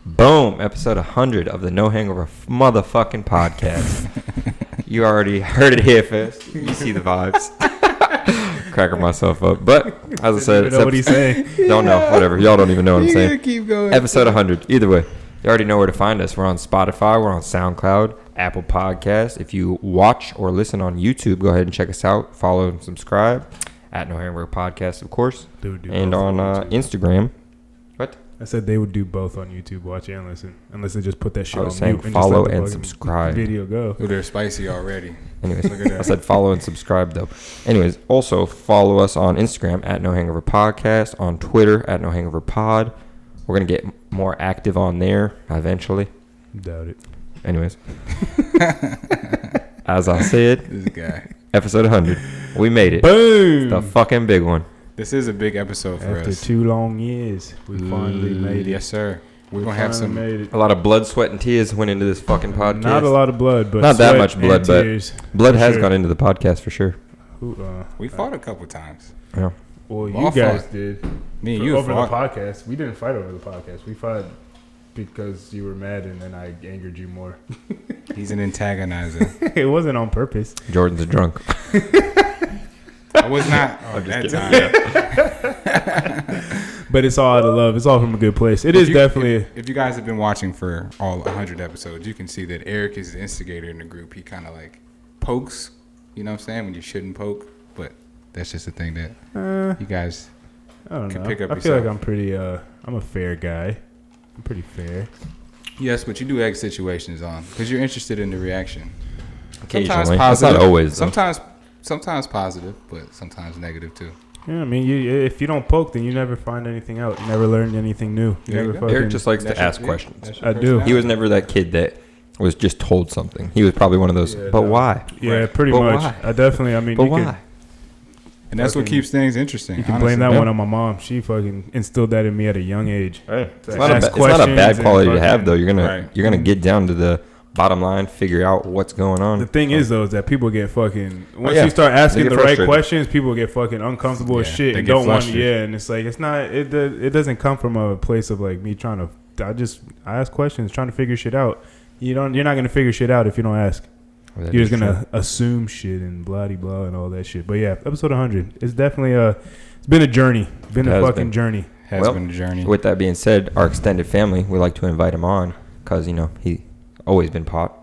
Boom, episode 100 of the No Hangover motherfucking podcast. You already heard it here first. You see the vibes. Cracking myself up. But, as I said, know what he's saying. Don't know, whatever. Y'all don't even know what I'm saying. Keep going. Episode 100. Either way, you already know where to find us. We're on Spotify. We're on SoundCloud, Apple Podcasts. If you watch or listen on YouTube, go ahead and check us out. Follow and subscribe at No Hangover Podcast, of course. And on Instagram. What? I said they would do both on YouTube, watch and listen, unless they just put that shit on mute. Saying follow and subscribe. Video go. Oh, they're spicy already. Anyways, Look at that. I said follow and subscribe though. Anyways, also follow us on Instagram at No Hangover Podcast, on Twitter at No Hangover Pod. We're gonna get more active on there eventually. Doubt it. Anyways, as I said, This guy. episode 100, we made it. Boom! The fucking big one. This is a big episode for After us. 2 long years, we finally made it. Yes, sir. We're We going to have some. made it. A lot of blood, sweat, and tears went into this fucking podcast. Not a lot of blood, but Not that sweat much blood, and but tears. blood For has sure. gone into the podcast for sure. We fought a couple times. Yeah. Well, you All guys fought. did. Me and For- you over fought. the podcast. We didn't fight over the podcast. We fought because you were mad and then I angered you more. He's an antagonizer. It wasn't on purpose. Jordan's a drunk. I was not that time. But it's all out of love. It's all from a good place. It is definitely. If you guys have been watching for all 100 episodes, you can see that Eric is the instigator in the group. He kind of like pokes, you know what I'm saying, when you shouldn't poke. But that's just a thing that you guys I don't can know. pick up I feel like yourself. I'm pretty. I'm a fair guy. I'm pretty fair. Yes, but you do egg situations on because you're interested in the reaction. Occasionally. That's not always, though. Sometimes positive, but sometimes negative too. Yeah, I mean, if you don't poke, then you never find anything out. You never learn anything new. You There you never go. fucking. Eric just likes That's to ask your- questions. that's your I do. personality. He was never that kid that was just told something. He was probably one of those, Yeah, but no. why? Yeah, Right. pretty But much. why? I definitely. I mean, But you why? can. And that's what fucking- keeps things interesting. You can blame that honestly. one on my mom. She fucking instilled that in me at a young age. It's To not, ask it's not a questions bad and quality to have, fucking- though. You're Right. gonna get down to the bottom line, figure out what's going on. The thing is, though, is that people get fucking once yeah. you start asking They the get right frustrated. questions, people get fucking uncomfortable as Yeah, shit they and get don't want. flustered. Yeah, and it's like it's not. It doesn't come from a place of like me trying to. I ask questions, trying to figure shit out. You're not gonna figure shit out if you don't ask. That You're is just gonna true. assume shit and blah de blah and all that shit. But yeah, episode 100. It's definitely it's been a journey. Been It a has fucking been. journey. Has Well, been a journey. With that being said, our extended family, we like to invite him on because he always been pot.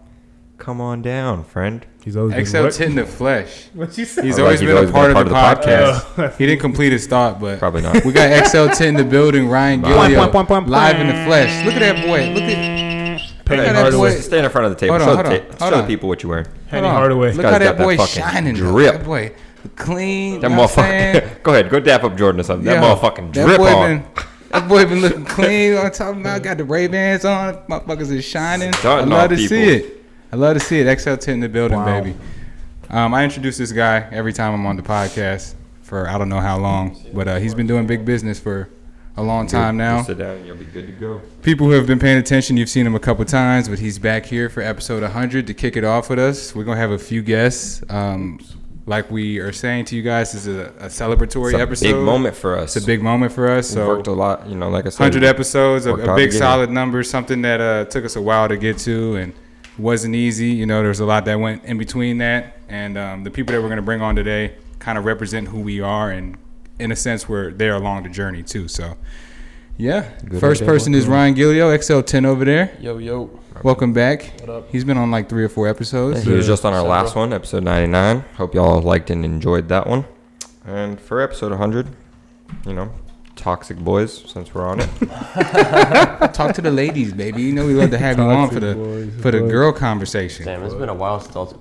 Come on down, friend. He's always been XL what? Tin the flesh. What you say? He's Like always he's been always a part of the podcast. Oh. He didn't complete his thought, but Probably not. we got XL Tin in the building. Ryan Gilio live in the flesh. Look at that boy. Look at Penny Look at that Hardaway. boy. Stand in front of the table. Hold on, show hold the, on, ta- hold show on. the people what you're wearing. Penny Hold on. Hardaway. Look guy's how that got that boy fucking shining. though. drip. That boy clean. That you know what I'm saying? motherfucker. Go ahead. Go dap up Jordan or something. That Yo, motherfucking that drip boy on. That boy been looking clean. I'm talking about got the Ray-Bans on. Motherfuckers is shining. Starting I love off to people. see it. I love to see it. XL Tin in the building, Wow. baby. I introduce this guy every time I'm on the podcast for I don't know how long, but he's been doing big business for a long time now. Just sit down and you'll be good to go. People who have been paying attention, you've seen him a couple times, but he's back here for episode 100 to kick it off with us. We're going to have a few guests. Like we are saying to you guys, this is a celebratory It's a episode. big moment for us. It's a big moment for us. We So worked a lot, like I said. 100 episodes, worked a hard big to get solid number, something that took us a while to get to and wasn't easy. There's a lot that went in between that. And the people that we're going to bring on today kind of represent who we are. And in a sense, we're there along the journey, too. So, yeah. Good First idea. person is Ryan Gilio, XL10 over there. Yo. Welcome back. What up? He's been on like 3 or 4 Yeah, episodes. he was just on our So, last bro. one, episode 99. Hope y'all liked and enjoyed that one. And for episode 100, toxic boys, since we're on it. Talk to the ladies, baby. You know we love to have you on for the girl conversation. Damn, it's been a while since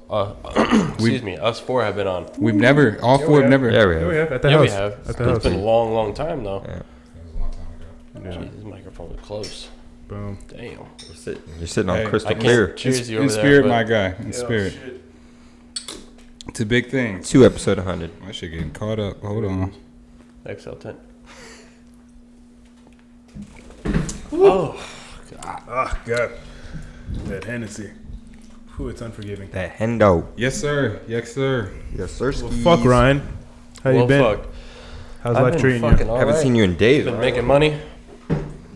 excuse me, us four have been on. We've never, all Yeah, four we have never. Yeah, we Yeah, have. we have at the Yeah, house. we have. At the It's house. been a long time though. Yeah. Jeez, this microphone is close. Boom. Damn. You're sitting on Hey, crystal I clear. can't cheers you In over spirit, there. my but guy. In spirit. It's a big thing. To episode 100. My shit getting caught up. Hold on. XL10. Oh, Oh, God. That Hennessy. Ooh, it's unforgiving. That hendo. Yes, sir. Yes, sir. Yes, sir. Well, fuck, Ryan. How you well, been? fuck. How's I've life been treating you? fucking I haven't alright. seen you in days. Been right? making money.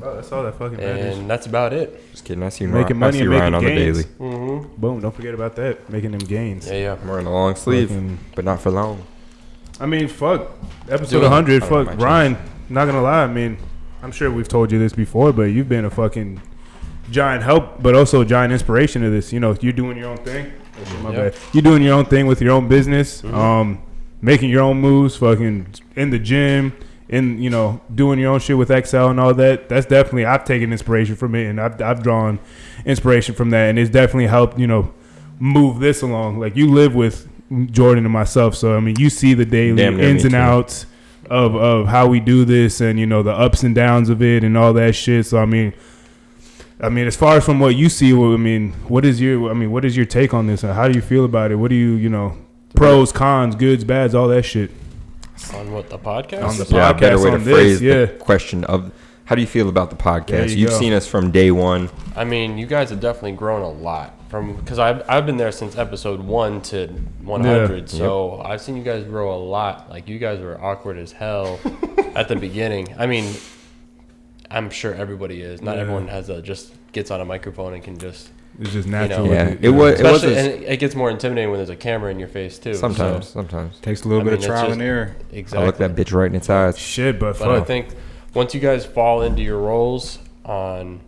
Oh, that's all that fucking matters. And that's about it. Just kidding. I see Making money and Ryan making on the gains. daily. Mm-hmm. Boom, don't forget about that. Making them gains. Yeah. I'm wearing a long sleeve, Fucking- but not for long. I mean, fuck. Episode Do it. 100, I don't fuck. know, Ryan, not going to lie. I mean, I'm sure we've told you this before, but you've been a fucking giant help, but also a giant inspiration to this. You know, you're doing your own thing. My Yep. bad. You're doing your own thing with your own business, Mm-hmm. making your own moves, fucking in the gym, doing your own shit with Excel and all that. That's definitely, I've taken inspiration from it, and I've drawn inspiration from that, and it's definitely helped, move this along. Like, you live with Jordan and myself, so I mean, you see the daily Damn near ins me and too. outs of how we do this, and the ups and downs of it and all that shit. So I mean, as far as from what you see, what is your take on this? And how do you feel about it? What do you, pros, cons, goods, bads, all that shit? On what, the podcast? On the Yeah, a better podcast way to on this, phrase yeah. the question of how do you feel about the There podcast? you You've go. seen us from day one. I mean, you guys have definitely grown a lot because I've been there since episode 1 to 100. Yeah. So I've seen you guys grow a lot. Like, you guys were awkward as hell at the beginning. I mean, I'm sure everybody is. Not Yeah. everyone just gets on a microphone and can just. It's just natural. Yeah, with it was. Especially, and it gets more intimidating when there's a camera in your face too. Sometimes, So, sometimes. Takes a little I bit mean, of it's trial just- and error. exactly. I look that bitch right in its eyes. shit, but But I fuck. think once you guys fall into your roles on,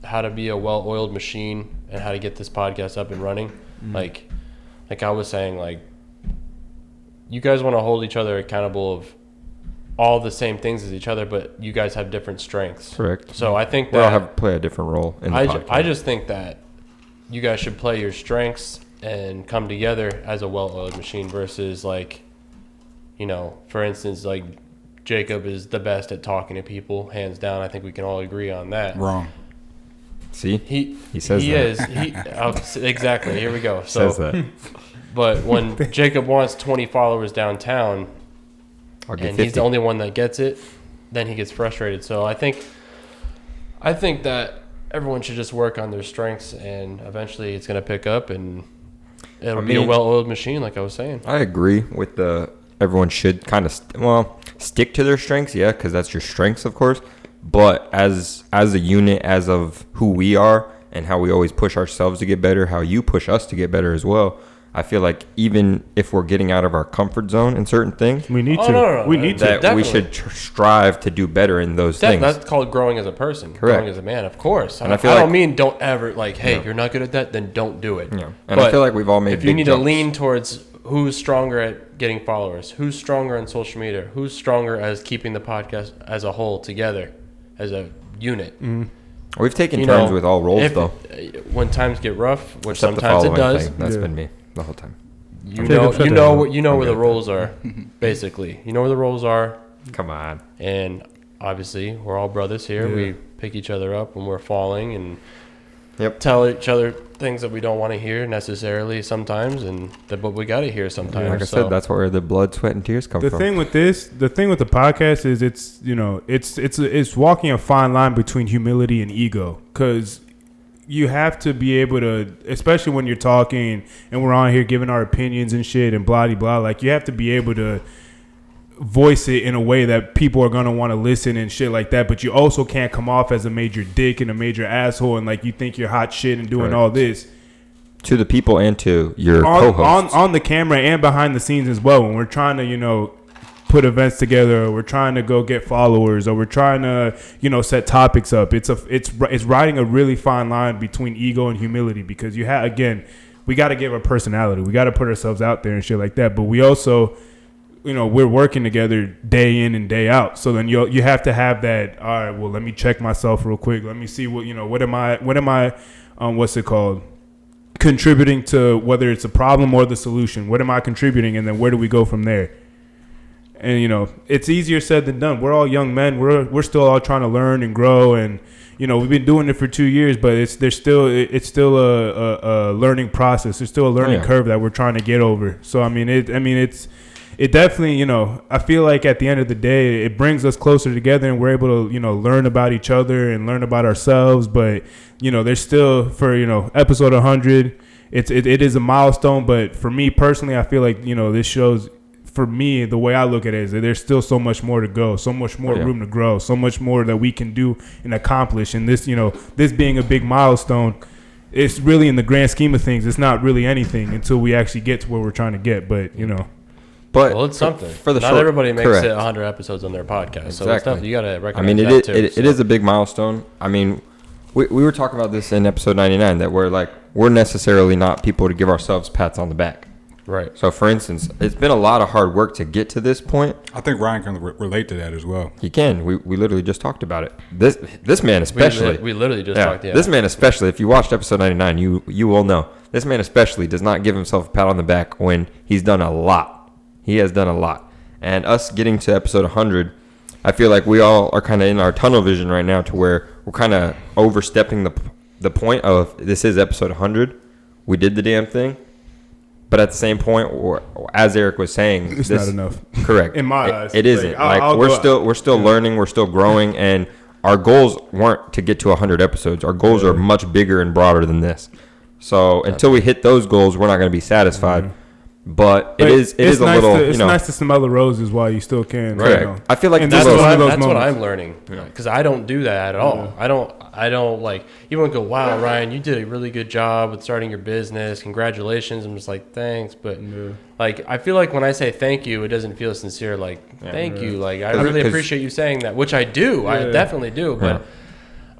how to be a well-oiled machine and how to get this podcast up and running, like I was saying, like, you guys want to hold each other accountable of all the same things as each other, but you guys have different strengths. Correct. So I think We all that play a different role in the podcast. I just think that you guys should play your strengths and come together as a well-oiled machine versus, like, for instance, like, Jacob is the best at talking to people, hands down. I think we can all agree on that. Wrong. See, He says he that. is. Exactly. Here we go. So, says that. but when Jacob wants 20 followers downtown I'll get and 50. he's the only one that gets it, then he gets frustrated. So I think that everyone should just work on their strengths, and eventually it's going to pick up, and it'll be a mean- well-oiled machine, like I was saying. I agree with everyone should kind of stick to their strengths, yeah, because that's your strengths, of course. But as a unit, as of who we are and how we always push ourselves to get better, how you push us to get better as well, I feel like even if we're getting out of our comfort zone in certain things, we need Oh, to. no, We need to. that we Definitely. should strive to do better in those things. That's called growing as a person, Correct. growing as a man, of course. And I I feel don't like- mean don't ever, like, hey, Yeah. you're not good at that, then don't do it. Yeah. And I But feel like we've all made if you big need jumps. to lean towards who's stronger at getting followers, who's stronger on social media, who's stronger as keeping the podcast as a whole together, as a unit. We've taken You turns know, with all roles, if- though. When times get rough, which Except the sometimes it following does, thing. That's Yeah. been me the whole time. you Jacob, know, shut you that know, up. what you know I'm where the good at roles are. Basically, you know where the roles are, Come on. and obviously we're all brothers here. Yeah. We pick each other up when we're falling, and Yep. tell each other things that we don't want to hear necessarily sometimes, but we got to hear sometimes. Like I so. said, that's where the blood, sweat, and tears come The from. thing with the podcast is it's walking a fine line between humility and ego, because you have to be able to, especially when you're talking and we're on here giving our opinions and shit and blah blah, like, you have to be able to voice it in a way that people are gonna want to listen and shit like that. But you also can't come off as a major dick and a major asshole and like you think you're hot shit and doing Correct. all this To the people and to your on co-hosts. on the camera and behind the scenes as well. When we're trying to put events together, or we're trying to go get followers, or we're trying to set topics up, it's riding a really fine line between ego and humility, because we got to give our personality, we got to put ourselves out there and shit like that, but we also we're working together day in and day out. So then you have to have that, all right, well, let me check myself real quick, let me see what am I what's it called, contributing to, whether it's a problem or the solution. What am I contributing, and then where do we go from there? And it's easier said than done. We're all young men. We're still all trying to learn and grow, and we've been doing it for 2 years, but it's still a learning process. There's still a learning curve that we're trying to get over. So it definitely, I feel like at the end of the day, it brings us closer together, and we're able to, learn about each other and learn about ourselves. But, there's still, for, episode 100, it is a milestone. But for me personally, I feel like, this shows for me, the way I look at it is that there's still so much more to go, so much more room to grow, so much more that we can do and accomplish. And this, this being a big milestone, it's really in the grand scheme of things, it's not really anything until we actually get to where we're trying to get. But But well, it's something. For the not short, everybody makes correct. it 100 episodes on their podcast, Exactly. so it's tough. You gotta recognize. I mean, it is a big milestone. I mean, we were talking about this in episode 99 that we're necessarily not people to give ourselves pats on the back. Right. So, for instance, it's been a lot of hard work to get to this point. I think Ryan can relate to that as well. He can. We literally just talked about it. This man especially. We literally just talked. Yeah. This man especially. If you watched episode 99, you will know. This man especially does not give himself a pat on the back when he's done a lot. He has done a lot. And us getting to episode 100, I feel like we all are kind of in our tunnel vision right now to where we're kind of overstepping the point of this is episode 100. We did the damn thing. But at the same point, or as Eric was saying, it's not enough. Correct. In my eyes, it isn't. We're still learning. We're still growing, and our goals weren't to get to 100 episodes. Our goals are much bigger and broader than this. So until we hit those goals, we're not going to be satisfied. Mm-hmm. But it is a nice little. It's nice to smell the roses while you still can. Right. I feel like that's what I'm learning, because I don't do that at all. I don't like, you won't go, wow, Ryan, you did a really good job with starting your business. Congratulations. I'm just like, thanks. But like, I feel like when I say thank you, it doesn't feel sincere. Like, thank you. Like, I really appreciate you saying that, which I do. Yeah. I definitely do. But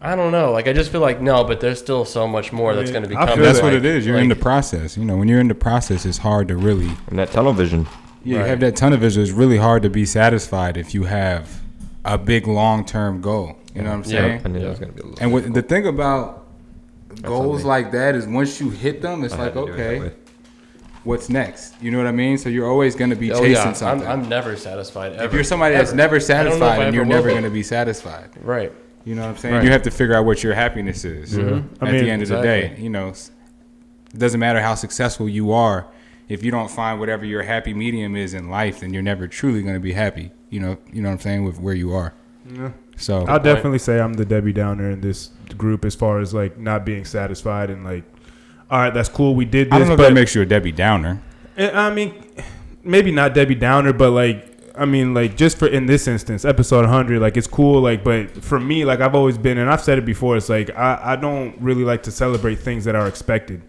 I don't know. Like, I just feel like, no, but there's still so much more that's going to be coming. That's what it is. You're in the process. When you're in the process, it's hard to really. And that tunnel vision. Yeah, you have that tunnel vision. It's really hard to be satisfied if you have a big long-term goal. You know what I'm saying? I knew it was going to be a little and the thing about goals like that is once you hit them, it's like, okay, what's next? You know what I mean? So you're always going to be chasing something. I'm never satisfied, ever. If you're somebody that's never satisfied, and you're never going to be satisfied. Right. You know what I'm saying? Right. You have to figure out what your happiness is at the end of the day. It doesn't matter how successful you are. If you don't find whatever your happy medium is in life, then you're never truly going to be happy. You know what I'm saying, with where you are. Yeah. So I'll definitely say I'm the Debbie Downer in this group as far as like not being satisfied and like, all right, that's cool. We did this. I don't know if that makes you a Debbie Downer. I mean, maybe not Debbie Downer, but like, I mean, like just for in this instance, episode 100, like it's cool. Like, but for me, like I've always been, and I've said it before, it's like I don't really like to celebrate things that are expected.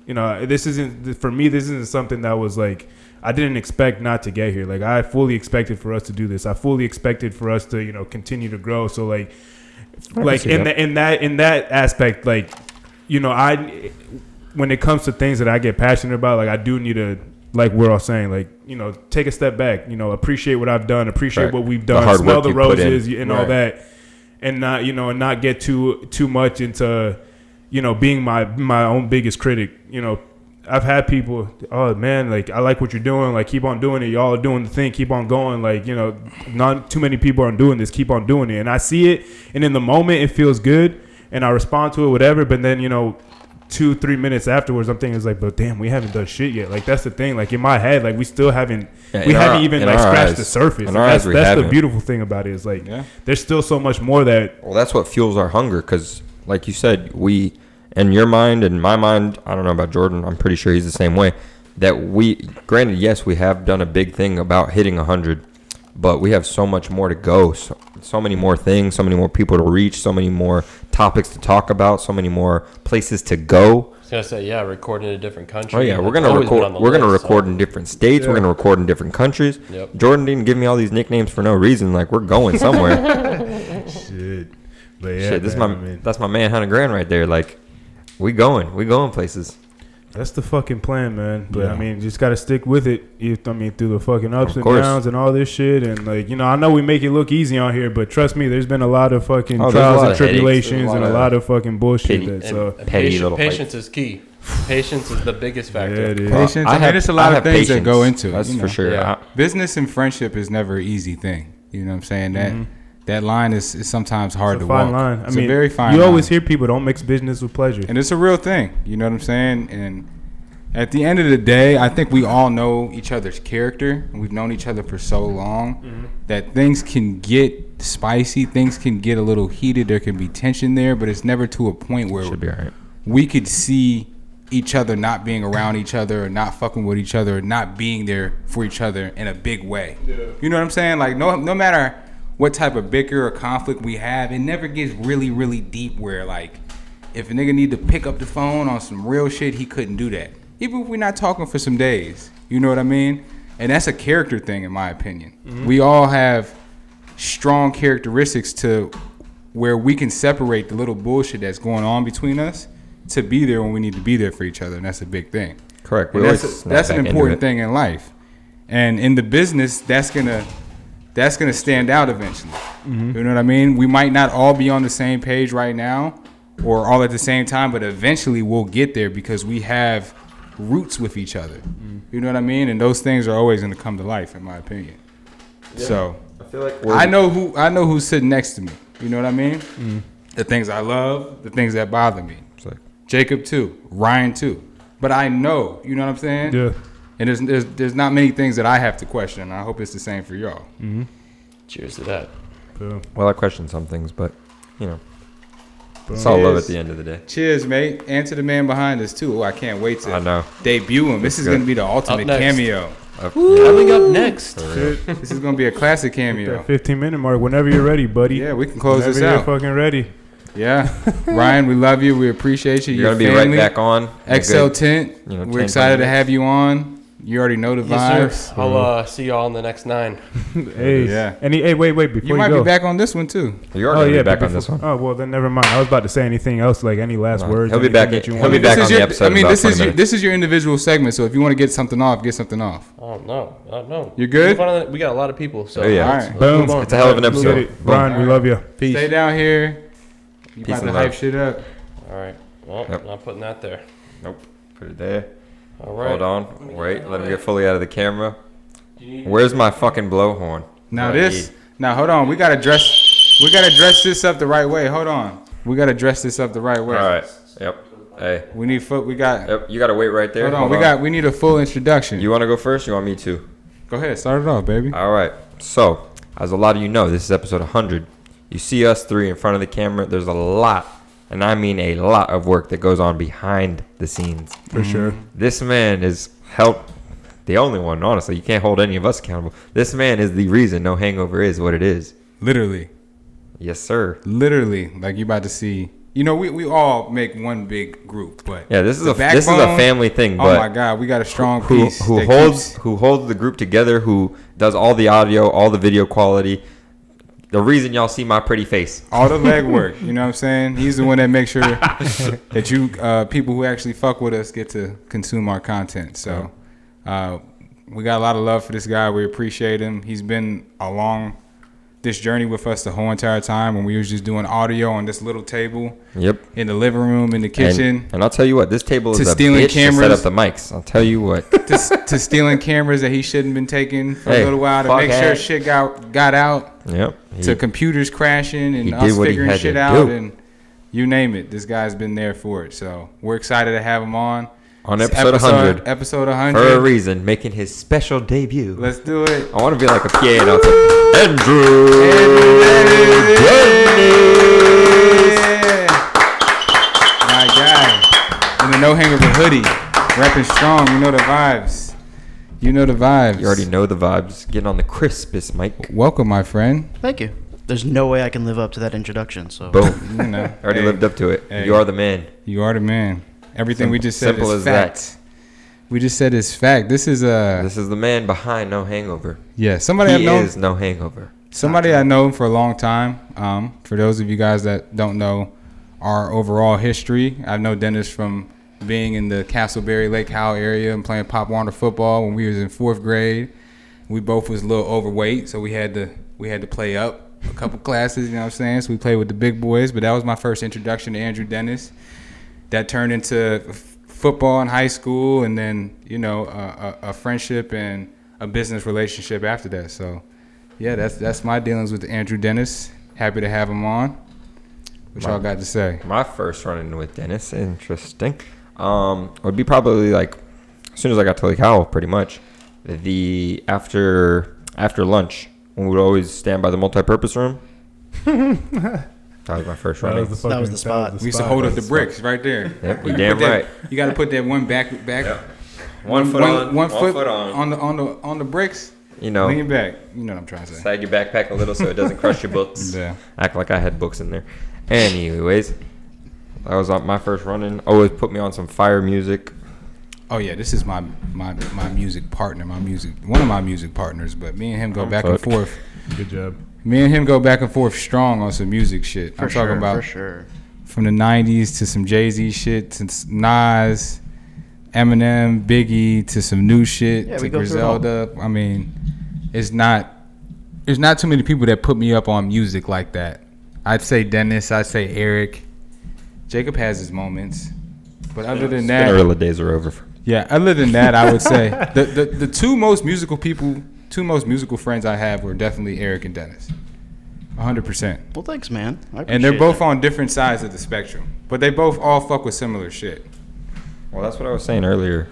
This isn't something that was like, I didn't expect not to get here. Like I fully expected for us to do this. I fully expected for us to, continue to grow. So like in that aspect, like, when it comes to things that I get passionate about, like I do need to, like we're all saying, like, take a step back, appreciate what I've done, appreciate what we've done, smell the roses and all that, and not, and not get too much into, being my own biggest critic. I've had people, oh man, like I like what you're doing, like keep on doing it. Y'all are doing the thing, keep on going. Like, not too many people are doing this, keep on doing it. And I see it, and in the moment it feels good, and I respond to it, whatever. But then 2-3 minutes afterwards, I'm thinking, it's like, but damn, we haven't done shit yet. Like that's the thing. Like in my head, like we still haven't, haven't even like scratched the surface. That's the beautiful thing about it. Is like there's still so much more that. Well, that's what fuels our hunger, because like you said, we. In your mind and my mind, I don't know about Jordan, I'm pretty sure he's the same way, that granted, yes, we have done a big thing about hitting 100, but we have so much more to go, so many more things, so many more people to reach, so many more topics to talk about, so many more places to go. I was going to say, record in a different country. Oh, yeah, we're going to record in different states, we're going to record in different countries. Yep. Jordan didn't give me all these nicknames for no reason, like we're going somewhere. Shit. But shit, that's my man, 100 grand right there, like. We going places. That's the fucking plan, man. But I mean, just gotta stick with it. Through the fucking ups and downs and all this shit. And like, I know we make it look easy on here, but trust me, there's been a lot of fucking trials and tribulations and a lot of fucking bullshit. Patience is key. Patience is the biggest factor. Yeah, it is. Patience. There's a lot of things that go into it. That's for sure. Yeah. Business and friendship is never an easy thing. You know what I'm saying? That line is sometimes hard to walk. Line. It's a very fine line. You always hear people don't mix business with pleasure. And it's a real thing. You know what I'm saying? And at the end of the day, I think we all know each other's character. And we've known each other for so long that things can get spicy. Things can get a little heated. There can be tension there, but it's never to a point where should be all right. We could see each other not being around each other or not fucking with each other or not being there for each other in a big way. Yeah. You know what I'm saying? Like no matter what type of bicker or conflict we have, it never gets really, really deep where like if a nigga need to pick up the phone on some real shit, he couldn't do that. Even if we're not talking for some days. You know what I mean? And that's a character thing in my opinion. Mm-hmm. We all have strong characteristics to where we can separate the little bullshit that's going on between us to be there when we need to be there for each other, and that's a big thing. Correct. That's an important thing in life, and in the business, that's gonna stand out eventually. Mm-hmm. You know what I mean? We might not all be on the same page right now, or all at the same time, but eventually we'll get there because we have roots with each other. Mm-hmm. You know what I mean? And those things are always gonna come to life, in my opinion. Yeah. So I feel like I know who's sitting next to me. You know what I mean? Mm-hmm. The things I love, the things that bother me. Jacob too, Ryan too, but I know, you know what I'm saying? Yeah. And there's not many things that I have to question. I hope it's the same for y'all. Mm-hmm. Cheers to that. Boom. Well, I question some things, but you know, it's all love at the end of the day. Cheers, mate, and to the man behind us too. Oh, I can't wait to debut him. This is gonna be the ultimate cameo. Coming up next. This is gonna be a classic cameo. That 15-minute mark. Whenever you're ready, buddy. Yeah, we can close Whenever this out. You're fucking ready. Yeah, Ryan, we love you. We appreciate you. You're gonna be right back on XL Tent. We're excited to have you on. You already know the vibes. Yes, sir. I'll see y'all on the next 9. Hey, yeah. Wait, before you might be back on this one too. You're gonna be back on this one. Oh well, then never mind. I was about to say anything else, like any last words. He'll be back. He'll be back on the episode. I mean, this is your individual segment. So if you want to get something off, get something off. Oh no. You're good. We got a lot of people. So yeah. All right. Boom. It's a hell of an episode. Brian, we love you. Peace. Stay down here. You Peace about to hype shit up. All right. Well, not putting that there. Nope. Put it there. All right. Hold on. Wait. Let me get fully out of the camera. Where's my fucking blowhorn? Now hold on. We gotta dress this up the right way. Hold on. We gotta dress this up the right way. All right. Yep. Hey. We need foot. We got. Yep. You gotta wait right there. Hold on. We need a full introduction. You want to go first? You want me to? Go ahead. Start it off, baby. All right. So, as a lot of you know, this is episode 100. You see us three in front of the camera. There's a lot, and I mean a lot of work that goes on behind the scenes. For sure. This man is the only one, honestly. You can't hold any of us accountable. This man is the reason No Hangover is what it is. Literally. Yes, sir. Literally. Like you about to see. You know, we all make one big group, but yeah, this is a family thing. But oh my God, we got a strong piece who holds the group together, who does all the audio, all the video quality. The reason y'all see my pretty face. All the legwork, you know what I'm saying? He's the one that makes sure that you people who actually fuck with us get to consume our content. So we got a lot of love for this guy. We appreciate him. He's been along this journey with us the whole entire time when we was just doing audio on this little table. Yep. In the living room, in the kitchen. And I'll tell you what, this table is a bitch to set up the mics. I'll tell you what. to stealing cameras that he shouldn't been taking for a little while to make sure shit got out. Yep. To computers crashing and us figuring shit out and you name it. This guy's been there for it. So we're excited to have him on. On episode 100. Episode 100. For a reason, making his special debut. Let's do it. I want to be like a PA announcer. Andrew my guy. In the No Hangover hoodie. Repping strong. You know the vibes. You already know the vibes. Getting on the crispest mic. Welcome, my friend. Thank you. There's no way I can live up to that introduction. So boom. Already lived up to it. Hey. You are the man. You are the man. Everything we just said is fact. That. We just said is fact. This is the man behind No Hangover. Yeah, somebody he is No Hangover. Somebody I know for a long time. For those of you guys that don't know our overall history, I know Dennis from being in the Castleberry Lake Howell area and playing Pop Warner football when we was in 4th grade. We both was a little overweight, so we had to play up a couple classes. You know what I'm saying? So we played with the big boys. But that was my first introduction to Andrew Dennis. That turned into football in high school, and then a friendship and a business relationship after that. So, yeah, that's my dealings with Andrew Dennis. Happy to have him on. What y'all got to say? My first run-in with Dennis, interesting, would be probably like as soon as I got to Lake Howell, pretty much. The after lunch, when we would always stand by the multi-purpose room. That was my first That running. was the That was the spot. We used to hold up the bricks right there. Yep, You you damn put that- right. You got to put that one back. Yep. One foot on, one foot on. on the bricks. You know, Lean back. You know what I'm trying to say. sag your backpack a little so it doesn't crush your books. Yeah. Act like I had books in there. Anyways, that was my first running. Always put me on some fire music. Oh yeah, this is my music partner, one of my music partners. But me and him go back and forth. Good job. Me and him go back and forth strong on some music shit. For I'm sure, talking about for sure. from the '90s to some Jay-Z shit, to Nas, Eminem, Biggie, to some new shit, Yeah, to we go through it all. Griselda. I mean, there's not too many people that put me up on music like that. I'd say Dennis. I'd say Eric. Jacob has his moments, but other than that, Spinnerella days are over. yeah. Other than that, I would say the two most musical friends I have were definitely Eric and Dennis. 100%. Well, thanks, man. I And they're appreciate both that. on different sides of the spectrum, but they both all fuck with similar shit. Well, that's what I was saying earlier.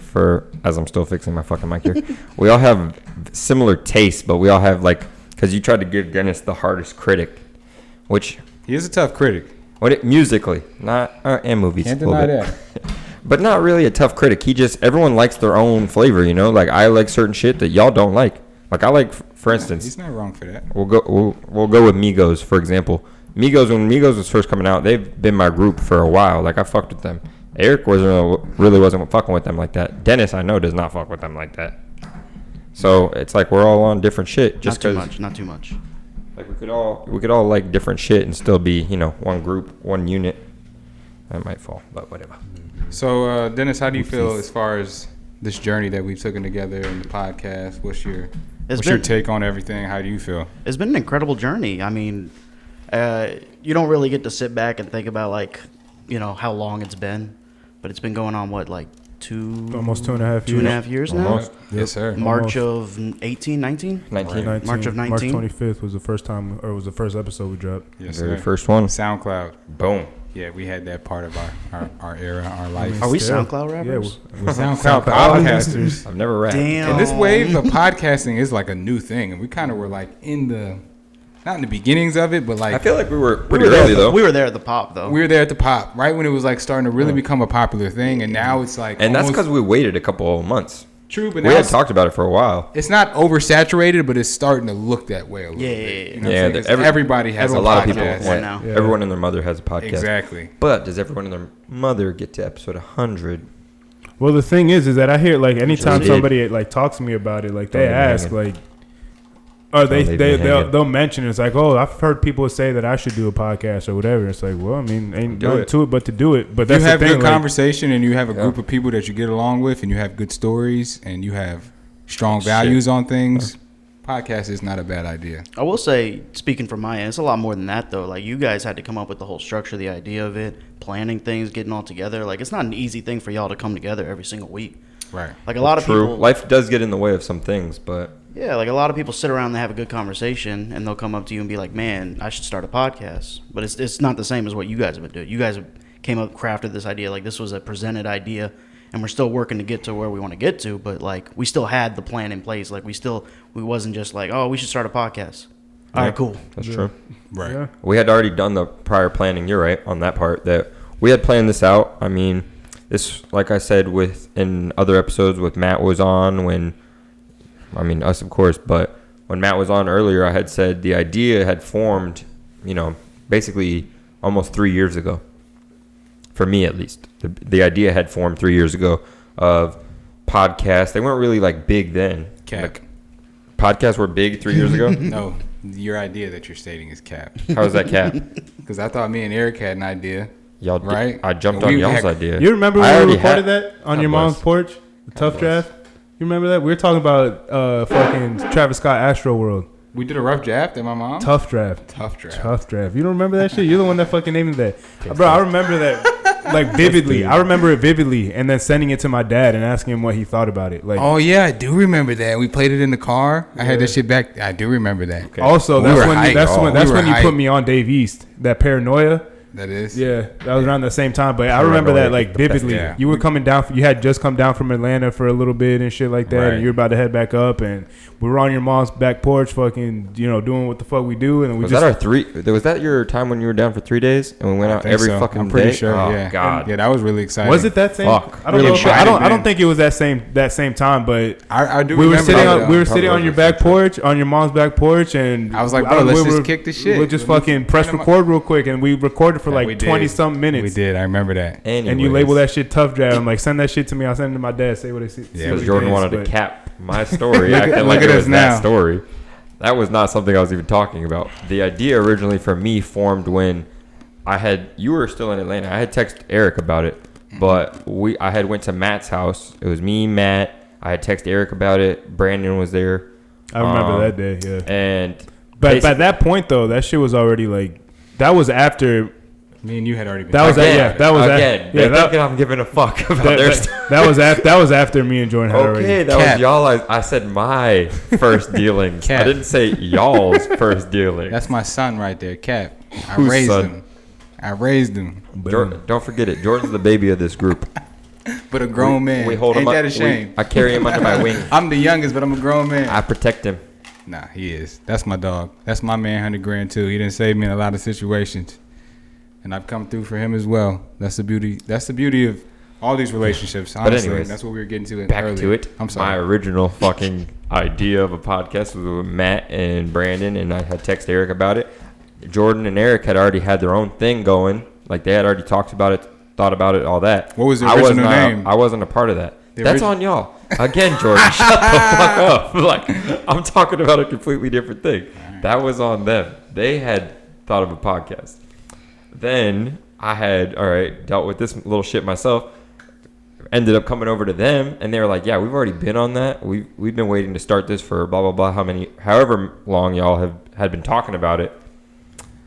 As I'm still fixing my fucking mic here, we all have similar tastes, but we all have because you tried to give Dennis the hardest critic, which He is a tough critic. musically, not and movies. Can't a little deny bit. that. But not really a tough critic. Everyone likes their own flavor, you know. Like I like certain shit that y'all don't like. Like I like, for instance, He's not wrong for that. we'll go with Migos for example. When Migos was first coming out, they've been my group for a while. Like I fucked with them. Eric really wasn't fucking with them like that. Dennis, I know, does not fuck with them like that. So it's like we're all on different shit. Just Not too much. like we could all like different shit and still be one group, one unit. That might fall, but whatever. So, Dennis, how do you feel as far as this journey that we've taken together in the podcast? What's your take on everything? How do you feel? It's been an incredible journey. I mean, you don't really get to sit back and think about how long it's been, but it's been going on Almost 2.5 years. 2.5 years now. Almost. Yes, sir. March of 18, 19? 19. March of 19. March 25th was the first time, or was the first episode we dropped. Yes, Very sir. first one. SoundCloud. Boom. Yeah, we had that part of our era, our life. Are we Still. SoundCloud rappers? Yeah, we're SoundCloud podcasters. I've never rapped. Damn. And this wave of podcasting is like a new thing, and we kind of were not in the beginnings of it, but I feel like we were pretty We were early there, though. We were there at the pop, though. we were there at the pop, right when it was starting to really become a popular thing, and now it's And that's because we waited a couple of months. true, but We now had talked about it for a while. it's not oversaturated, but it's starting to look that way a little Yeah, bit. yeah, You know what Yeah, I'm saying? 'Cause every- everybody has A lot of people podcast. want- now. Yeah. Everyone and their mother has a podcast. Exactly. But does everyone and their mother get to episode 100? Well, the thing is that I hear anytime did. somebody talks to me about it, they Don't leave me ask hanging. or Don't leave me hanging. they'll mention it. It's like, oh, I've heard people say that I should do a podcast or whatever. It's like, well, I mean, ain't Do nothing it. to it but to do it. But You that's have the thing, good conversation, and you have a Yeah. group of people that you get along with, and you have good stories, and you have strong Shit. values on things. Podcast is not a bad idea. I will say, speaking from my end, it's a lot more than that, though. You guys had to come up with the whole structure, the idea of it, planning things, getting all together. It's not an easy thing for y'all to come together every single week. Right. A lot of True. people, Life does get in the way of some things, but yeah, a lot of people sit around and they have a good conversation, and they'll come up to you and be like, "Man, I should start a podcast." But it's not the same as what you guys have been doing. You guys came up, crafted this idea. This was a presented idea, and we're still working to get to where we want to get to. But we still had the plan in place. We wasn't just oh, we should start a podcast. All right, cool. that's true. Right. Yeah. We had already done the prior planning. You're right on that part. That we had planned this out. I mean, this, like I said, in other episodes with Matt was on us of course, but when Matt was on earlier, I had said the idea had formed, basically almost 3 years ago. For me, at least, the idea had formed 3 years ago of podcasts. They weren't really big then. Cap. Podcasts were big 3 years ago. No, your idea that you're stating is cap. How was that, Cap? Because I thought me and Eric had an idea. Y'all Right. I jumped We on y'all's had- idea. You remember I when we already recorded had- that on God your mom's bless. porch? The Tough bless. Draft? You remember that? We were talking about fucking Travis Scott Astro World. We did a rough draft at my mom. Tough Draft. Tough draft. Tough Draft. You don't remember that shit? You're the one that fucking named that. Bro, I remember that vividly. I remember it vividly, and then sending it to my dad and asking him what he thought about it. Oh yeah, I do remember that. We played it in the car. I had that shit back. I do remember that. Also, We that's were when hyped. that's Oh, when that's we when were you put hyped. me on Dave East. That Paranoia. That is. Yeah, that was around the same time. But I Remember remember that when like vividly. yeah. You were coming down. You had just come down from Atlanta for a little bit and shit like that. Right. And you were about to head back up, and we were on your mom's back porch, fucking, doing what the fuck we do. And we Was just that our 3? Was that your time when you were down for 3 days and we went I out think every so. fucking I'm pretty day? sure. Oh Yeah. God. Yeah, that was really exciting. was it that same? Fuck. I don't Really know. tried I don't. it, I don't man. think it was that same time. But I do. we were remember sitting that, on we were Probably sitting on your was back that. porch, on your mom's back porch, and I was like, I bro, don't- let's we just were- kick the shit. We'll just Let me- fucking press turn them up. record real quick, and we recorded for We like did. 20-something minutes. We did. I remember that. And you Anyways. label that shit tough jab. I'm like, send that shit to me. I'll send it to my dad. Say what it see. Yeah, Because Jordan wanted to cap my story, Look at- acting look like at it us was now. that story. That was not something I was even talking about. The idea originally for me formed when you were still in Atlanta. I had texted Eric about it, but I had went to Matt's house. It was me, Matt. I had texted Eric about it. Brandon was there. I remember that day. Yeah. And But by that point though, that shit was already like, that was after. Me and you had already been. That was talking yeah. about it. That was again, yeah. they're That, thinking I'm giving a fuck about that, their that, stuff. that was after me and Jordan had Okay, already. that Cap. was y'all. I said my first dealings. I Cap. didn't say y'all's first dealings. That's my son right there, Cap. I Whose raised son? him. I raised him. Jordan, don't forget it. Jordan's the baby of this group. But a grown man. We hold Ain't him up. that a shame? I carry him under my wing. I'm the youngest, but I'm a grown man. I protect him. Nah, he is. That's my dog. That's my man, 100 grand too. He didn't save me in a lot of situations, and I've come through for him as well. That's the beauty. That's the beauty of all these relationships. Honestly, anyways, that's what we were getting to. Back earlier. to it. I'm My sorry. original fucking idea of a podcast was with Matt and Brandon, and I had texted Eric about it. Jordan and Eric had already had their own thing going. Like they had already talked about it, thought about it, all that. What was the I was original not- name? I wasn't a part of that. The That's orig- on y'all. Again, Jordan, shut the fuck up. Like I'm talking about a completely different thing. That was on them. They had thought of a podcast. Then I had dealt with this little shit myself. Ended up coming over to them, and they were like, "Yeah, we've already been on that. We've been waiting to start this for blah blah blah. However long y'all had been talking about it."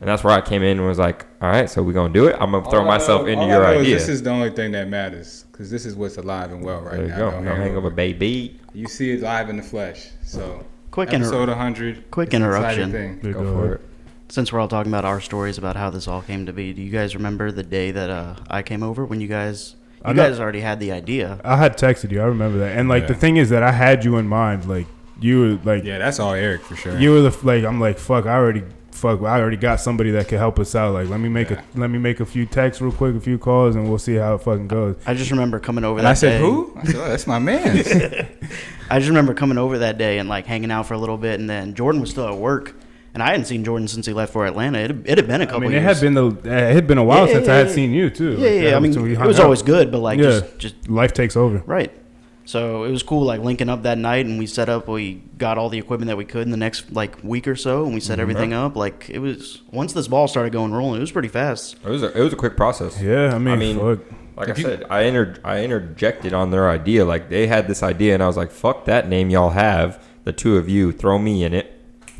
And that's where I came in and was like, "All right, so we're gonna do it. I'm gonna throw myself into your idea." This is the only thing that matters because this is what's alive and well right There you now. go. No hangover, baby. You see it live in the flesh. So Quick episode 100. quick it's an exciting interruption. thing. Go for it. Since we're all talking about our stories about how this all came to be, do you guys remember the day that I came over when you guys already had the idea? I had texted you. I remember that. And like Yeah. the thing is that I had you in mind. Like you were like Yeah, that's all Eric for sure. you were I'm like fuck. I already got somebody that could help us out. Like let me make a few texts real quick, a few calls, and we'll see how it fucking goes. I just remember coming over and that I said, day. who? I said, oh, that's my man. I just remember coming over that day and like hanging out for a little bit, and then Jordan was still at work, and I hadn't seen Jordan since he left for Atlanta. It had been a I couple mean, years. it had been a while Yeah, since yeah, I had yeah. seen you too. Yeah, yeah. I mean, we it hung was out. always good, but like just life takes over. right. So it was cool, like linking up that night, and we set up. We got all the equipment that we could in the next like week or so, and we set everything up. Like it was once this ball started going rolling, it was pretty fast. It was a quick process. Yeah, I mean, fuck. Like I said, I interjected on their idea. Like they had this idea, and I was like, "Fuck that name y'all have. The two of you, throw me in it."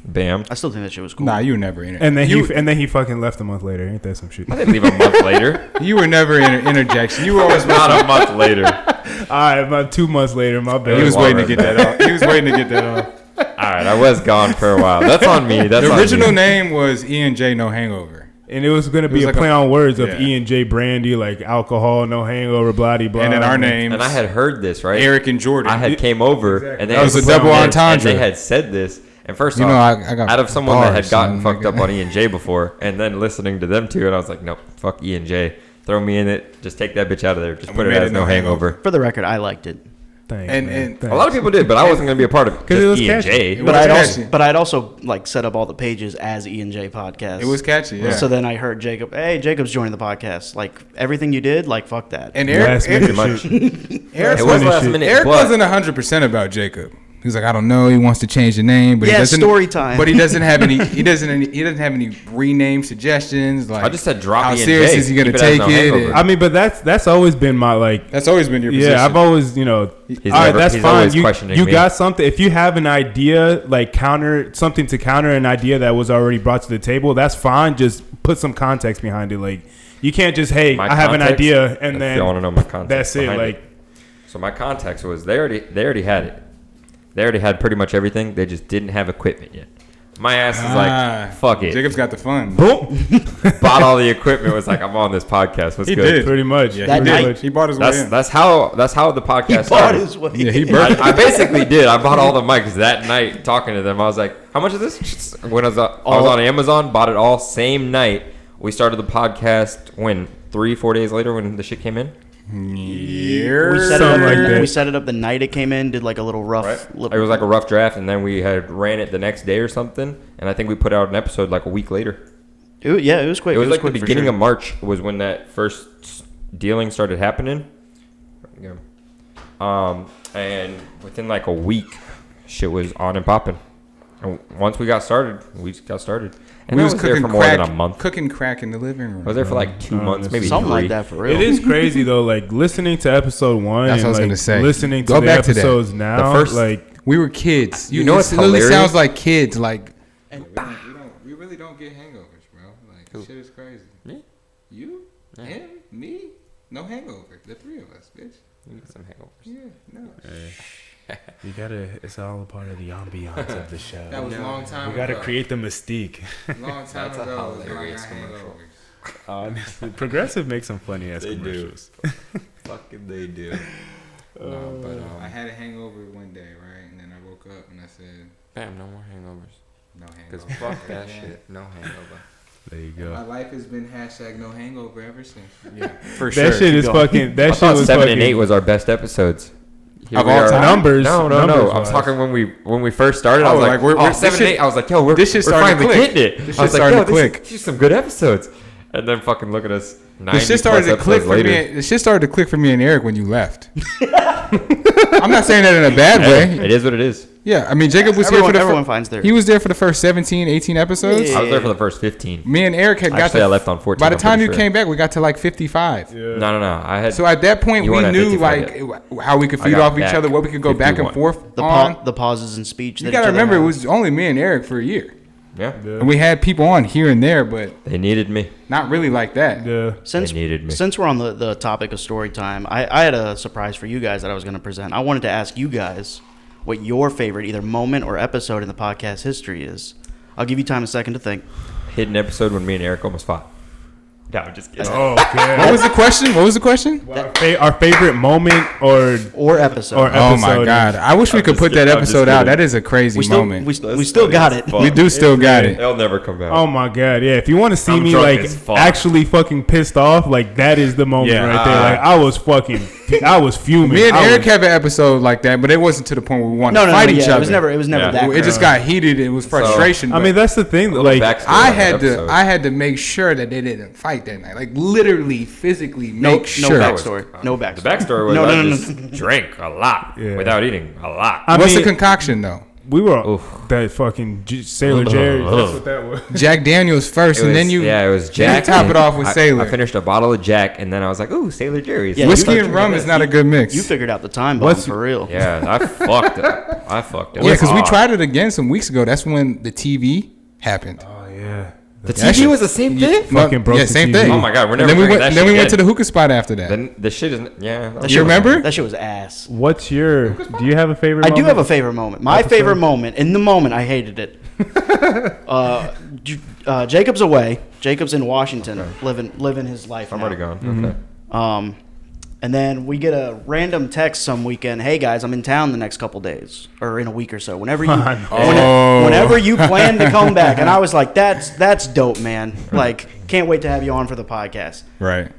Bam. I still think that shit was cool. Nah, you were never in it. And then he fucking left a month later. Ain't that some shit? I didn't leave a month later. You were never in interjection. You were always Not a month later. All right, about 2 months later, my bad. He was longer waiting to get than that off. He was waiting to get that off. All right, I was gone for a while. That's on me. That's The on original me. name was E&J No Hangover. And it was gonna be was a like play a- on words of yeah. E&J Brandy, like alcohol, no hangover, blah de blah. And then our names, And I had heard this, right? Eric and Jordan. I had came over, and they That was had a double and- entendre. And they had said this. And first You off, know, I got out of someone that had bars, gotten son, fucked nigga. up on E&J before, and then listening to them too, and I was like, nope, fuck E&J. Throw me in it. Just take that bitch out of there. Just And put we it made as it no No Hangover. hangover. For the record, I liked it, Thanks, And- man. and- Thanks. A lot of people did, but I wasn't going to be a part of it. 'Cause it was Just catchy. E&J. but was I'd also like set up all the pages as E&J podcast. It was catchy, yeah. So then I heard Jacob, hey, Jacob's joining the podcast. Like everything you did, like fuck that. And Eric, Last Eric, minute shit. Eric, It was funny last shit. minute, Eric but wasn't 100% about Jacob. He was like, I don't know. He wants to change the name, but Yeah, he doesn't. story time. But he doesn't have any. He doesn't have any rename suggestions. Like I just said drop how E&J. serious is he gonna Keep it as take No it? Hangover. And I mean, but that's always been my like. that's always been your position. Yeah, I've always, He's all right, never- that's he's fine. always You questioning me. got something. If you have an idea, like something to counter an idea that was already brought to the table, that's fine. Just put some context behind it. Like you can't just, hey, My I have an context, idea, and if then you want to know my context that's it. behind Like So my context was they already had it. They already had pretty much everything. They just didn't have equipment yet. My ass is like, fuck it. Jacob's got the fun. Boom. Bought all the equipment. Was like, I'm on this podcast. What's He good? did. Pretty much. Yeah, That he, night- did. He bought his way in. That's how the podcast He bought started. his way. Yeah, he birthed. I basically did. I bought all the mics that night. Talking to them, I was like, "How much is this?" When I was on Amazon, bought it all same night. We started the podcast when 3-4 days later when the shit came in. We set, Something like that. we set it up the night it came in, did like a little rough. It was like a rough draft, and then we had ran it the next day or something. And I think we put out an episode like a week later. It was quick. It was like the quick for beginning sure. of March was when that first dealing started happening. Yeah. And within like a week, shit was on and popping. And once we got started, we just got started. And We I was was there cooking for more crack, than a month. cooking crack in the living room. I was there for like 2 months, maybe Something 3. like that for real. It is crazy though, like listening to episode 1 That's and what I was like gonna say. listening to Go the back to that. episodes now. The first- like We were kids. You know what's it literally hilarious? sounds like kids. Like We really don't get hangovers, bro. Like shit is crazy. Me? You, him, me, no hangover. The three of us, bitch. You get some hangovers. Yeah, no. you gotta, it's all a part of the ambiance of the show. That was a long time We gotta ago. create the mystique. Long time That's a ago. when I hilarious got commercial. hangovers. Honestly, Progressive makes some funny ass They do. commercials. Fucking they do. No, but I had a hangover one day, right? And then I woke up and I said, bam, no more hangovers. no Cause hangover. fuck that shit. No hangover. There you My go. life has been hashtag no hangover ever since. yeah, for sure. That shit is fucking. That I shit thought was 7 fucking. and 8 was our best episodes. Here Of we all are. time? Numbers. No. I'm numbers-wise. talking when we first started. I Oh, was like, like, we're- oh, this 7 and shit- 8. I was like, yo, we're this shit we're started to finally click. getting it. This I was shit like, started yo, to click. these are some good episodes. And then fucking look at us. The shit started to click for me. The shit started to click for me and Eric when you left. I'm not saying that in a bad way. It is what it is. Yeah, I mean Jacob was Everyone- here for the everyone finds their- He was there for the first 17, 18 episodes. Yeah. I was there for the first 15. Me and Eric had got Actually, to. I left on 14. By the I'm time pretty you sure. came back, we got to like 55. Yeah. No. I had. So at that point, You we weren't at knew 55 like how we could I feed got off each back other, what we could go back and 51. forth the on. the pauses in speech. You that gotta each other remember, it had. was only me and Eric for a year, yeah. and we had people on here and there, but They needed me. not really like that. Yeah. Since They needed me. since we're on the topic of story time, I had a surprise for you guys that I was going to present. I wanted to ask you guys what your favorite either moment or episode in the podcast history is. I'll give you time a second to think. Hidden episode when me and Eric almost fought. No, I'm just kidding. Oh, What okay. was the question? What was the question? Our favorite moment or Or episode. Or Oh my episode god! I wish we I'm could just put that kidding, I'm just episode out. kidding. That is a crazy we still moment. we still got it. We do still got it. They'll never come back. oh my god, yeah. If you want to see I'm me drunk like as fuck. actually fucking pissed off, like that is the moment Yeah, right there. Like I was fuming. Me and I Eric was- have an episode like that, but it wasn't to the point where we wanted No, to no, fight no, each yeah, other. it was never Yeah. that. It just got heated. It was frustration. I but mean, that's the thing. Like backstory I on that had to. episode. I had to make sure that they didn't fight that night. Like literally, physically no, make sure. no backstory. No backstory. The backstory was No, I no, no, just drank a lot Yeah. without eating a lot. I What's mean, the concoction though? we were Oof. that fucking Sailor Jerry. That's what that was. Jack Daniels first, It and was- then you. it was then Jack. you top it and off with Sailor. I finished a bottle of Jack, and then I was like, "Ooh, Sailor Jerry's." Yeah, Whiskey you- and rum is not a good mix. You figured out the time bomb What's- for real. Yeah, I fucked it. I fucked it. Yeah, because we off. tried it again some weeks ago. That's when the TV happened. Oh yeah. The That TV shit- was the same thing. Fucking broke yeah, the same TV. thing. Oh my god, we're And never then we bringing went. that Then we shit went to again. the hookah spot after that. Then the shit isn't. Yeah. That You shit was- remember? That shit was ass. What's your? Do you have a favorite? I do moment? have a favorite moment. My Episode? favorite moment. In the moment, I hated it. Jacob's away. Jacob's in Washington, living his life. I'm now. already gone. Okay. And then we get a random text some weekend. Hey guys, I'm in town the next couple days, or in a week or so. Whenever you, whenever you plan to come back, and I was like, that's dope, man. Like, can't wait to have you on for the podcast. Right.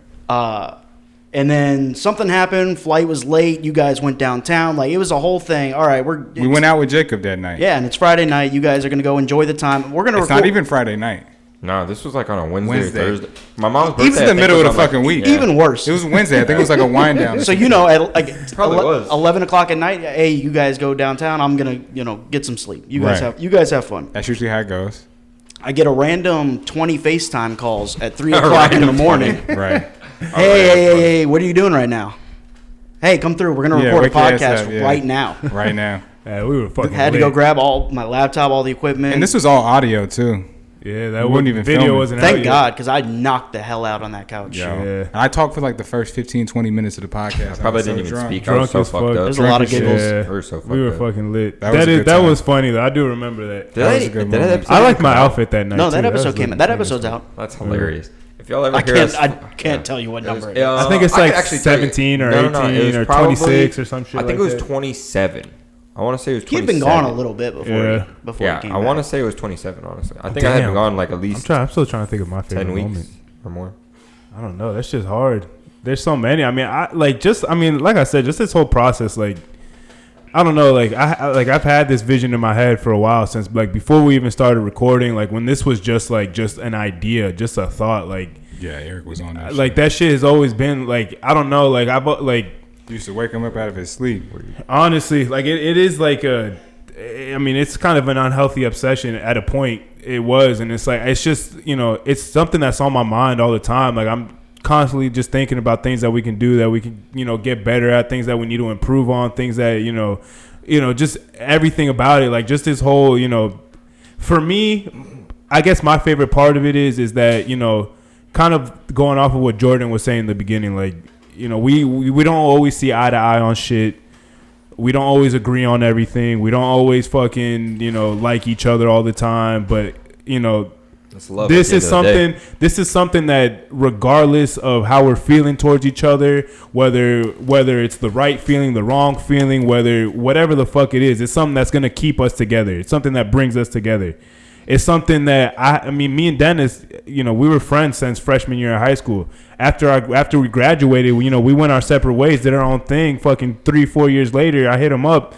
And then something happened. Flight was late. You guys went downtown. Like, it was a whole thing. All right, We went out with Jacob that night. Yeah, and it's Friday night. You guys are gonna go enjoy the time. We're gonna. It's not even Friday night. No, this was like on a Wednesday, Wednesday. or Thursday. My mom's birthday. Even I the think, middle was of the on, like- fucking week. Yeah. even worse. It was Wednesday. I think it was like a wind down. So you know, at like Probably was. 11 o'clock at night. Hey, you guys go downtown. I'm gonna get some sleep. You guys Right. have fun. That's usually how it goes. I get a random 20 FaceTime calls at 3 o'clock in the random morning. Right. Hey, what are you doing right now? Hey, come through. We're gonna Yeah, record a wake your ass podcast up, yeah. right now. Right now. Yeah, we were fucking. Had to go late. grab all my laptop, all the equipment. And this was all audio too. Yeah, that wouldn't even video film it. wasn't out Thank yet. God, because I knocked the hell out on that couch. Yo. Yeah. And I talked for like the first 15, 20 minutes of the podcast. Probably was so didn't even drunk. speak. I was Drunk so as fucked fuck. up. There's a lot of giggles. Yeah, We were so fucked we were up. fucking lit. That was a good that time. was funny though. I do remember that. Did That I- was a good did that moment. episode I even liked my come out? outfit that night. No, too. that episode was came. lit. That episode's out. That's hilarious. If y'all ever I hear can't. us, I can't tell you what number it is. I think it's I like could actually tell you. 17 or No, no, no, it 18 was or probably- 26 or some shit. I think like it was that. 27. I want to say it was He 27. had been gone a little bit before. Yeah. Before Yeah, he came I want to back. say it was 27. Honestly, I think I had Damn. been gone like at least I'm still trying to think of my favorite 10 weeks moment. or more. I don't know. That's just hard. There's so many. I mean, like I said, just this whole process. Like, I don't know. Like, I've had this vision in my head for a while since like before we even started recording. Like when this was just an idea, just a thought. Like, Yeah, Eric was on that. like that shit has always been like I don't know. Like Used to wake him up out of his sleep. honestly, like it is like I mean, it's kind of an unhealthy obsession at a point. It was, and it's like it's just it's something that's on my mind all the time. Like I'm constantly just thinking about things that we can do, that we can get better at, things that we need to improve on, things that just everything about it. Like just this whole for me, I guess my favorite part of it is that kind of going off of what Jordan was saying in the beginning. Like we don't always see eye to eye on shit. We don't always agree on everything. We don't always fucking, like each other all the time. But, That's love this at is the end of the day. something that regardless of how we're feeling towards each other, whether it's the right feeling, the wrong feeling, whatever the fuck it is, it's something that's going to keep us together. It's something that brings us together. It's something that I mean, me and Dennis, we were friends since freshman year of high school. After we graduated, we went our separate ways, did our own thing. Fucking 3-4 years later, I hit him up,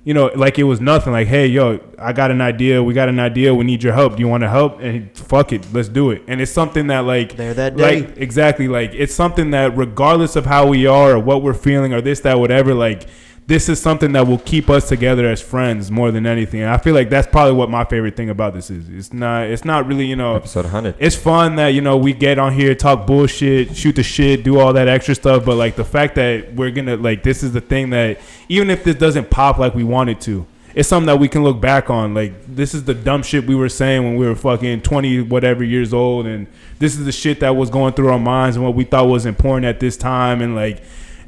like it was nothing. Like, hey, yo, I got an idea. We got an idea. We need your help. Do you want to help? And fuck it, let's do it. And it's something that like There that day. like exactly like it's something that regardless of how we are or what we're feeling or this, that, whatever, like. This is something that will keep us together as friends more than anything. And I feel like that's probably what my favorite thing about this is. It's not really, Episode 100. it's fun that, we get on here, talk bullshit, shoot the shit, do all that extra stuff. But like the fact that we're going to like, this is the thing that even if this doesn't pop like we want it to, it's something that we can look back on. Like this is the dumb shit we were saying when we were fucking 20 whatever years old. And this is the shit that was going through our minds and what we thought was important at this time. And like,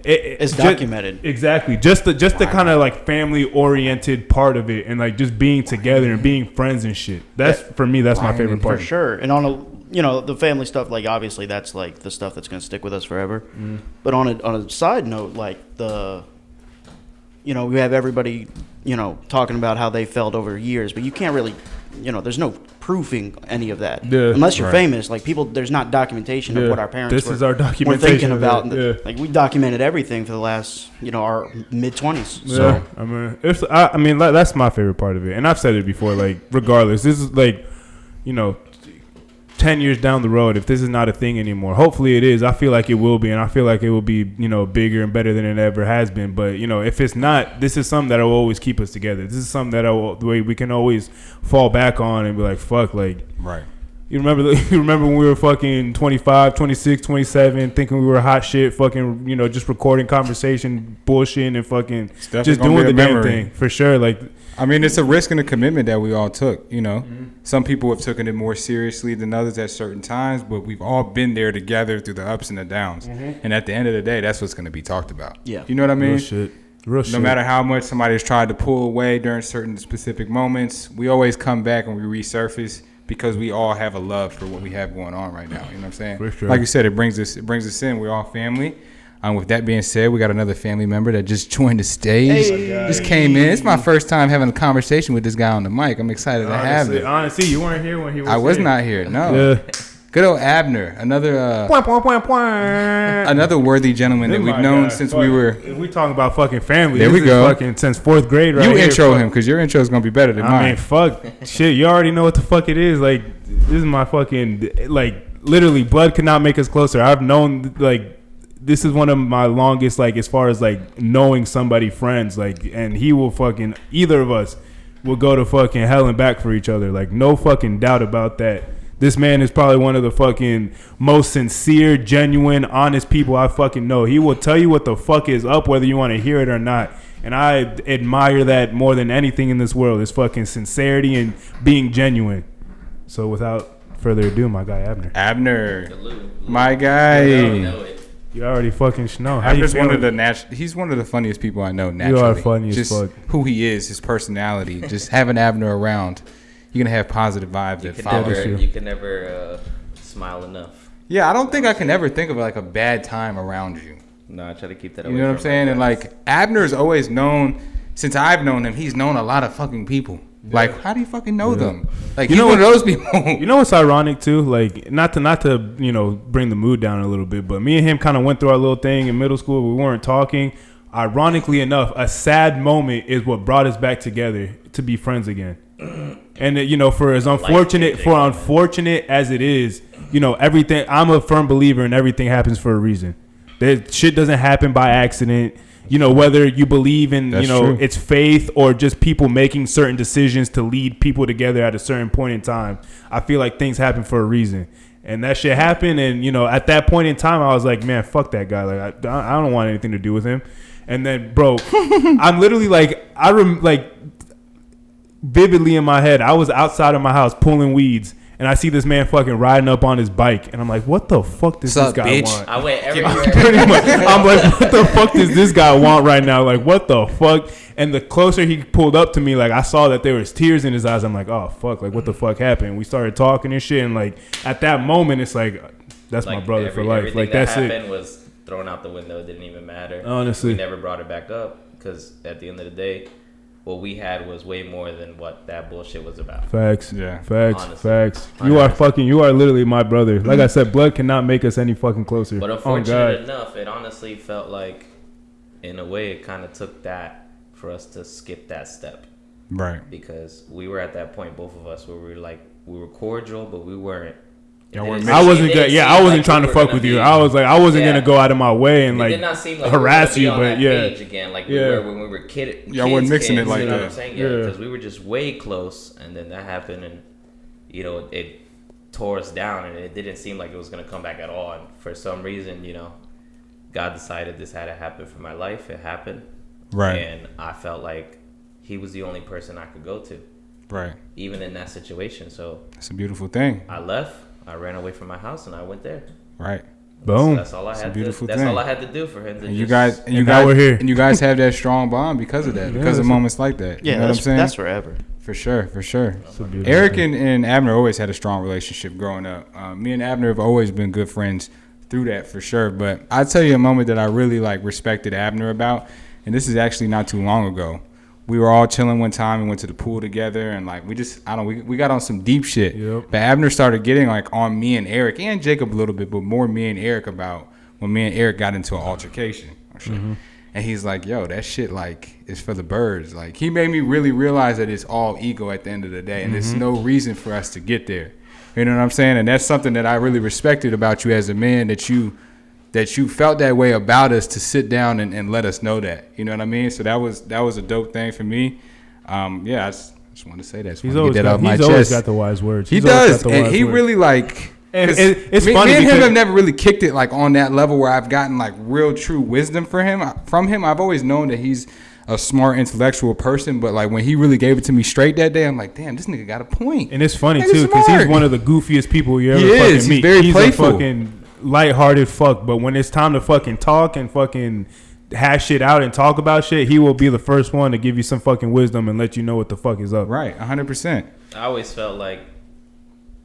It's documented. Exactly. Just the kind of like family oriented part of it, and like just being together and being friends and shit. That's for me. That's my favorite part. For sure. And on the family stuff, like obviously that's like the stuff that's gonna stick with us forever. But on a side note, like we have everybody talking about how they felt over years, but you can't really there's no proofing any of that unless you're famous. Like people, there's not documentation of what our parents This is our were documentation thinking of about. it. Like we documented everything for the last our mid-20s. Yeah. So I mean, that's my favorite part of it, and I've said it before. Like, regardless, this is like, 10 years down the road, if this is not a thing anymore, hopefully it is. I feel like it will be, and I feel like it will be, bigger and better than it ever has been. But if it's not, this is something that will always keep us together. This is something that the way we can always fall back on and be like, fuck, like, Right. you remember when we were fucking 25, 26, 27, thinking we were hot shit, fucking, just recording conversation, bullshitting, and fucking just doing the damn thing for sure. Like, I mean, it's a risk and a commitment that we all took, Some people have taken it more seriously than others at certain times, but we've all been there together through the ups and the downs. And at the end of the day, that's what's going to be talked about. Yeah. You know what I mean? Real shit. No matter how much somebody's tried to pull away during certain specific moments, we always come back and we resurface because we all have a love for what we have going on right now. You know what I'm saying? For sure. Like you said, it brings us in. We're all family. With that being said, we got another family member that just joined the stage. Just came in. It's my first time having a conversation with this guy on the mic. I'm excited to have it. Honestly, you weren't here when he was I was here. not here. No. Yeah. Good old Abner, another another worthy gentleman that we've known since we were. If we talking about fucking family, There this we go. is fucking since 4th grade, right? You here. intro him because your intro is gonna be better than I mine. mean, fuck, shit. You already know what the fuck it is. Like, this is my fucking literally, blood could not make us closer. I've known this is one of my longest, as far as knowing somebody friends, and he will fucking, either of us will go to fucking hell and back for each other. No fucking doubt about that. This man is probably one of the fucking most sincere, genuine, honest people I fucking know. He will tell you what the fuck is up, whether you want to hear it or not. And I admire that more than anything in this world, is fucking sincerity and being genuine. So without further ado, my guy Abner, Salute. my guy. Know it. you already fucking know. How you Abner's one feeling? of the he's one of the funniest people I know naturally. You are funny as just fuck. who he is, his personality. Just having Abner around, you're gonna have positive vibes You that can follow. That's never, true. you can never smile enough. Yeah, I don't think I can ever think of like a bad time around you. No, I try to keep that. You away know what I'm from saying? my And friends. like Abner's always known, since I've known him, he's known a lot of fucking people. Like, how do you fucking know them? Like, You he's know one of what- those people. You know what's ironic too? Like not to bring the mood down a little bit, but me and him kind of went through our little thing in middle school. We weren't talking. Ironically enough, a sad moment is what brought us back together to be friends again. And for as unfortunate as it is, everything. I'm a firm believer in everything happens for a reason. That shit doesn't happen by accident. Whether you believe in, That's true. it's faith or just people making certain decisions to lead people together at a certain point in time. I feel like things happen for a reason. And that shit happened. And, at that point in time, I was like, man, fuck that guy. Like, I don't want anything to do with him. And then, bro, I'm literally like, vividly in my head, I was outside of my house pulling weeds. And I see this man fucking riding up on his bike. And I'm like, what the fuck does What's this up, guy bitch? want? I went everywhere. Pretty much. I'm like, what the fuck does this guy want right now? Like, what the fuck? And the closer he pulled up to me, like, I saw that there was tears in his eyes. I'm like, oh, fuck. Like, what the fuck happened? We started talking and shit. And, like, at that moment, it's like, that's my brother for life. Everything Like, that that's it. happened was thrown out the window. It didn't even matter. Honestly. We never brought it back up because at the end of the day, what we had was way more than what that bullshit was about. Facts. Yeah. Facts. Honestly. Facts. You are literally my brother. Like I said, blood cannot make us any fucking closer. But Oh, unfortunate God. enough, it honestly felt like, in a way, it kind of took that for us to skip that step. Right. Because we were at that point, both of us, where we were cordial, but we weren't. Y'all weren't I wasn't good. Yeah, I wasn't trying to fuck with you. I wasn't Yeah. gonna go out of my way and It like did not seem like harass we you, were gonna but be on that yeah. page again, like Yeah. we were when we were Y'all weren't mixing it like you know that. what I'm saying? Yeah. Because we were just way close, and then that happened, and it tore us down, and it didn't seem like it was gonna come back at all. And for some reason, God decided this had to happen for my life. It happened, Right. And I felt like he was the only person I could go to, Right. even in that situation. So It's a beautiful thing. I left. I ran away from my house, and I went there. Right. Boom. That's all I It's a had. beautiful That's thing. all I had to do for him to. And just, you guys now we're here. and you guys have that strong bond because of that, because of that's moments like that. Yeah, you know what I'm saying? that's forever. For sure. It's a beautiful Eric thing. and Abner always had a strong relationship growing up. Me and Abner have always been good friends through that for sure. But I'll tell you a moment that I really respected Abner about, and this is actually not too long ago. We were all chilling one time and went to the pool together, and we got on some deep shit. Yep. But Abner started getting on me and Eric and Jacob a little bit, but more me and Eric about when me and Eric got into an altercation. And he's like, yo, that shit is for the birds. Like, he made me really realize that it's all ego at the end of the day, and there's no reason for us to get there. You know what I'm saying? And that's something that I really respected about you as a man, that you felt that way about us, to sit down and let us know that. You know what I mean? So that was a dope thing for me. I just wanted to say that. He's always got the wise words. He He's always does, got the and wise he words. really And cause it's me, funny me and him because- have never really kicked it on that level where I've gotten real true wisdom from him. I've always known that he's a smart intellectual person, but when he really gave it to me straight that day, I'm like, damn, this nigga got a point. And it's funny Nigga too because he's smart. one of the goofiest people you ever He fucking is. meet. He's very playful. a fucking lighthearted fuck, but when it's time to fucking talk and fucking hash shit out and talk about shit, he will be the first one to give you some fucking wisdom and let you know what the fuck is up. Right, 100%. I always felt like,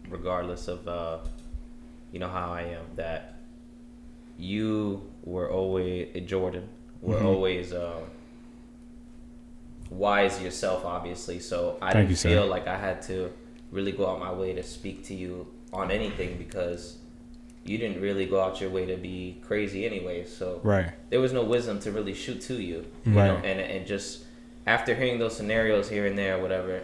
regardless of how I am, that you were always Jordan were always wise yourself, obviously. So I Thank didn't you, sir. feel like I had to really go out my way to speak to you on anything, because you didn't really go out your way to be crazy anyway. So Right. there was no wisdom to really shoot to you, Right. know. And just after hearing those scenarios here and there, whatever,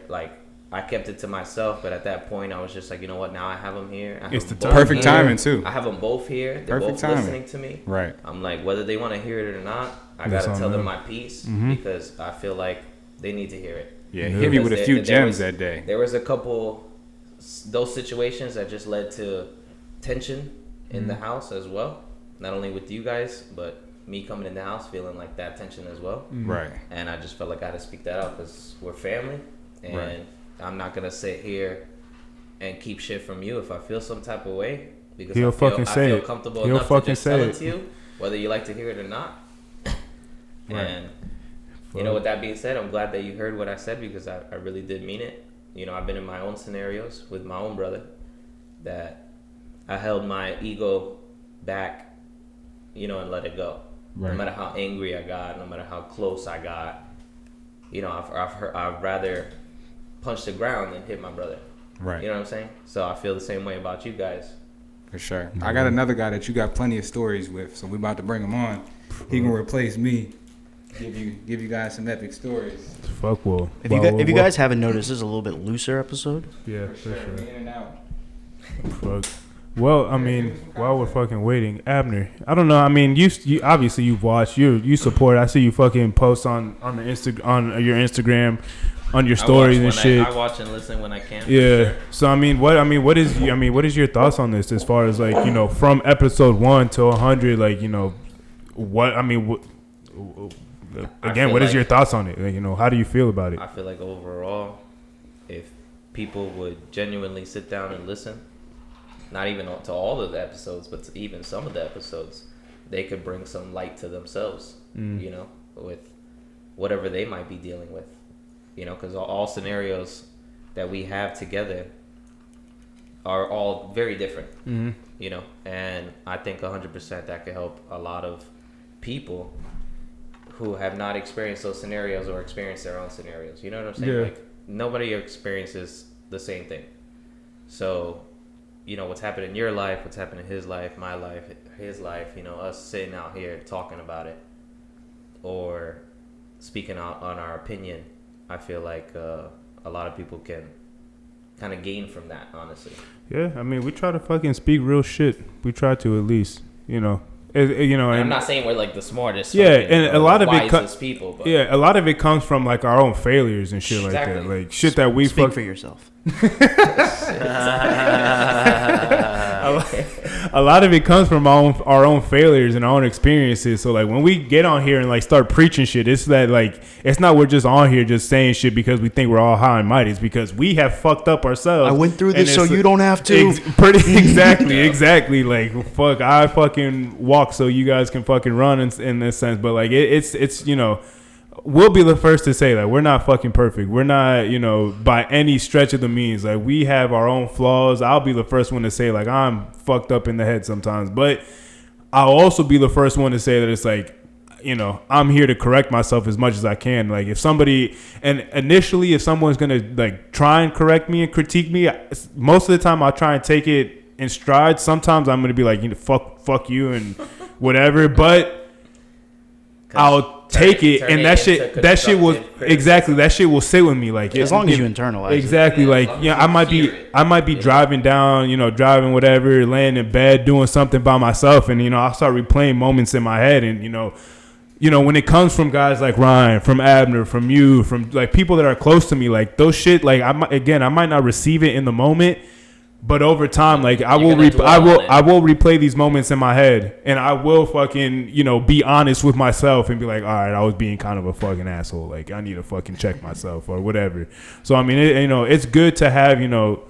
I kept it to myself. But at that point, I was just like, you know what? Now I have them here. I have It's them the both Perfect here. timing, too. I have them both here. They're Perfect both timing. listening to me. Right. I'm like, whether they want to hear it or not, I That's gotta on tell them them. my piece, because I feel like they need to hear it. Yeah, he hit me with a Because few there gems was- that day. There was a couple those situations that just led to tension in the house as well. Not only with you guys, but me coming in the house feeling like that tension as well. Right. And I just felt like I had to speak that out because we're family, and Right. I'm not gonna sit here and keep shit from you if I feel some type of way, because He'll I feel, fucking I say feel it. comfortable He'll enough fucking to just say tell it. it to you, whether you like to hear it or not. Right. And you know, with that being said, I'm glad that you heard what I said, because I really did mean it. You know, I've been in my own scenarios with my own brother that I held my ego back, you know, and let it go. Right. No matter how angry I got, no matter how close I got, you know, I'd rather punch the ground than hit my brother. Right. You know what I'm saying? So I feel the same way about you guys. For sure. I got another guy that you got plenty of stories with, so we about to bring him on. He can replace me. Give you guys some epic stories. Fuck well. If you guys haven't noticed, this is a little bit looser episode. Yeah, For for sure. sure. In and out. Fuck. Well, I mean, while we're fucking waiting, Abner, I don't know. I mean, you obviously you've watched, you support. I see you fucking post on the on your Instagram, on your stories and shit. I watch and listen when I can. Yeah. So what is your thoughts on this, as far as like, you know, from episode 1 to 100, like, you know, again, what is your thoughts on it? Like, you know, how do you feel about it? I feel like overall, if people would genuinely sit down and listen, not even to all of the episodes, but to even some of the episodes, they could bring some light to themselves, you know, with whatever they might be dealing with, you know, because all scenarios that we have together are all very different, you know, and I think 100% that could help a lot of people who have not experienced those scenarios or experienced their own scenarios. You know what I'm saying? Yeah. Like, nobody experiences the same thing. So, you know, what's happened in your life, what's happened in his life, my life, his life, you know, us sitting out here talking about it or speaking out on our opinion, I feel like a lot of people can kind of gain from that, honestly. Yeah, I mean, we try to fucking speak real shit. We try to, at least, you know. You know, And and I'm not saying we're like the smartest, yeah, fucking, and a lot of it wisest people, but yeah, a lot of it comes from like our own failures and shit like Exactly. that, like shit that we Speak fuck. for yourself. A lot of it comes from our own failures and our own experiences. So like when we get on here and like start preaching shit, it's that like it's not we're just on here just saying shit because we think we're all high and mighty. It's because we have fucked up ourselves. I went through And this so it's you don't have to. Exactly. Like fuck, I fucking walk so you guys can fucking run in this sense. But like it's you know, we'll be the first to say that we're not fucking perfect. We're not, you know, by any stretch of the means. Like we have our own flaws. I'll be the first one to say like I'm fucked up in the head sometimes, but I'll also be the first one to say that it's like, you know, I'm here to correct myself as much as I can. Like if somebody, and initially if someone's gonna like try and correct me and critique me, most of the time I'll try and take it in stride. Sometimes I'm gonna be like, you know, fuck you and whatever, but I'll take it, and that shit will that shit will sit with me. Like As long as you internalize it. exactly, Yeah, like as long yeah, as I you might hear be it. I might be driving down, you know, driving whatever, laying in bed, doing something by myself, and you know, I'll start replaying moments in my head, and you know, when it comes from guys like Ryan, from Abner, from you, from like people that are close to me, like those shit, like I might not receive it in the moment. But over time, like I will replay these moments in my head, and I will fucking, you know, be honest with myself and be like, all right, I was being kind of a fucking asshole. Like I need to fucking check myself or whatever. So I mean, you know, it's good to have, you know,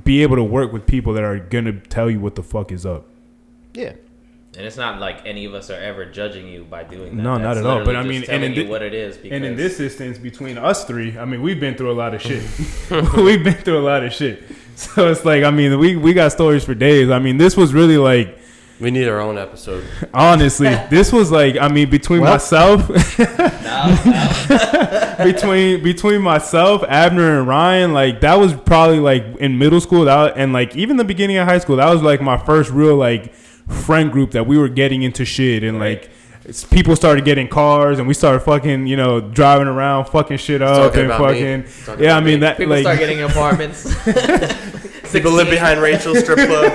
be able to work with people that are gonna tell you what the fuck is up. Yeah. And it's not like any of us are ever judging you by doing that. No, not That's at all. But literally I mean, just and telling in you what it is. Because And in this instance, between us three, I mean, we've been through a lot of shit. We've been through a lot of shit. So it's like, I mean, we got stories for days. I mean, this was really like, We need our own episode. honestly, this was like, I mean, between myself, between myself, Abner, and Ryan, like that was probably like in middle school, and like even the beginning of high school, that was like my first real like friend group that we were getting into shit, and like people started getting cars, and we started fucking, you know, driving around, fucking shit up, Talking and about me. fucking Talking yeah. I about mean me. that people like start getting apartments. People live behind Rachel's strip club.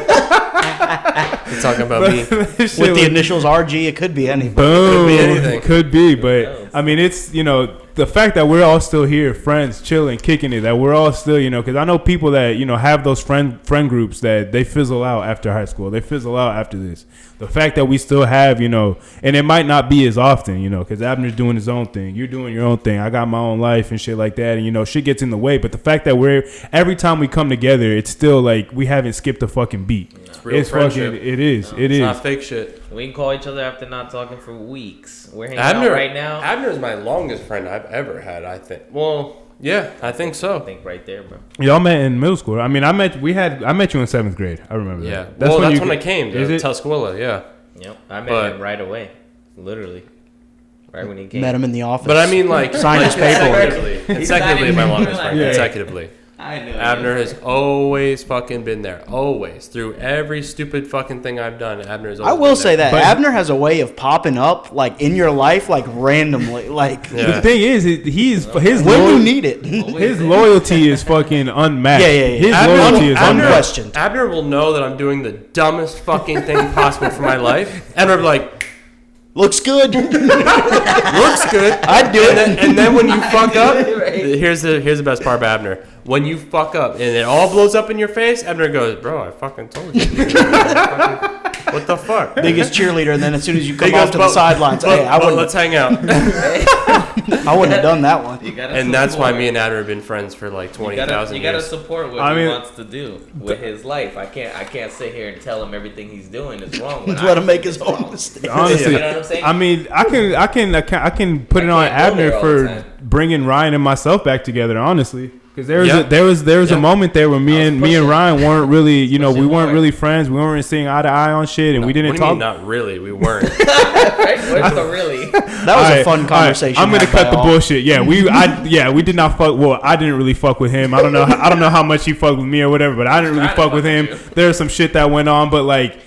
You're talking about me. With the initials RG, it could be anything. Boom. Could be anything. Could be, but knows? I mean, it's, you know, the fact that we're all still here, friends, chilling, kicking it, that we're all still, you know, because I know people that, you know, have those friend groups that they fizzle out after high school. They fizzle out after this. the fact that we still have, you know, and it might not be as often, you know, because Abner's doing his own thing, you're doing your own thing, I got my own life and shit like that, and you know, shit gets in the way. But the fact that every time we come together, it's still like we haven't skipped a fucking beat. It's real friendship. Fucking, it is. It's not fake shit. We can call each other after not talking for weeks. We're hanging out right now. Abner is my longest friend I've ever had, I think. Well, yeah, I think so. I think right there, bro. Y'all met in middle school. I mean, I met you in 7th grade. I remember that. Yeah. That's when I came to Tuscaloosa, yeah. Yep. I met him right away. Literally. Right when he came. Met him in the office. But I mean, like, signed his paperwork. Consecutively, my longest friend. Yeah. Consecutively. I know. Abner has always fucking been there. Always. Through every stupid fucking thing I've done, Abner has always I will been say there. that Abner has a way of popping up like in your life, like randomly, like Yeah. The thing is, his when you need it. his loyalty is fucking unmatched. Yeah. His Abner- loyalty is Abner- unmatched. Unquestioned. Abner will know that I'm doing the dumbest fucking thing possible for my life. And I'm like, Looks good. looks good. I'd do it. And then when you fuck up, here's the best part about Abner. When you fuck up and it all blows up in your face, Abner goes, bro, I fucking told you. What the fuck? Biggest cheerleader, and then as soon as you come He off goes, to the sidelines, hey, I wouldn't, let's hang out. I wouldn't have done that one. You gotta And that's why support. me and Abner have been friends for like 20,000 You gotta years. support what I he mean, wants to do with his life. I can't sit here and tell him everything he's doing is wrong. when Just let I him make think his it's own wrong. mistakes. Honestly, You know what I'm saying? I mean, I can put it on can't go Abner there all the for time. bringing Ryan and myself back together. Honestly, because there was Yeah. a moment there where me and pushing- Ryan weren't really, you know, we pushing weren't hard. really friends. We weren't seeing eye to eye on shit, and we didn't What do you talk. mean, not really? We weren't. Right? Where's the really? That was a fun conversation. I'm gonna had by cut the all. bullshit. Yeah, we did not fuck. Well, I didn't really fuck with him. I don't know how much he fucked with me or whatever, but I didn't really fuck with him. There was some shit that went on, but like,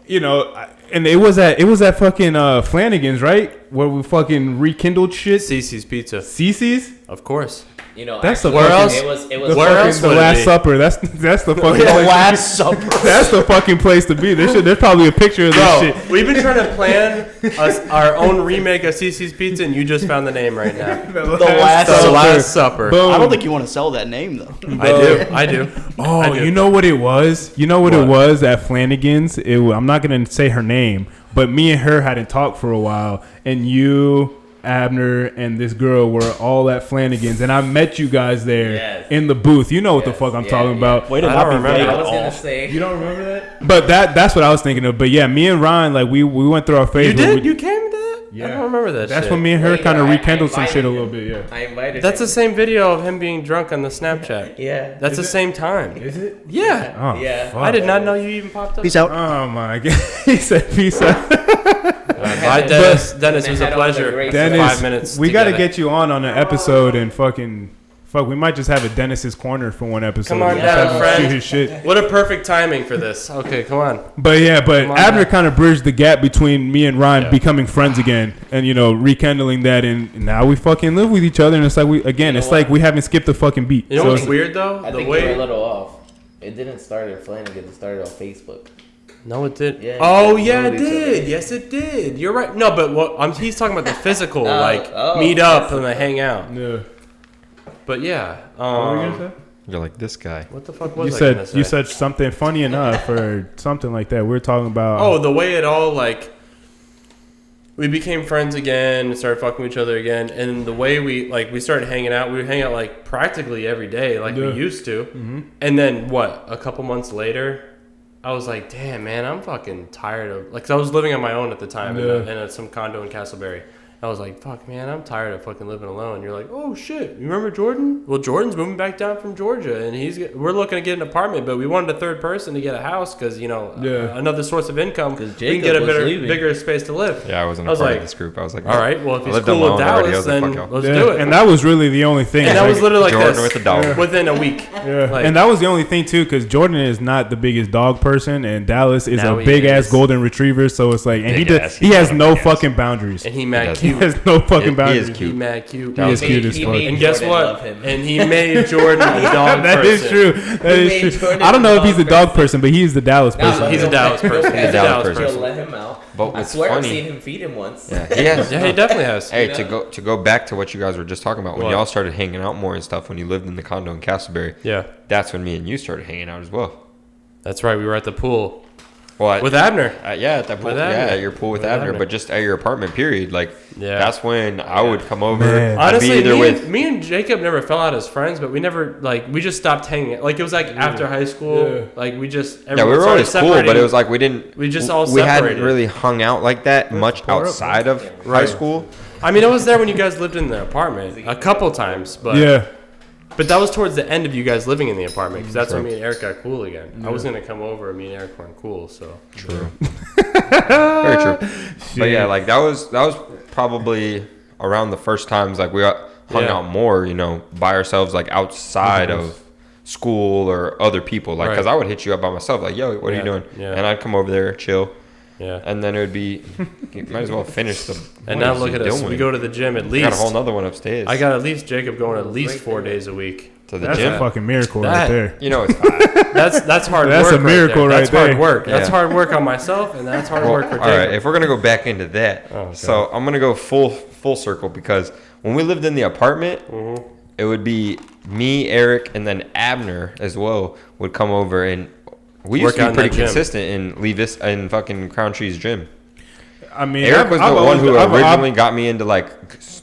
you know, and it was at fucking Flanagan's, right, where we fucking rekindled shit. Cece's Pizza. Cece's. Of course. You know, That's actually, the Where else? It was The, Where fucking, else the would it Last be? Supper. That's the fucking. The place. Last Supper. That's the fucking place to be. There's probably a picture of this Bro, shit. we've been trying to plan our own remake of Cece's Pizza, and you just found the name right now. The Last The Supper. Last Supper. Boom. I don't think you want to sell that name though. I do. Oh, I do. you know what it was? You know what it was at Flanagan's? I'm not going to say her name, but me and her hadn't talked for a while, and you, Abner, and this girl were all at Flanagan's, and I met you guys there Yes. in the booth. You know what the Yes. fuck I'm Yeah, talking yeah. about. Way to I not don't be remember. vague I at was all. gonna say. You don't remember that? But that's what I was thinking of. But yeah, me and Ryan, like we went through our phase. You where did? we- You came to that? Yeah. I don't remember that That's shit. when me and her Yeah, kind of I rekindled some invited shit a him. little bit. Yeah. I invited That's him. the same video of him being drunk on the Snapchat. Yeah. That's the same time. Is it? Yeah. Oh, Yeah. fuck. I did not know you even popped up. Peace out. Oh my god. He said peace out. Bye, Dennis. Dennis, it was a Had all the pleasure. great Dennis, 5 minutes. we got to together. get you on an episode and fuck. We might just have a Dennis's corner for one episode. Come on Just down, have him friend. shoot his shit. What a perfect timing for this. Okay, come on. But yeah, Come on Abner back. kind of bridged the gap between me and Ryan Yeah. becoming friends again, and you know, rekindling that, and now we fucking live with each other, and it's like it's what? like we haven't skipped a fucking beat. You know So what's it's- weird though? I The think we're a way. little off. It didn't start at Flanagan. It started on Facebook. No, it did. Yeah, Oh you yeah, guys it know each did. other. Yes, it did. You're right. No, but he's talking about the physical, like oh, meet up that's and like, hang out. Yeah. But yeah. What were you gonna say? You're like this guy. What the fuck was I gonna say? You said something funny enough or something like that. We were talking about. Oh, the way it all like. We became friends again and started fucking with each other again, and the way we started hanging out. We would hang out like practically every day, like Yeah. we used to. Mm-hmm. And then what? A couple months later, I was like, "Damn, man, I'm fucking tired of." Like, 'cause I was living on my own at the time in some condo in Castleberry. I was like, "Fuck, man, I'm tired of fucking living alone." You're like, "Oh shit, you remember Jordan? Well, Jordan's moving back down from Georgia, and we're looking to get an apartment, but we wanted a third person to get a house because another source of income. 'Cause We can Jacob get a was leaving. bigger space to live." Yeah, I wasn't I a was part like, of this group. I was like, All right, well, if I he's lived on cool my with own already. I Dallas, was like, then fuck y'all. let's Yeah, do it. and that was really the only thing. And that was literally like Jordan this with the dog. within a week. Yeah, Like- and that was the only thing too, because Jordan is not the biggest dog person, and Dallas is Now a he big ass is. golden retriever. So it's like, and Big ass. he He's has not a no big ass. fucking boundaries. And he He mad does. He cute. has no fucking He is boundaries. cute. He mad cute. He is cute as He fuck. made And guess Jordan what? love him. And he made Jordan a dog That is person. true. That He is made true. Jordan I don't know if a he's a dog dog person, but he's the Dallas Nah, person. but He's a he'll Dallas let- person. He's a Dallas person. He'll let him out. But I what's swear funny- I've seen him feed him once. Yeah, he has. Yeah, he definitely has. Hey, to go back to what you guys were just talking about, when What? y'all started hanging out more and stuff, when you lived in the condo in Castleberry, Yeah, that's when me and you started hanging out as well. that's right. We were at the pool. Well, with Abner. yeah, at that pool. With Yeah, Abner. at your pool with With Abner, Abner. but just at your apartment. Period. Like Yeah. that's when I would come over. Man. I'd Honestly, be either with. me and Jacob never fell out as friends, but we never we just stopped hanging. Like it was like after high school, Yeah. like we just Yeah, we were started always cool, but separating. it was like we didn't. We just all we hadn't separated. really hung out like that much pour up, outside of high Right. school. I mean, I was there when you guys lived in the apartment a couple times, but Yeah. But that was towards the end of you guys living in the apartment because that's when True. me and Eric got cool again. I was gonna come over, and me and Eric weren't cool, so True. Very true. But yeah, Shit. like that was probably around the first times like we hung Yeah. out more, by ourselves, like outside of school or other people. Like, cause Right. I would hit you up by myself, like, yo, what are you Yeah, doing? yeah. And I'd come over there, chill, yeah. and then it would be, you might as well finish the. And what now is look he at us. doing? We go to the gym at We got a whole least. nother one upstairs. I got at least Jacob going at least 4 days a week. to the That's gym. a fucking miracle right That- there. It's fine. That's hard That's work. a miracle right there. That's right hard there. work. That's Yeah. hard work on myself, and that's hard work for All right, Jacob. if we're gonna go back into that, so I'm gonna go full circle because when we lived in the apartment, it would be me, Eric, and then Abner as well would come over, and we used Work to out be in pretty that gym. consistent in Levis and fucking Crown Tree's gym. I mean, Eric was the I've one always- who I've- originally got me into like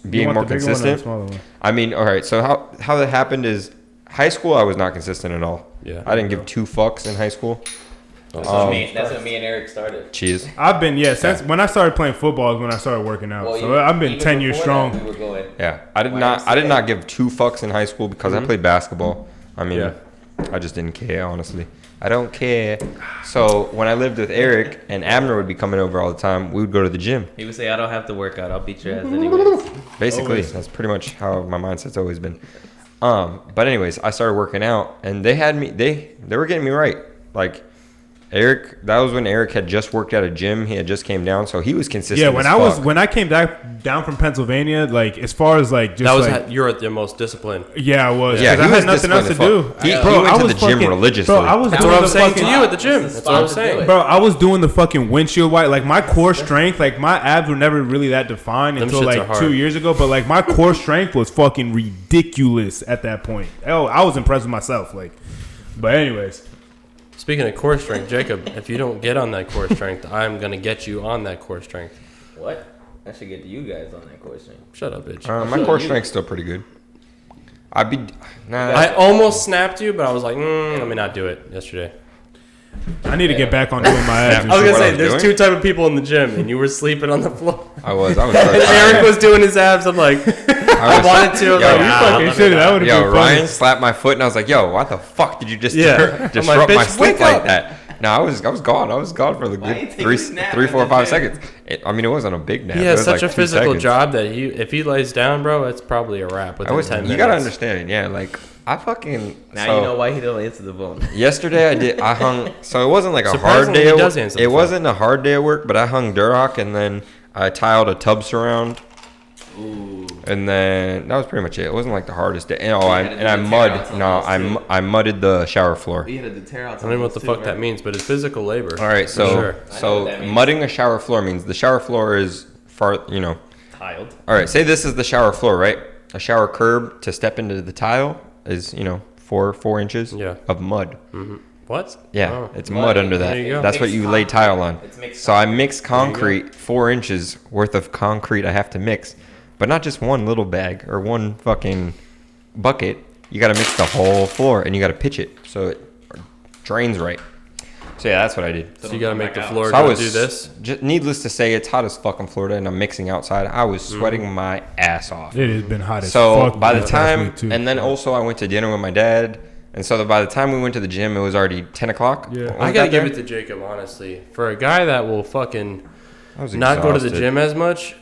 You being want more the bigger one or the consistent. smaller one? I mean, all right. So how that happened is high school. I was not consistent at all. Yeah. I didn't give two fucks in high school. That's when me and Eric started. Cheese. I've been since when I started playing football is when I started working out. So I've been 10 years strong. We were going. Yeah, I did not give two fucks in high school because I played basketball. I mean, Yeah. I just didn't care, honestly. I don't care. So when I lived with Eric and Abner would be coming over all the time, we would go to the gym. He would say, "I don't have to work out. I'll beat your ass anyways." Basically, Always. that's pretty much how my mindset's always been. But anyways, I started working out, and they had me. They were getting me right. Like Eric, that was when Eric had just worked at a gym. He had just came down, so he was consistent. Yeah, as fuck. when I came down from Pennsylvania, like as far as like just That was like you're at the most disciplined. yeah, I was. Yeah, 'cause he I was had nothing else to disciplined do. as fuck. He went to the gym religiously. Bro, I was That's doing what I'm the saying fucking, to you at the gym. This is That's what I'm spot to do saying. it. Bro, I was doing the fucking windshield wipe. Like my core strength, like my abs were never really that defined Them until shits like are hard. 2 years ago. But like my core strength was fucking ridiculous at that point. Oh, I was impressed with myself. Like, but anyways, Speaking of core strength, Jacob, if you don't get on that core strength, I'm gonna get you on that core strength. What? I should get you guys on that question. Shut up, bitch. My core strength's still pretty good. I almost snapped you, but I was like, let me not do it yesterday. I need to get back on doing my abs. and I was shit. gonna say, was there's doing? two type of people in the gym, and you were sleeping on the floor. I was. And Eric was doing his abs. I'm like, I wanted to. I'm Yo, like, you Fucking let me shit, not. that would have Yo, been Ryan funny. slapped my foot, and I was like, "Yo, what the fuck did you just Yeah. I'm disrupt like, my "Bitch, sleep wake like up." that?" No, I was gone. I was gone for like Why you good taking a nap 3, in 4, the 5 gym? seconds. It wasn't a big nap. He It has was such like a 2 physical seconds. job that if he lays down, bro, it's probably a wrap within 10 minutes. You gotta understand, yeah. Like I fucking. Now so, you know why he don't answer the phone. Yesterday I hung. So it wasn't like a hard Surprisingly, day. he At does work. answer the It phone. wasn't a hard day at work, but I hung Duroc and then I tiled a tub surround. Ooh. And then that was pretty much it. It wasn't like the hardest day. And, had to do the tear outs on those, too. I mudded the shower floor. We had to tear out. I don't know what the fuck that means, but it's physical labor. All right, For so sure. I know what that means. mudding a shower floor means the shower floor is far. Tiled. All right, say this is the shower floor, right? A shower curb to step into the tile is 4 inches Yeah. of mud. What? Yeah, Oh. it's mud under that. There you go. That's what you lay tile on. It's mixed So I mix concrete, 4 inches worth of concrete I have to mix. But not just one little bag or one fucking bucket. You got to mix the whole floor and you got to pitch it so it drains right. So yeah, that's what I did. So you gotta make the floor So I go was, do this. needless to say, it's hot as fuck in Florida and I'm mixing outside. I was sweating my ass off. It has been hot as So fuck. by the this past time, week, too. and then also I went to dinner with my dad. And so by the time we went to the gym, it was already 10 o'clock. Yeah. when I we gotta got give there. it to Jacob, honestly. For a guy that will fucking I was not go to the exhausted. gym as much,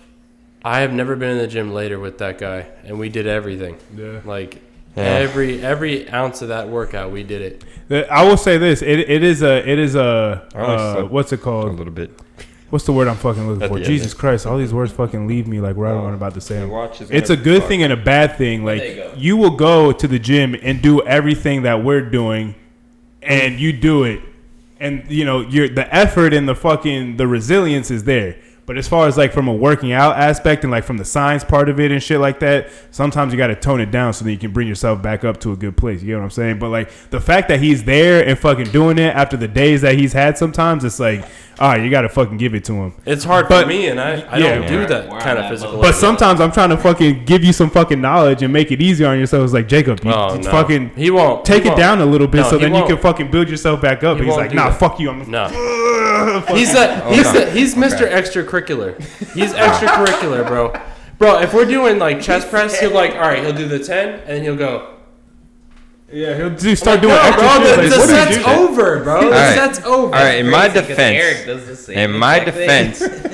I have never been in the gym later with that guy, and we did everything. Yeah. Like Yeah. every ounce of that workout, we did it. I will say this: it is a I only slept what's it a called? little bit. What's the word I'm fucking looking At for? the end Jesus there. Christ! All these words fucking leave me like right when I'm about to say Your them. watch is It's a gonna good fuck. thing and a bad thing. There you Like go. you will go to the gym and do everything that we're doing, and you do it, and you're the effort and the resilience is there. But as far as like from a working out aspect and like from the science part of it and shit like that, sometimes you got to tone it down so that you can bring yourself back up to a good place. You know what I'm saying? But like the fact that he's there and fucking doing it after the days that he's had, sometimes it's like, all right, you got to fucking give it to him. It's hard for me, and I don't do that kind of physical. But sometimes I'm trying to fucking give you some fucking knowledge and make it easier on yourself. It's like, Jacob, you fucking he won't take it down a little bit so then you won't. can fucking build yourself back up. And he's like, nah, fuck you. I'm no. He's Mr. Extracurricular. He's extracurricular, bro. Bro, if we're doing like chest press, he'll like, all right, he'll do the 10, and he'll go. Yeah, he'll start doing extra bro, shit. The set's over, bro. The set's over. All right, in my defense,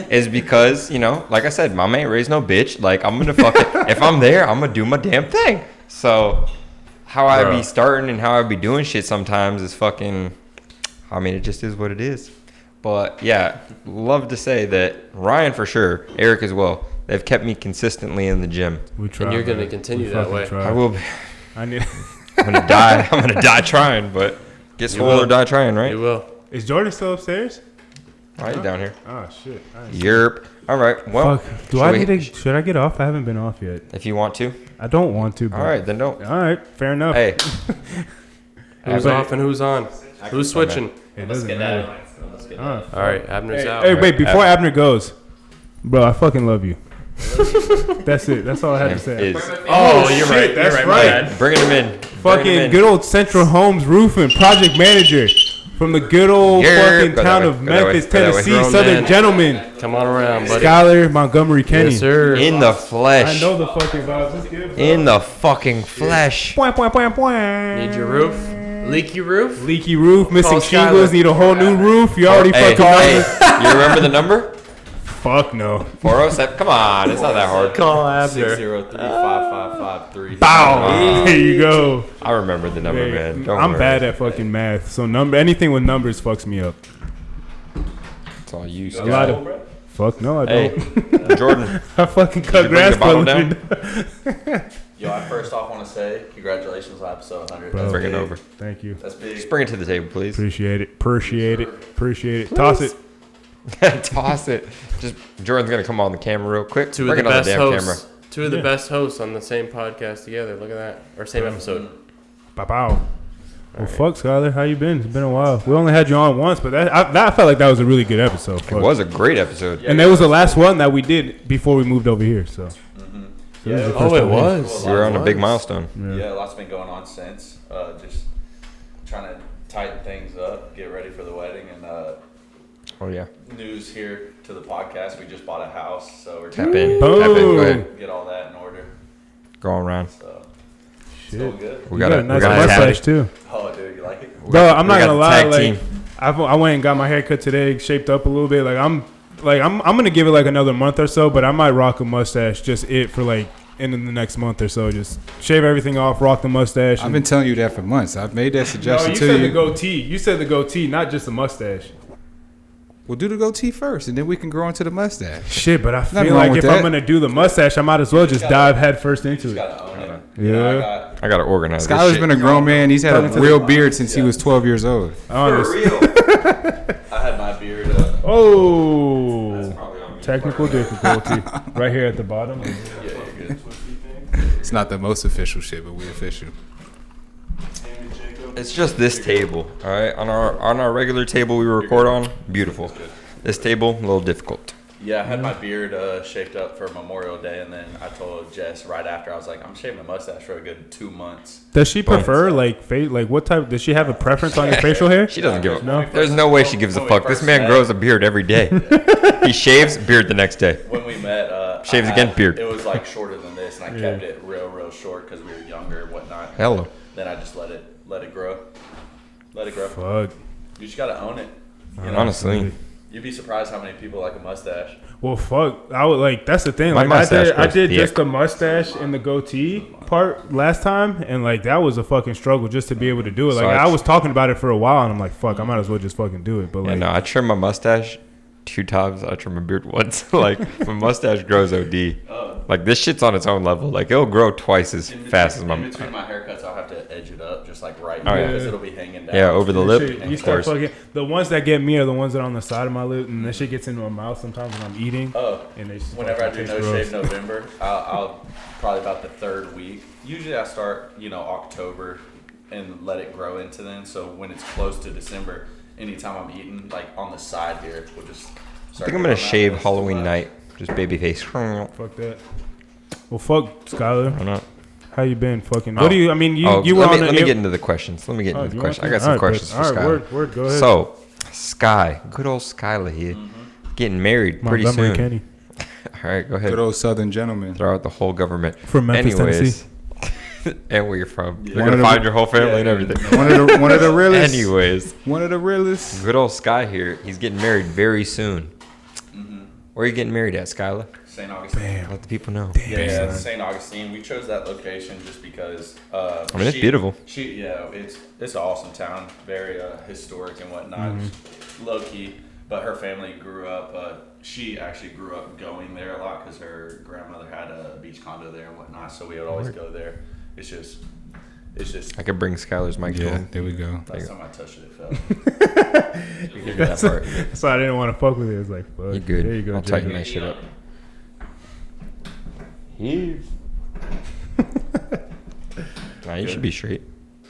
is because, you know, like I said, mama ain't raised no bitch. Like, I'm gonna fucking, if I'm there, I'm gonna do my damn thing. So, how I be starting and how I be doing shit sometimes is fucking, I mean, it just is what it is. But yeah, love to say that Ryan for sure, Eric as well, they've kept me consistently in the gym. We try, and you're gonna continue that way. Try. I will be. I need. I'm gonna die. I'm gonna die trying, but get swole or die trying, right? You will. Is Jordan still upstairs? Why are you down here? Oh shit. Yerp. All right. Well, should I get off? I haven't been off yet. If you want to. I don't want to. But All right, then don't. All right, fair enough. Hey. Who's off and who's on? Who's switching? It doesn't matter. All right, Abner's out. Hey, wait, before Abner goes, bro, I fucking love you. That's it. That's all I had to say. Oh, you're right. That's you're right. Bringing him in. Fucking good old Central Homes Roofing project manager from the good old fucking town of Memphis, Tennessee. Southern gentleman. Come on around, buddy. Skylar Montgomery Kenny. Yes, sir. In the flesh. I know the fucking vibes. Let's get it. In the fucking flesh. Need your roof? Leaky roof? Leaky roof, missing Call shingles, Skylar. need a whole new roof. You already Hey, fucking know. you remember the number? Fuck no. 407. Come on, it's not that hard. Call Abner. 603-5553. Bow. There you go. I remember the number, man. Don't I'm worry. bad at fucking math, so anything with numbers fucks me up. It's all you, A Scott. lot of fuck no, I Hey, don't. Jordan. I fucking cut you bring grass the bottle for a living. Yo, I first off want to say congratulations on episode 100. Bro. That's Bring it big. over. Thank you. That's big. Just bring it to the table, please. Appreciate it. Appreciate it. Appreciate it. Toss it. Toss it. Just Jordan's gonna come on the camera real quick. Two Bring of the it on best damn hosts. camera. Two of the best hosts on the same podcast together. Look at that. Or same episode. Bow bow. Well, fuck, Skylar. How you been? It's been a while. We only had you on once, but I felt like that was a really good episode. It Fuck. was a great episode. And that was the last one that we did before we moved over here. So. Yeah, Oh, it was. We were on a big milestone. Yeah, lots been going on since. Just trying to tighten things up, get ready for the wedding, and Oh yeah. news here to the podcast. We just bought a house, so we're Tap trying in. Boom. Tap in. Go ahead. to get all that in order. Go around. So it's going good. We You got got a nice mustache too. Oh, dude, you like it? Bro, I'm not gonna lie. Tag Like, team. I went and got my haircut today, shaped up a little bit. I'm gonna give it like another month or so, but I might rock a mustache, just for like in the next month or so. Just shave everything off, rock the mustache. I've been telling you that for months. I've made that no, suggestion you to said you. the goatee. You said the goatee, not just the mustache. We'll do the goatee first, and then we can grow into the mustache. Shit, but I Nothing feel wrong like with if I'm that. gonna do the mustache, I might as well just dive head first You into just it. gotta own it. Yeah. You know, I gotta organize. this Skylar's shit. been a grown man. He's had a real beard since he was 12 years old. Honestly. I had my beard up. Oh, technical difficulty right here at the bottom. Yeah, you're good. It's not the most official shit, but we official. It's just this table, all right. On our regular table we record on, beautiful. This table, a little difficult. Yeah, I had my beard shaped up for Memorial Day, and then I told Jess right after, I was like, I'm shaving a mustache for a good 2 months. Does she prefer like what type? Does she have a preference on your facial hair? She doesn't give a No. There's no way she gives a When we fuck. This first man met- grows a beard every day. He shaves, beard the next day. When we met, Shaves I again, had- beard. It was like shorter than this, and I kept it real short because we were younger and whatnot. Hello. Then I just let it grow. Let it grow. Fuck. You just gotta own it. You know? Honestly, You'd be surprised how many people like a mustache. Well, fuck. I would like. That's the thing. My Like mustache I grows did thick. just the mustache and the goatee part last time, and like that was a fucking struggle just to be able to do it. Like So I was talking about it for a while, and I'm like, fuck, I might as well just fucking do it. But yeah, like, no, I trim my mustache 2 times. I trim my beard once. Like my mustache grows OD. Oh Like this shit's on its own level. Like it'll grow twice as fast as my. In between my haircuts, I'll have to edge it up, just like right Oh, here, yeah. because it'll be hanging down. Yeah, over the lip. Shit, you Of start course. fucking, the ones that get me are the ones that are on the side of my lip, and that shit gets into my mouth sometimes when I'm eating. Oh, And they just whenever I do taste No gross. Shave November, I'll probably about the third week. Usually I start, October and let it grow into then. So when it's close to December, anytime I'm eating, like on the side here, we'll just start. I think I'm gonna growing out. shave It's Halloween too night. Just baby face. Why Fuck that. Well, fuck, Skylar. not? How you been? Fucking. Oh. What do you? I mean, you Oh, you were let on me, the. let me get into the questions. Let me get Oh, into you the want questions. I to? got some All right, questions bet. for All Sky. right, word, go ahead. So, Sky, good old Skyla here, getting married pretty Montgomery soon. Kenny All right, go ahead. Good old Southern gentleman. Throw out the whole government. from Memphis, Tennessee. And where you're from. They're One gonna of the- find your whole family and everything. One of the realest. Anyways, One of the realest. good old Sky here. He's getting married very soon. Mm-hmm. Where are you getting married at, Skyla? St. Augustine. Let the people know. Yeah, St. Augustine. We chose that location just because. I mean, it's beautiful. It's an awesome town, very historic and whatnot, low key. But her family grew up. She actually grew up going there a lot because her grandmother had a beach condo there and whatnot. So we would always go there. It's just. I could bring Skylar's mic Yeah, home. there we go. Last time I touched it, it fell. You can do that part. So I didn't want to fuck with it. It's like, fuck. You're good. There you go. I'll tighten Jacob. that shit up. Heave. Nah, you should be straight.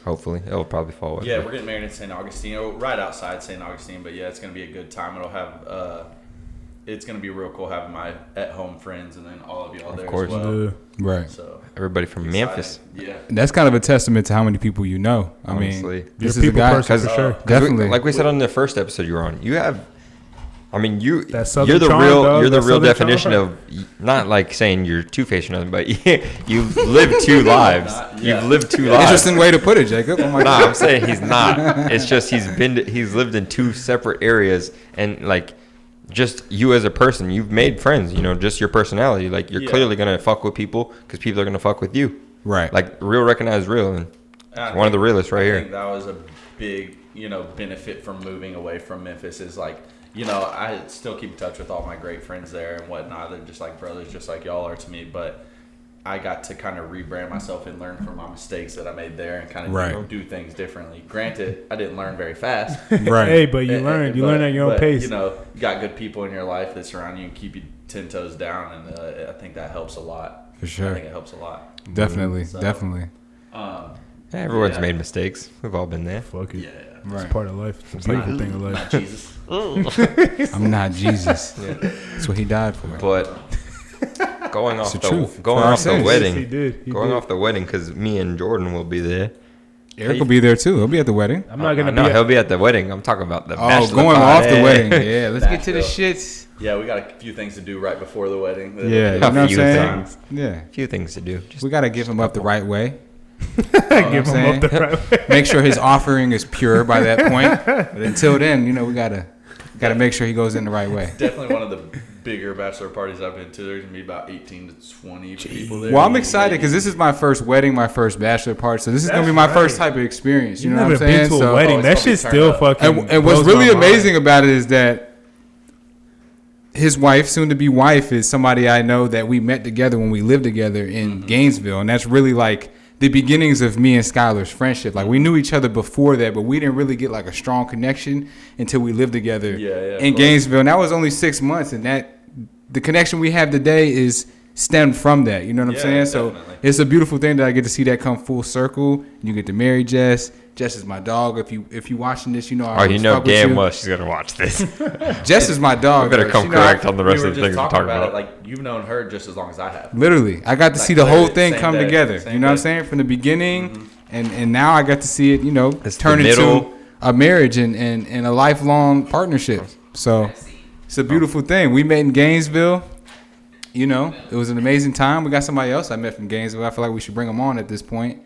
Hopefully, it'll probably fall away. Yeah, we're getting married in St. Augustine, right outside St. Augustine. But yeah, it's gonna be a good time. It'll have, it's gonna be real cool having my at-home friends and then all of y'all there course. as well. Yeah. Right. So Everybody from excited. Memphis. Yeah. That's kind of a testament to how many people you know. I Honestly. mean, this You're a is a people guy. person for sure. Definitely. Like we said on the first episode you were on, you have. I mean, That Southern you're the charm, real. dog. You're the That real Southern definition charm. of not like saying you're two-faced or nothing, but you've lived two lives. Yeah. You've lived two lives. Interesting way to put it, Jacob. Oh my Nah, God. I'm saying he's not. It's just he's lived in two separate areas, and like just you as a person, you've made friends. Just your personality. Like you're Yeah. clearly gonna fuck with people because people are gonna fuck with you. Right. Like real recognize real, and I one of the think- realest right I here. think that was a big, benefit from moving away from Memphis is like, I still keep in touch with all my great friends there and whatnot. They're just like brothers, just like y'all are to me. But I got to kind of rebrand myself and learn from my mistakes that I made there and kind of Right. do things differently. Granted, I didn't learn very fast. Right. Hey, but you learn. You learn at your own pace. You got good people in your life that surround you and keep you 10 toes down. And I think that helps a lot. For I sure. think it helps a lot. Definitely. So- Definitely. Um, Yeah, everyone's Yeah. made mistakes. We've all been there. Fuck it. yeah. Right. It's part of life. It's a beautiful thing of Not life. Jesus. I'm not Jesus. That's what he died for. But going off the the truth. going For our off the sins. wedding, He did. He going did. off the wedding because me and Jordan will be there. Eric will be there too. He'll be at the wedding. I'm not gonna No, be. he'll be at the wedding. I'm talking about the Oh, bachelor going off the party. wedding. Yeah, let's get to the Nashville. shits. Yeah, we got a few things to do right before the wedding. Yeah, you A know what I'm few saying? things. Yeah. A few things to do. Just We got to give him up the right way. Give him saying? up the right way. Make sure his offering is pure by that point. But until then, we gotta make sure he goes in the right way. Definitely one of the bigger bachelor parties I've been to. There's gonna be about 18 to 20 people there. Well, I'm excited because this is my first wedding, my first bachelor party. So this is gonna be my That's first right. type of experience. You You've know what never I'm saying? been to a So, wedding. it's That gonna be shit turned still up. fucking. and what's blows really my mind. amazing about it is that his wife, soon to be wife, is somebody I know that we met together when we lived together in Gainesville, and that's really like the beginnings of me and Skylar's friendship. Like we knew each other before that, but we didn't really get like a strong connection until we lived together in Gainesville. And that was only 6 months, and that the connection we have today is stemmed from that. You know what I'm saying? Definitely. So it's a beautiful thing that I get to see that come full circle. And you get to marry Jess. Jess is my dog. If you watching this, I oh, you always know fuck with damn you. well she's gonna watch this. Jess is my dog. We better though. come She correct on the We rest were of the just things we're talking talking about it. about. Like you've known her just as long as I have. Literally, I got to Like, see the whole literally, thing same come day, together. same You know what I'm day. saying? From the beginning, and now I got to see it. It's Turn the into middle. a marriage and a lifelong partnership. So it's a beautiful thing. We met in Gainesville. It was an amazing time. We got somebody else I met from Gainesville. I feel like we should bring them on at this point.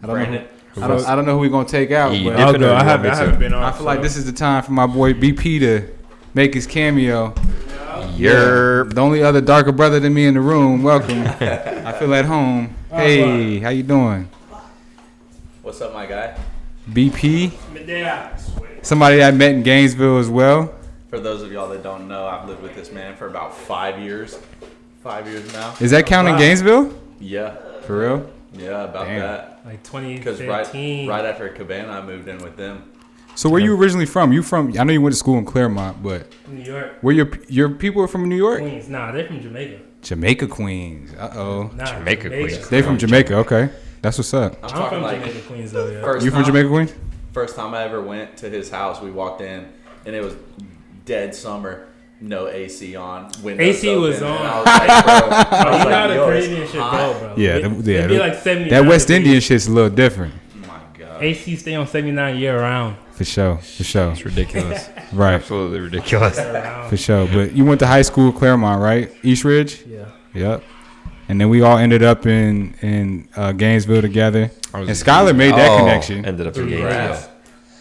I don't know. I don't know who we're gonna take out, Yeah, but I'll Dipping or go. you I want me haven't to? been on. I feel like this is the time for my boy BP to make his cameo. Yerp. The only other darker brother than me in the room. Welcome. I feel at home. Hey, how you doing? What's up, my guy? BP. Somebody I met in Gainesville as well. For those of y'all that don't know, I've lived with this man for about 5 years. 5 years now. Is that counting Wow. Gainesville? Yeah, For real? yeah, about Damn. that. Like Because 2015. right after Cabana, I moved in with them. So where you originally from? You from? I know you went to school in Claremont, but New York. where your people are from New York? Queens. Nah, they're from Jamaica. Jamaica Queens. Uh-oh. Nah, Jamaica Queens. They from Jamaica. Okay, that's what's up. I'm I'm talking from like Jamaica Queens though, yeah. first You from time- Jamaica Queens? First time I ever went to his house, we walked in and it was dead summer, no AC on. Windows AC was open, and on. I was like, bro, I Bro, was you know like, how the yo, it's Caribbean shit hot. go, bro. Yeah, It, yeah, it'd be like 79. That West degrees. Indian shit's a little different. Oh my God. AC stay on 79 year round. For sure. For sure. It's ridiculous. Right. Absolutely ridiculous. Year round. For sure. But you went to high school, Claremont, right? East Ridge? Yeah. Yep. And then we all ended up in Gainesville together. I was- And Skylar made that Oh, connection. Ended up in Through Gainesville. Graph.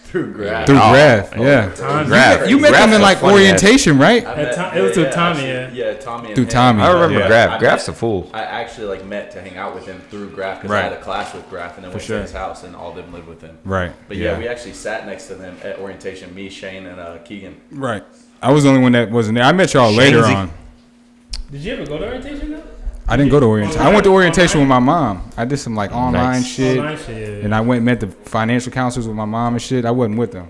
Through grad. Through Oh. Graph, yeah. Tommy. Graph. You met Graph's them in a like funny orientation, right? It was through Tommy, actually, yeah, Tommy. And Through him. Tommy. I remember Yeah. Graph. I Graph's a met- fool. I actually like met to hang out with him through Graph because Right. I had a class with Graph and then went sure. to his house and all of them lived with him. Right. But yeah, we actually sat next to them at orientation. Me, Shane, and Keegan. Right. I was the only one that wasn't there. I met y'all later Shainesy. on. Did you ever go to orientation though? I didn't go to orientation. I went to orientation with my mom. I did some like online Nice. shit. Online shit, yeah. And I went and met the financial counselors with my mom and shit. I wasn't with them.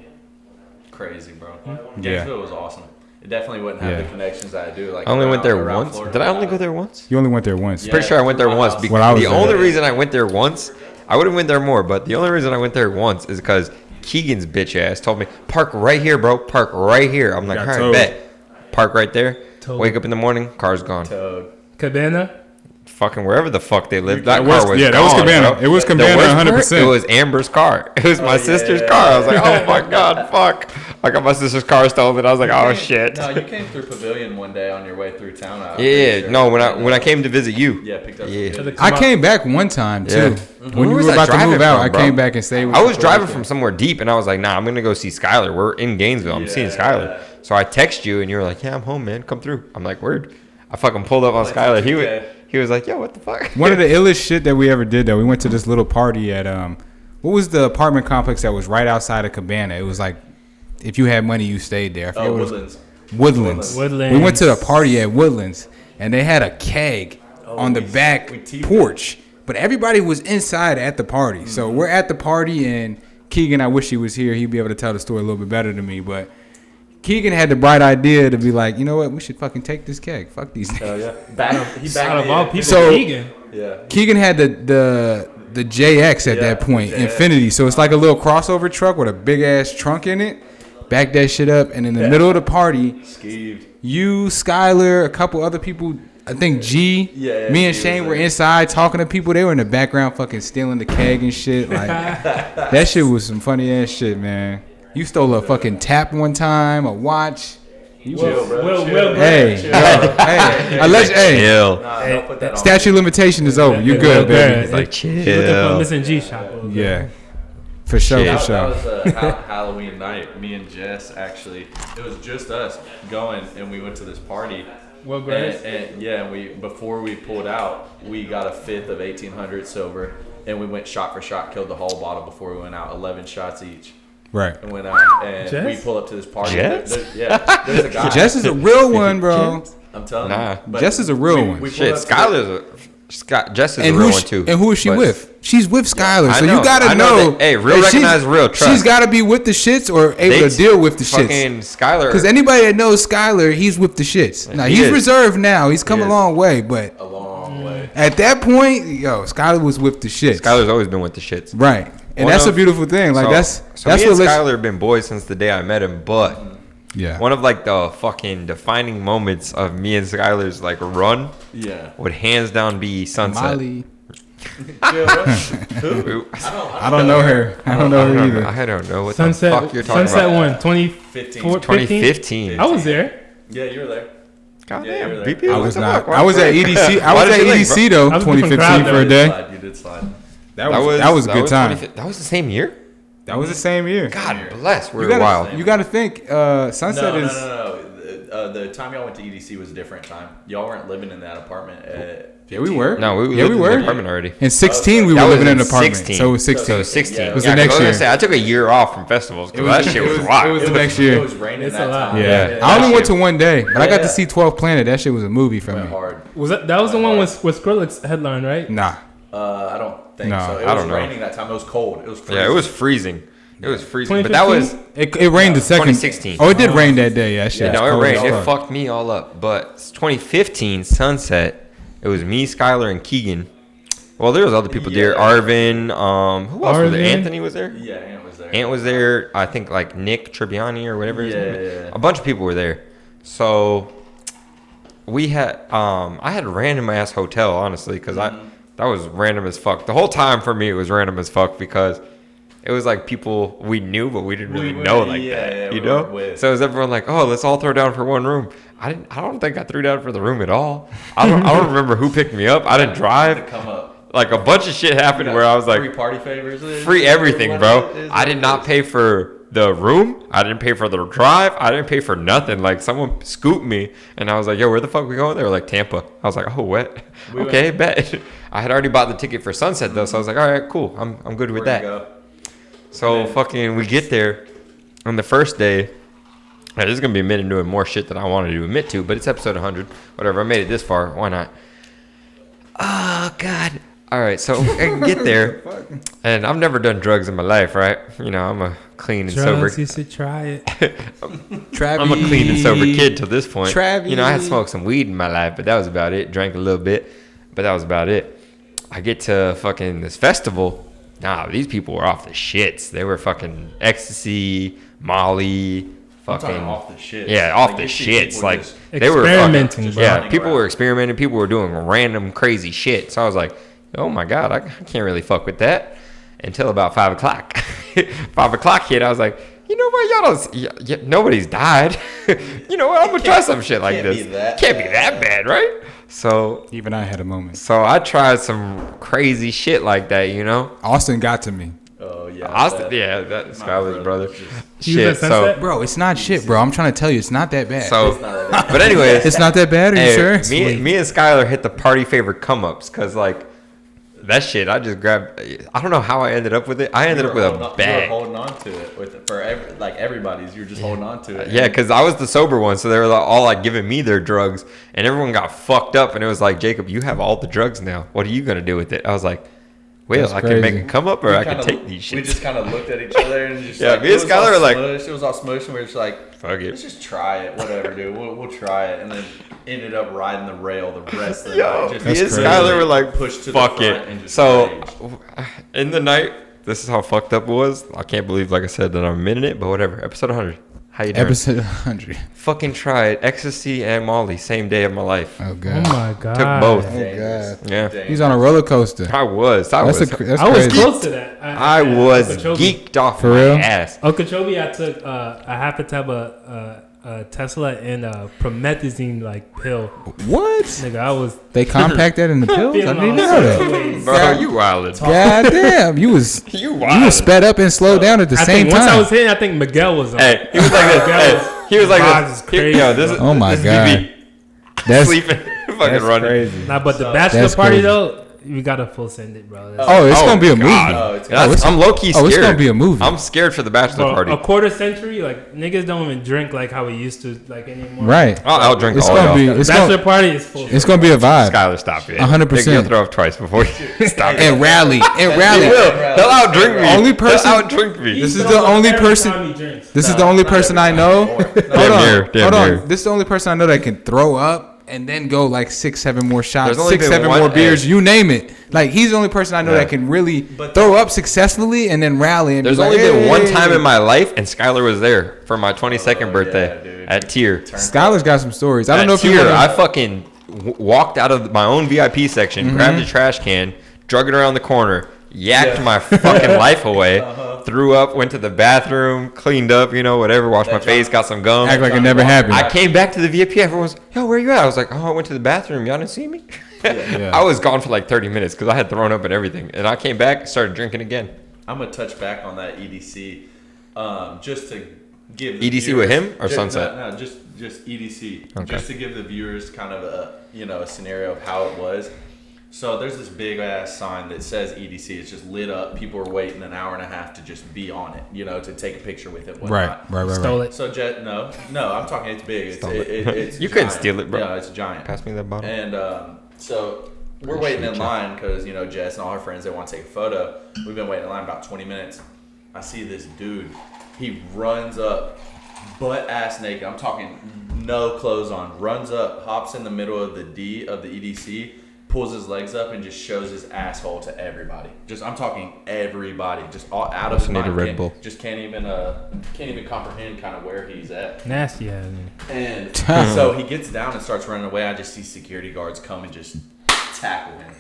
Crazy, bro. Yeah. Gainesville was awesome. It definitely wouldn't have Yeah. the connections that I do. Like I only went around- there around once. Florida. Did I only go there once? You only went there once. Yeah. Pretty sure I went there through my once. house. Because When I was the there. only reason I went there once, I would have went there more, but the only reason I went there once is because Keegan's bitch ass told me, park right here, bro. Park right here. I'm like, Got all right, towed. bet. Park right there. Towed. Wake up in the morning, car's gone. Toad. Cabana. Fucking wherever the fuck they lived. That That car was- was yeah, that was gone, Cabana. bro. It was The Cabana worst part, 100%. It was Amber's car. It was my sister's car. I was like, oh my god, fuck. I got my sister's car stolen. I was like, oh shit. No, you came through Pavilion one day on your way through town. I'm Yeah, pretty sure. no, when I came to visit you. Yeah, picked up. Yeah. some good- I came back one time too. Yeah. When Where you was were I about to driving move out, from, I bro? came back and stayed with I you was for driving like from somewhere deep, and I was like, nah, I'm gonna go see Skylar. We're in Gainesville. I'm seeing Skylar. So I text you, and you were like, yeah, I'm home, man. Come through. I'm like, word. I fucking pulled up on Skylar. He was like, yo, what the fuck? One of the illest shit that we ever did though, we went to this little party at what was the apartment complex that was right outside of Cabana? It was like if you had money you stayed there. I forget Oh, what it was. Woodlands. Woodlands. We went to the party at Woodlands and they had a keg on the back porch. But everybody was inside at the party. So we're at the party and Keegan, I wish he was here. He'd be able to tell the story a little bit better than me, but Keegan had the bright idea to be like, you know what, we should fucking take this keg. Fuck these niggas. Oh yeah. He Out of all people, So- Keegan. Yeah. Keegan had the JX at that point, JX. Infinity. So it's like a little crossover truck with a big ass trunk in it. Back that shit up, and in the middle of the party, Skeeved. you, Skylar, a couple other people, I think G, Yeah, me and G was Shane were there. inside talking to people. They were in the background fucking stealing the keg and shit. Like that shit was some funny ass shit, man. You stole a fucking tap one time, a watch. You Chill, bro. Will, Chill. Will, Hey, Chill. hey, hey, Chill. Nah, don't put that on. statute of limitation is over. You good, baby? He's like, He's looking for a chill. missing G shop. Yeah, for sure, Shit. for That sure. was Halloween night. Me and Jess actually, it was just us going, and we went to this party. Will And, Grace. and yeah, and we before we pulled out, we got a fifth of 1800 silver, and we went shot for shot, killed the whole bottle before we went out. 11 shots each, Right. and went out. And we Jess? pull up to this party. Jess? Yeah, there's a guy. Jess is a real one, bro. I'm telling Nah. you. But Jess is a real one. pulled Shit, up to Jess is And a real who one she, too. and who is she But- with? She's with Skylar, I so know. you gotta I know know. that- hey, real that she's- recognize real, trust. She's gotta be with the shits or able They to deal with the shits. Fucking Skylar. Because anybody that knows Skylar, he's with the shits. Now He he's is. reserved now. He's come He a is. long way, but a long way. at that point, yo, Skylar was with the shits. Skylar's always been with the shits. Right, and One that's a of- beautiful thing. Like so that's me what and lets. Skylar have been boys since the day I met him, but Yeah. one of like the fucking defining moments of me and Skylar's like run Yeah. would hands down be Sunset. Molly. Chill, bro. Who? I don't know her. I don't know her either. I don't know what Sunset. the fuck you're talking Sunset about. one. 15. 2015. I was there. Yeah, you were there. God Yeah, damn, you're there. BP. I what was the not. fuck? Why I was the at fuck? EDC. I Why was did at you leave, bro? EDC though, I was with the 2015 crowd for a You day. did slide. You did slide. That was a good time. That was the same year. That was the same year. God bless. We're You gotta, wild. you gotta think. Sunset No. is. the time y'all went to EDC was a different time. Y'all weren't living in that apartment. Yeah, we were. No, we Yeah, lived we in were. the apartment already. In 16, we That were was living in in an apartment. 16. So it was 16. So it was 16. Yeah, was Yeah, the 'cause next I was year. gonna say, I took a year off from festivals because that shit was It wild. was the next It year. was raining It's that a lot. time. Yeah. Yeah. I only That went shit- to one day, but I got Yeah. to see 12 Planet. That shit was a movie for Went me. hard. That was the one with Skrillex headline, right? Nah. I don't think No, so. It I was don't know. raining that time. It was cold. It was freezing. Yeah, it was freezing. It was freezing. But that was 2015? It rained the second. 2016. Oh, it did rain that day. Yeah, shit. Yeah, was no, it cold rained. as It fuck. fucked me all up. But 2015 Sunset, it was me, Skylar, and Keegan. Well, there was other people there. Yeah. Arvin. Who else was there? Arvin. Anthony was there. Yeah, Ant was there. Ant was there. I think like Nick Tribbiani or whatever his name is. Yeah. A bunch of people were there. So we had I had a random ass hotel, honestly, because that was random as fuck. The whole time for me it was random as fuck because it was like people we knew but we didn't really know like that. You we know? were with- So it was everyone like, oh, let's all throw down for one room. I don't think I threw down for the room at all. I don't remember who picked me up. I didn't To drive. come up. Like a bunch of shit happened where I was like, free party favors. free everything, bro. I did not pay for the room. I didn't pay for the drive. I didn't pay for nothing. Like someone scooped me, and I was like, "Yo, where the fuck we going?" They were like, "Tampa." I was like, "Oh, what? Okay, bet." I had already bought the ticket for Sunset though, so I was like, "All right, cool. I'm good with that." So fucking, we get there on the first day. This is gonna be a minute doing more shit than I wanted to admit to, but it's episode 100. Whatever. I made it this far. Why not? Oh God. All right, so I can get there, and I've never done drugs in my life, right? You know, I'm a clean and sober. Drugs, you should try it. I'm a clean and sober kid to this point. Travis. You know, I had smoked some weed in my life, but that was about it. Drank a little bit, but that was about it. I get to fucking this festival. Nah, these people were off the shits. They were fucking ecstasy, Molly, I'm talking fucking off the shit. yeah, off the you see shits. people Like just- they were fucking, Experimenting, bro. yeah, people around. were experimenting. People were doing random crazy shit. So I was like, oh my God, I can't really fuck with that until about 5 o'clock. 5 o'clock hit, I was like, you know what, y'all don't, nobody's died. You know what, I'm gonna try some shit like can't this. be that Can't be that bad, right? So Even I had a moment. I tried some crazy shit like that, you know. Austin got to me. Oh yeah. Austin, yeah, that's Skyler's brother. You was Shit, at so Sunset? Bro, it's not shit, bro. I'm trying to tell you, it's not that bad. but anyways, it's not that bad. Are you hey, sure? me and Skylar hit the party favorite come ups because like that shit. I just grabbed. I don't know how I ended up with it. I ended up with a You were bag. holding on to it like everybody's. You're just holding on to it. Yeah, because I was the sober one, so they were all like giving me their drugs, and everyone got fucked up, and it was like, Jacob, you have all the drugs now. What are you gonna do with it? I was like, well, That's I can make crazy. a come up, or We I can kinda- take these We shits. just kind of looked at each other and just Yeah, like, me and it was all Skylar were like- smushed. It was all smushed, and we were just like, Fuck let's it. just try it, whatever, dude. We'll try it, and then ended up riding the rail the rest of the Yo, night. Just me and crazy. Skylar were like, pushed to fuck the front it. and just So, raged. in the night, this is how fucked up it was. I can't believe, like I said, that I'm in it, but whatever. Episode 100. How you doing? Episode 100. Fucking tried ecstasy and Molly same day of my life. Oh Oh god. my god. Took both. Dangerous. Yeah, He's on a roller coaster. I was. That's was crazy. Close to that. I was Okeechobee. geeked off For my real? ass. Okeechobee, I took a half a tab of Tesla and a promethazine like pill. What? Nigga, I was They compact that in the pills? I feeling didn't all know sorts of that. ways. Bro, you wildin'. God damn, you was sped up and slowed down at the I same think once time. I was hitting, I think Miguel was on. Hey, he was like this. Hey, he was like Vibes this. is crazy, Yo, this is, Oh my this is God. BB. That's Sleeping, fucking running. Nah, but the bachelor That's party crazy. though, we gotta full send it, bro. That's oh, it's Oh, gonna be a God. movie. Oh, it's That's- I'm low key scared. Oh, it's gonna be a movie. I'm scared for the bachelor bro, party. a quarter century, like niggas don't even drink like how we used to like anymore. Right. I'll drink It's all gonna y'all. be. It's Bachelor gonna. party is full. It's gonna be a vibe. Skylar, stop it. 100%. Nigga, you'll throw up twice before you stop it. And rally. And He rally. will. They'll outdrink me. Only person- They'll outdrink me. This is the only person. This is the only person I know. Hold on. Damn Hold on. near. This is the only person I know that can throw up and then go like 6, 7 more shots, There's only 6, been 7 one- more beers. hey. You name it. Like he's the only person I know Yeah. that can really throw up successfully and then rally. And There's be only like, been one "Hey." time in my life, and Skylar was there for my 22nd birthday yeah, dude. at Tier. Skylar's got some stories. I don't know if you Tier, wanna- I fucking walked out of my own VIP section, Mm-hmm. grabbed a trash can, drug it around the corner, yacked my fucking life away, threw up, went to the bathroom, cleaned up, you know, whatever, washed my face, got some gum. act like it never happened. I came back to the VIP. Everyone was, yo, where you at? I was like, oh, I went to the bathroom. Y'all didn't see me? Yeah. I was gone for like 30 minutes because I had thrown up and everything. And I came back, started drinking again. I'm gonna touch back on that EDC, just to give the EDC with viewers- him or just, Sunset? No, just EDC, Okay. just to give the viewers kind of a scenario of how it was. So there's this big ass sign that says EDC. It's just lit up. People are waiting an hour and a half to just be on it, to take a picture with it. Whatnot. Right. Stole it. So Jet, no, I'm talking. It's big. It's You couldn't giant. steal it, bro. Yeah, it's giant. Pass me that bottle. And so we're waiting in line because Jess and all her friends, they want to take a photo. We've been waiting in line about 20 minutes. I see this dude. He runs up, butt ass naked. I'm talking no clothes on. Runs up, hops in the middle of the D of the EDC, pulls his legs up and just shows his asshole to everybody. I'm talking everybody. Just all out of his Need a mind. Red Bull. Just can't even comprehend kind of where he's at. Nasty. Yeah. And so he gets down and starts running away. I just see security guards come and just tackle him,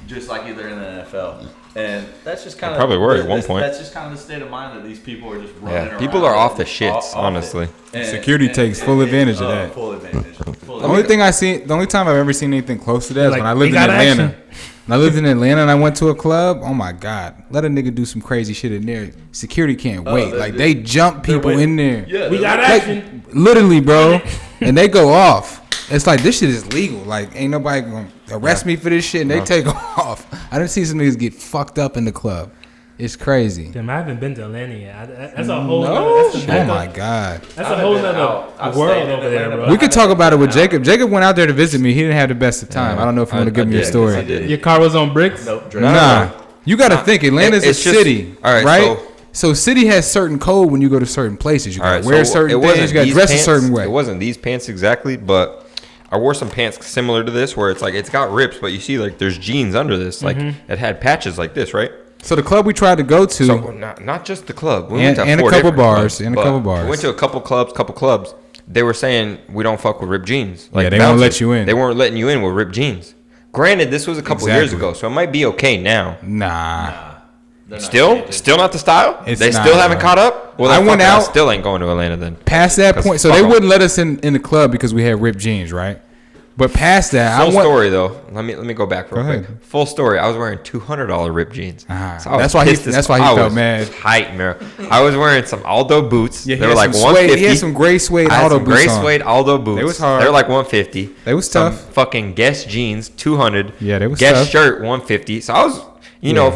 just like they're in the NFL. And that's just kind of probably were at one point. That's just kind of the state of mind that these people are just running around. People are off the shits, off honestly. it. Security takes full advantage of that. Full advantage. The only time I've ever seen anything close to that is Like, when I lived we in got Atlanta. action. When I lived in Atlanta and I went to a club, oh my God. Let a nigga do some crazy shit in there. Security can't wait. Like, they jump people in there. Yeah, We got Like, action. literally, bro. And they go off. It's like, this shit is legal. Like, ain't nobody going to arrest me for this shit. And they take off. I done seen some niggas get fucked up in the club. It's crazy. Damn, I haven't been to Atlanta yet. That's a whole. No? That's Oh my God. That's a whole other world over there, bro. We could talk about it with Jacob. Jacob went out there to visit me. He didn't have the best of time. I don't know if you want to give me your story. Your car was on bricks. Nope. Nah. You got to think. Atlanta's It's a just- city, all right, right? So city has certain code when you go to certain places. You All got right, to wear so certain it wasn't things. You got to these dress pants, a certain way. It wasn't these pants exactly, but I wore some pants similar to this where it's like it's got rips, but you see like there's jeans under this. Like it had patches like this, right? So the club we tried to go to, So not just the club. We And- went to and a 4 couple different bars, clubs, and a but couple bars. We went to a couple clubs. They were saying we don't fuck with ripped jeans. Like Yeah, they won't bouncers. let you in. They weren't letting you in with ripped jeans. Granted, this was a couple years Exactly. ago, so it might be okay now. nah. Still not the style. It's They not, still haven't bro. caught up. Well, I then went fuck it, out- still ain't going to Atlanta then. Past that 'Cause point, so fuck they 'em. wouldn't let us in the club because we had ripped jeans, right? But past that, Full I went. story though. Let me go back real Go quick. ahead. Full story. I was wearing $200 ripped jeans. Ah, So I was that's why he- pissed as- that's why he I felt was mad. Tight, man. I was wearing some Aldo boots. Yeah, They were like suede, 150. he had some gray suede I had auto some boots gray on. suede Aldo boots. They was hard. They were like 150. They was Some tough. fucking Guess jeans 200. Yeah, they was Guess tough. shirt 150. So I was.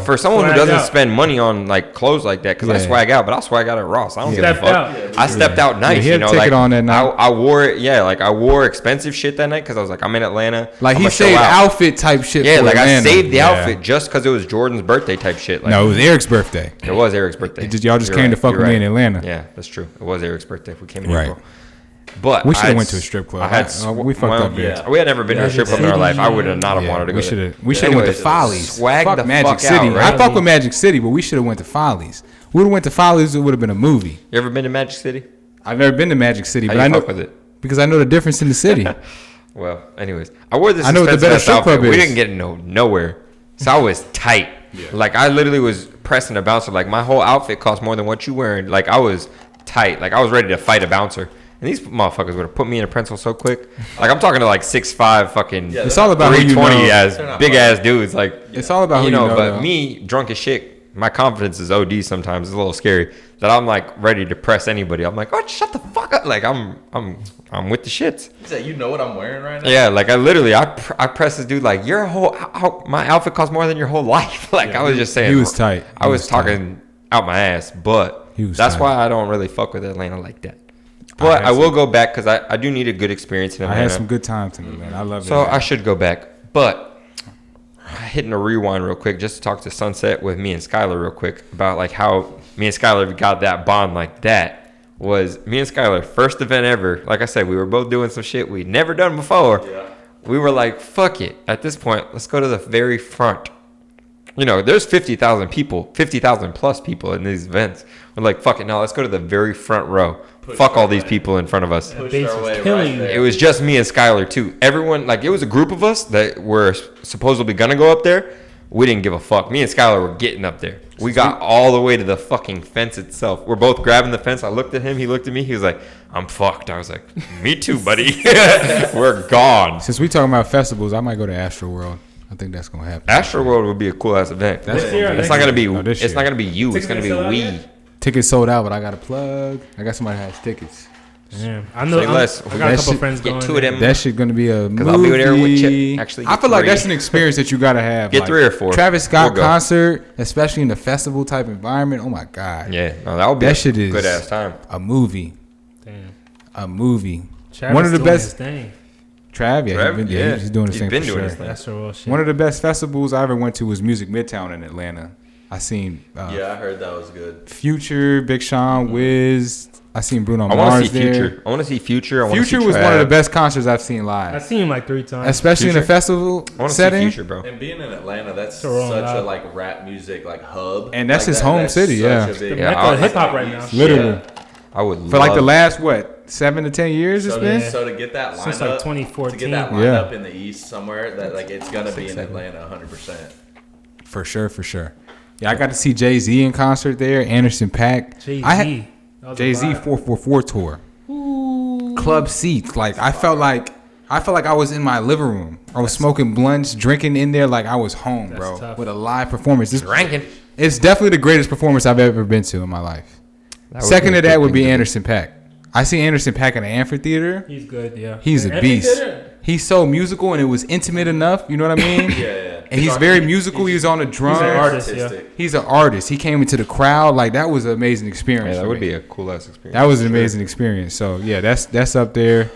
For someone who Swagged doesn't out. spend money on like clothes like that, because I Yeah. swag out, but I swag out at Ross. I don't give a Stepped fuck. out. I stepped out nice. Yeah, he had a like ticket on that night. I wore it. Yeah, like I wore expensive shit that night because I was like, I'm in Atlanta. Like I'ma he show saved out. outfit type shit. Yeah, for like Atlanta. I saved the Yeah. outfit just because it was Jordan's birthday type shit. Like, No, it was Eric's birthday. it was Eric's birthday. Y'all just You're came to fuck you're with me in Atlanta. Yeah, that's true. It was Eric's birthday. We came in Right. April. But We should I have had went to a strip club. I had We fucked up there. We had never been to a strip club in our life. I would have not have wanted to go. We there. should have. We should have went to Anyways, Follies. swag Fuck the Magic fuck City. out, right? I fuck with Magic City, but we should have went to Follies. We would have went to Follies. It would have been a movie. You ever been to Magic City? I've never been to Magic City, How but you I know fuck with it? because I know the difference in the city. Well, anyways, I wore this. I know what the better expensive-ass strip club outfit. We is. didn't get nowhere, so I was tight. Like I literally was pressing a bouncer. Like my whole outfit cost more than what you wearing. Like I was tight. Like I was ready to fight a bouncer. And these motherfuckers would have put me in a pencil so quick. Like I'm talking to like 6'5", fucking It's all about who you 320 know. as big ass dudes. Like It's all about who you know, But though. me, drunk as shit, my confidence is OD sometimes. It's a little scary. That I'm like ready to press anybody. I'm like, oh, shut the fuck up. Like I'm with the shits. Is that you know what I'm wearing right now? Yeah, like I literally, I pressed this dude like your my outfit costs more than your whole life. Like I was just saying, he was tight. I He was was talking out my ass, but He was that's tight. why I don't really fuck with Atlanta like that. But I will go back because I do need a good experience in I Atlanta. had some good times in Atlanta. I love it. So I should go back, but hitting a rewind real quick just to talk to Sunset with me and Skylar real quick about like how me and Skylar got that bond like that. Was me and Skylar first event ever. Like I said, we were both doing some shit we'd never done before. Yeah. We were like, fuck it. At this point, let's go to the very front. There's 50,000 people, 50,000 plus people in these events. We're like, fuck it, no, let's go to the very front row. Fuck all these people in front of us. Pushed Base our was way killing right you. there. It was just me and Skylar too. Everyone, like it was a group of us that were supposedly gonna go up there. We didn't give a fuck. Me and Skylar were getting up there. We got all the way to the fucking fence itself. We're both grabbing the fence. I looked at him. He looked at me. He was like, I'm fucked. I was like, me too, buddy. We're gone. Since we talking about festivals, I might go to Astro World. I think that's gonna happen. Astro World would be a cool ass event. That's This year or It's next not gonna year? be. No, this It's year. not gonna be you. It's Tickets gonna be been sold out we. yet? Tickets sold out, but I got a plug. I got somebody that has tickets. Damn. I know. Say less. I got a That couple shit- friends Get going. two of them. That shit gonna be a movie. Because I'll be there with Chip. Actually, I get feel like three. that's an experience that you gotta have. Get like, 3 or 4. Travis Scott We'll go. concert, especially in the festival type environment. Oh my god. Yeah, no, that would be That a shit is good ass time. a movie. Damn. A movie. Travis One of the doing best. his thing. Trav, yeah, Trav, yeah. he's doing his He's thing been for doing sure. his thing. That's the real shit. One of the best festivals I ever went to was Music Midtown in Atlanta. I seen Yeah, I heard that was good. Future, Big Sean, Wiz. I seen Bruno I want Mars to see there. Future. I want to see Future. I want to see Future was one of the Trav. best concerts I've seen I've live, seen him like 3 times. especially in a Future? festival I want to see setting. Future, bro. And being in Atlanta, that's So wrong, such dog. a like rap music like hub, And that's Like, his home that's city, such yeah. a big- The Yeah, mecca I- of hip hop right now. Literally. Yeah. I would For like the love- last 7 to 10 years it's So, been. Yeah. so to get that lineup, Since, like, to 2014. get that Yeah. lineup in the East somewhere, that like it's gonna be in Atlanta 100%. For sure. Yeah, I got to see Jay-Z in concert there. Anderson .Paak. Jay I had Z. Jay-Z 444 tour. Club seats. Like I felt like I was in my living room. I was smoking blunts, drinking in there like I was home, That's bro. tough. With a live performance. Ranking. It's definitely the greatest performance I've ever been to in my life. That would Second be a to that good would thing be to do. Anderson .Paak. I see Anderson .Paak in the amphitheater. He's good, yeah. He's a And beast. he did it. He's so musical and it was intimate enough. You know what I mean? Yeah. And he's very musical. He was on the drums. He's an artist, artistic. He's an artist. He came into the crowd. Like that was an amazing experience. Yeah, that for would me. be a cool ass experience. That was an amazing experience. So yeah, that's up there.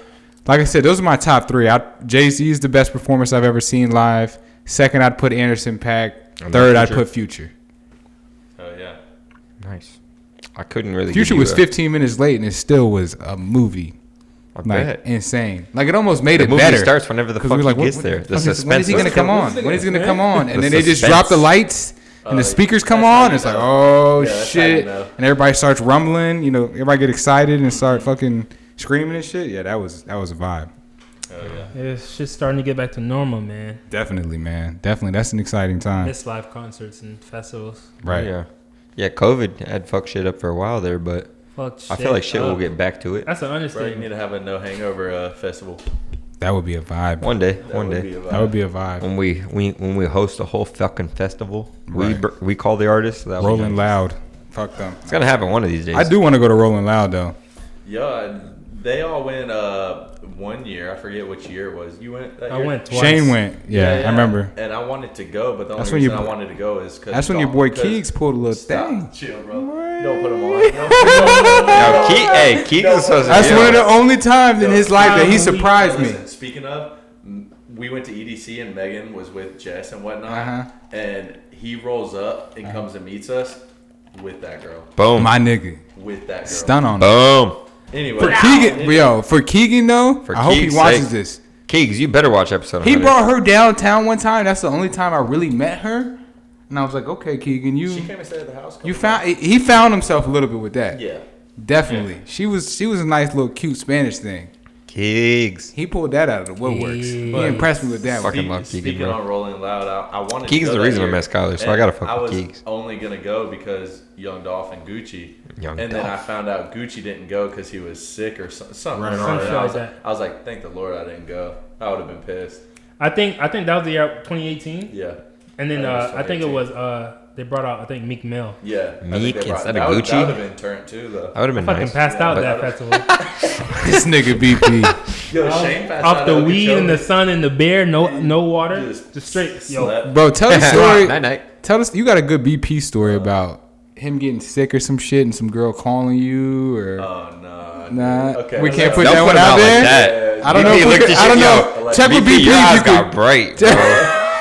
Like I said, those are my top 3. Jay-Z is the best performance I've ever seen live. Second, I'd put Anderson .Paak. And Third, then I'd Future. put Future. Oh yeah. Nice. I couldn't really. Future give you was a- 15 minutes late, and it still was a movie. I Like bet. insane. Like it almost made The it movie better. starts whenever the 'Cause fuck we're he like, gets what there. the The fuck is- suspense. when is he gonna was come killing on? me. When is he gonna come on? And The then they just suspense. drop the lights and the speakers come that's how on. you It's like, know. oh Yeah, that's how you shit! know. And everybody starts rumbling. You know, everybody get excited and start fucking screaming and shit. Yeah, that was a vibe. Oh yeah. It's just starting to get back to normal, man. Definitely, man. Definitely, that's an exciting time. Miss live concerts and festivals. Right. Yeah. Yeah, COVID had fucked shit up for a while there, but Fuck I feel like shit will up. get back to it That's an Bro, you understatement. need to have a no hangover festival. That would be a vibe. one day. That One would day. be a That would vibe. be a vibe. When we host a whole fucking festival, Right. we call the artists. That Rolling Loud. Fuck them. It's gonna happen one of these days. I do want to go to Rolling Loud though. Yeah, they all went one year. I forget which year it was. You went that I year? went twice. Shane went. Yeah, I remember. And I wanted to go, but the That's only when reason you- I wanted to go is because That's when your boy Keegs pulled a little Stop. thing. Chill, bro. Don't put him on. Don't put him on. Hey, Keeks is supposed to That's be one of on. the only times in his life that he surprised me. Listen, speaking of, we went to EDC and Megan was with Jess and whatnot, Uh-huh. and he rolls up and comes and meets us with that girl. Boom. My nigga, With that girl. stun on him. Boom. Anyway, For Keegan, for Keegan though, For I hope he Keegan's watches sake. this. Keeks, you better watch episode He 100. brought her downtown one time. That's the only time I really met her, and I was like, okay, Keegan, she you came and stayed at the house. you found he found himself a little bit with that. Yeah. Definitely. She was a nice little cute Spanish thing. Keeks. He pulled that out of the woodworks. He Keegs. impressed me with that one. Fucking love Keegan, Speaking bro. on Rolling Loud, I wanted Keegan's to go the that reason I year, met Skylar, so I and gotta fuck I with was Keegs. only gonna go because Young Dolph and Gucci. Young and then I Dolph. found out Gucci didn't go because he was sick or something. Right, wrong. right. And Some I was, shit like, like I was like, thank the Lord I didn't go. I would have been pissed. I think that was the year 2018, Yeah. and then That was I think it 2018. was they brought out Meek Mill. Yeah. I think Meek they brought- instead of that would- Gucci? That would have been turned too, though. That would have been Fucking nice. passed out but- that festival. This nigga BP. Yo, Shane passed Off out the at weed and the Okeechobee. sun and the beer, no water, Just just straight. Yo, Slept. Bro, tell the story. Night night. Tell us, you got a good BP story about him getting sick or some shit and some girl calling you or Oh, no. nah. Okay. we can't put Don't that put one him out out there. like that. I don't know. BP If we looked could, at I don't you, know. yo, Check with BP, BP. your eyes If you got could. bright, bro.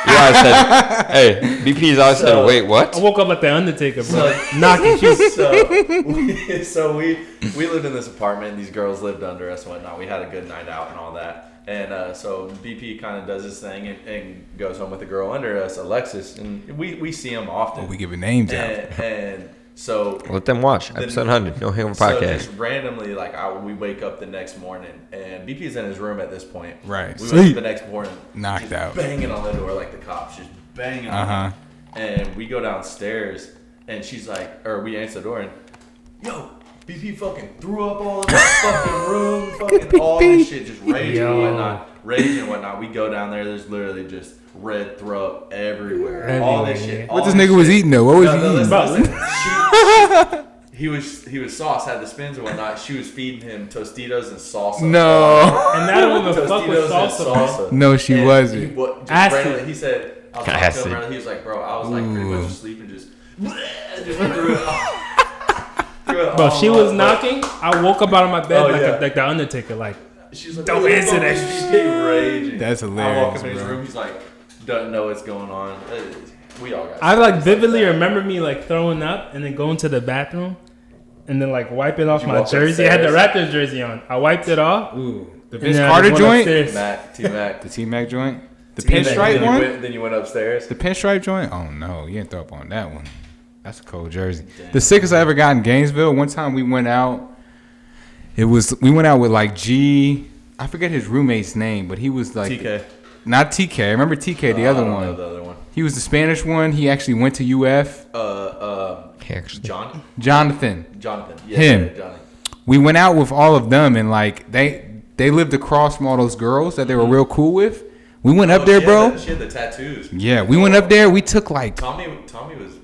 Your eyes said, hey, BP's eyes said, wait, what? I woke up like the Undertaker, bro. So- Knocking shoes. So we lived in this apartment. These girls lived under us and whatnot. We had a good night out and all that. And so BP kind of does his thing and goes home with the girl under us, Alexis. And we see him often. Oh, we giving names out. And so Let them watch. Then- Episode 100. No Hangover so Podcast. just randomly, like we wake up the next morning, and BP's in his room at this point. Right. We wake Sleep. up the next morning, Knocked just out. banging on the door like the cops, just banging on Uh-huh. it. And we go downstairs, and she's like, or we answer the door, and yo, BP fucking threw up all in the fucking room, fucking all this shit, just raging and whatnot. We go down there, there's literally just red throw up everywhere. All this shit. What all this this nigga was shit. eating though? What was No, he eating? listen, he was sauce, had the spins and whatnot. She was feeding him Tostitos and salsa. No. And that don't even fuck with Tostitos and salsa. salsa. No, she And wasn't. just Acid. randomly, he said, I was talking to Acid. him randomly, he was like, bro, I was like pretty much asleep and just threw it Bro, all she was up. knocking. I woke up out of my bed Oh, like yeah. like the Undertaker. Like, She's like, Don't "What the answer fuck that is shit." he raging. That's I walk hilarious, him in his bro. room, he's like, doesn't know what's going on. We all got I like stories vividly that. remember me like throwing up and then going to the bathroom and then like wiping off Did you my walk jersey. I had the upstairs? Raptors jersey on. I wiped it off. Ooh, the and Vince then I Carter just went joint, upstairs. T-Mac. the T-Mac joint, the T-Mac, pinstripe then one, Then you went upstairs. the pinstripe joint. Oh no, you didn't throw up on that one. That's a cold jersey. The sickest I ever got in Gainesville. One time we went out. We went out with like G. I forget his roommate's name, but he was like TK. not TK. I remember TK, the other I don't know one. the other one. He was the Spanish one. He actually went to UF. Actually. Jonathan. Jonathan. Him. Yeah, Johnny. We went out with all of them, and like they lived across from all those girls that they were real cool with. We went up there, bro. She had the tattoos. Yeah, we went up there. We took like, Tommy was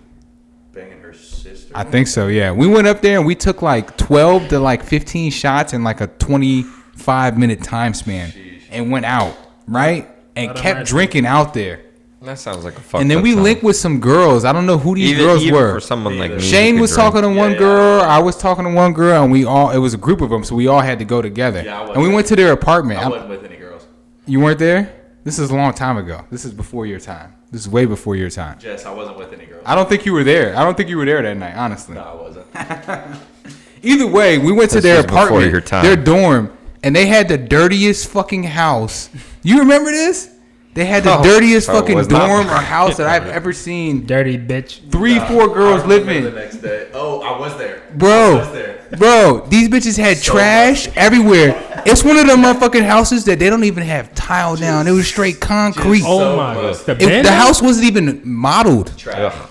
banging her sister. I think so. Yeah, we went up there and we took like 12 to like 15 shots in like a 25-minute time span, and went out right and Lot of kept mercy. drinking out there. That sounds like a fucked And then up we time. linked with some girls. I don't know who these girls even were. for someone like me. Shane who was could drink. talking to one Yeah, girl. yeah. I was talking to one girl, and it was a group of them, so we all had to go together. Yeah, I wasn't and we there. went to their apartment. I wasn't with any girls. You weren't there? This is a long time ago. This is before your time. This is way before your time. Jess, I wasn't with any girls. I don't think you were there. I don't think you were there that night, honestly. No, I wasn't. Either way, we went to This their was before apartment, your time. their dorm, and they had the dirtiest fucking house. You remember this? They had the Oh, dirtiest so it fucking was not- dorm or house that I've ever seen. Dirty bitch. 3-4 girls I live remember in. the next day. Oh, I was there. I was Bro, there. bro, these bitches had So trash everywhere. It's one of them motherfucking houses that they don't even have tile down. It was straight concrete. Oh So my much. god. The The house wasn't even modeled. Trash. Ugh.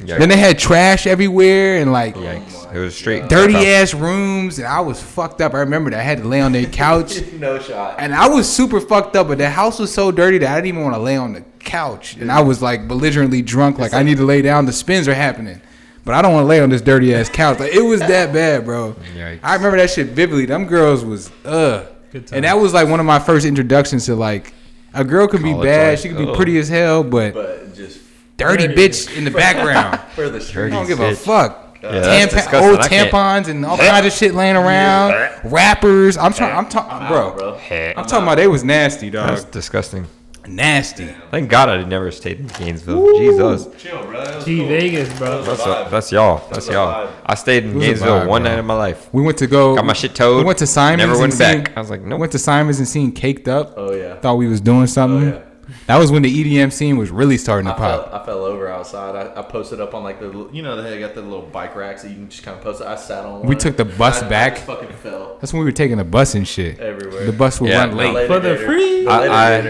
Yikes. Then they had trash everywhere and like Yikes. It was straight dirty fucked up. ass rooms, and I was fucked up. I remember that I had to lay on their couch, No shot. and I was super fucked up. But the house was so dirty that I didn't even want to lay on the couch, and I was like belligerently drunk, like I need to lay down. The spins are happening, but I don't want to lay on this dirty ass couch. Like it was that bad, bro. Yikes. I remember that shit vividly. Them girls was Good time. and that was like one of my first introductions to like a girl could be College bad, life. she could be Ugh. pretty as hell, but But just dirty Dirty bitch in the background. for the I street. don't give a bitch. fuck. Yeah, that's disgusting. Old I can't- tampons and all kinds of shit laying around. Rappers. I'm talking, bro. I'm talking about they was nasty, That's dog. disgusting. Nasty. Thank God I never stayed in Gainesville. Jesus. Chill, bro. That was G cool. Vegas, bro. That's y'all. That's a y'all. vibe. I stayed in It was a Gainesville vibe, one bro. night in my life. We went to go. Got my shit towed. We went to Simon's. Never and went seen- back. I was like, nope. Went to Simon's and seen Caked Up. Oh yeah. Thought we was doing something. Oh, yeah. That was when the EDM scene was really starting to pop. I fell over outside. I posted up on like the they got the little bike racks that you can just kind of post. I sat on one. We took the bus I back. just fucking fell That's when we were taking the bus and shit. everywhere. The bus would Yeah, run late. Later, For the later. free? I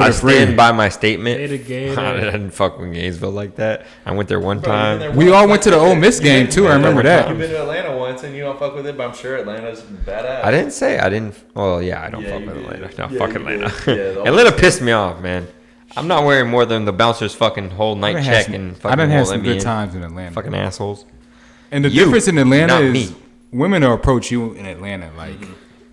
the free. stand by my statement. Gator, gator. I didn't fuck with Gainesville like that. I went there one Bro, you've been time. there We once. all went to the Ole Miss game too. I remember You've that. been to Atlanta once and you don't fuck with it, but I'm sure Atlanta's badass. I didn't say I didn't. Well, yeah, I don't Yeah, fuck you with did. Atlanta. No, Yeah, fuck you Atlanta. did. Yeah, the Atlanta whole- pissed me off, man. I'm not wearing more than the bouncer's fucking whole I night done had check some- and I fucking done had whole some NBA. good times in Atlanta. Fucking assholes. And the You, difference in Atlanta not is me. women will approach you in Atlanta. Like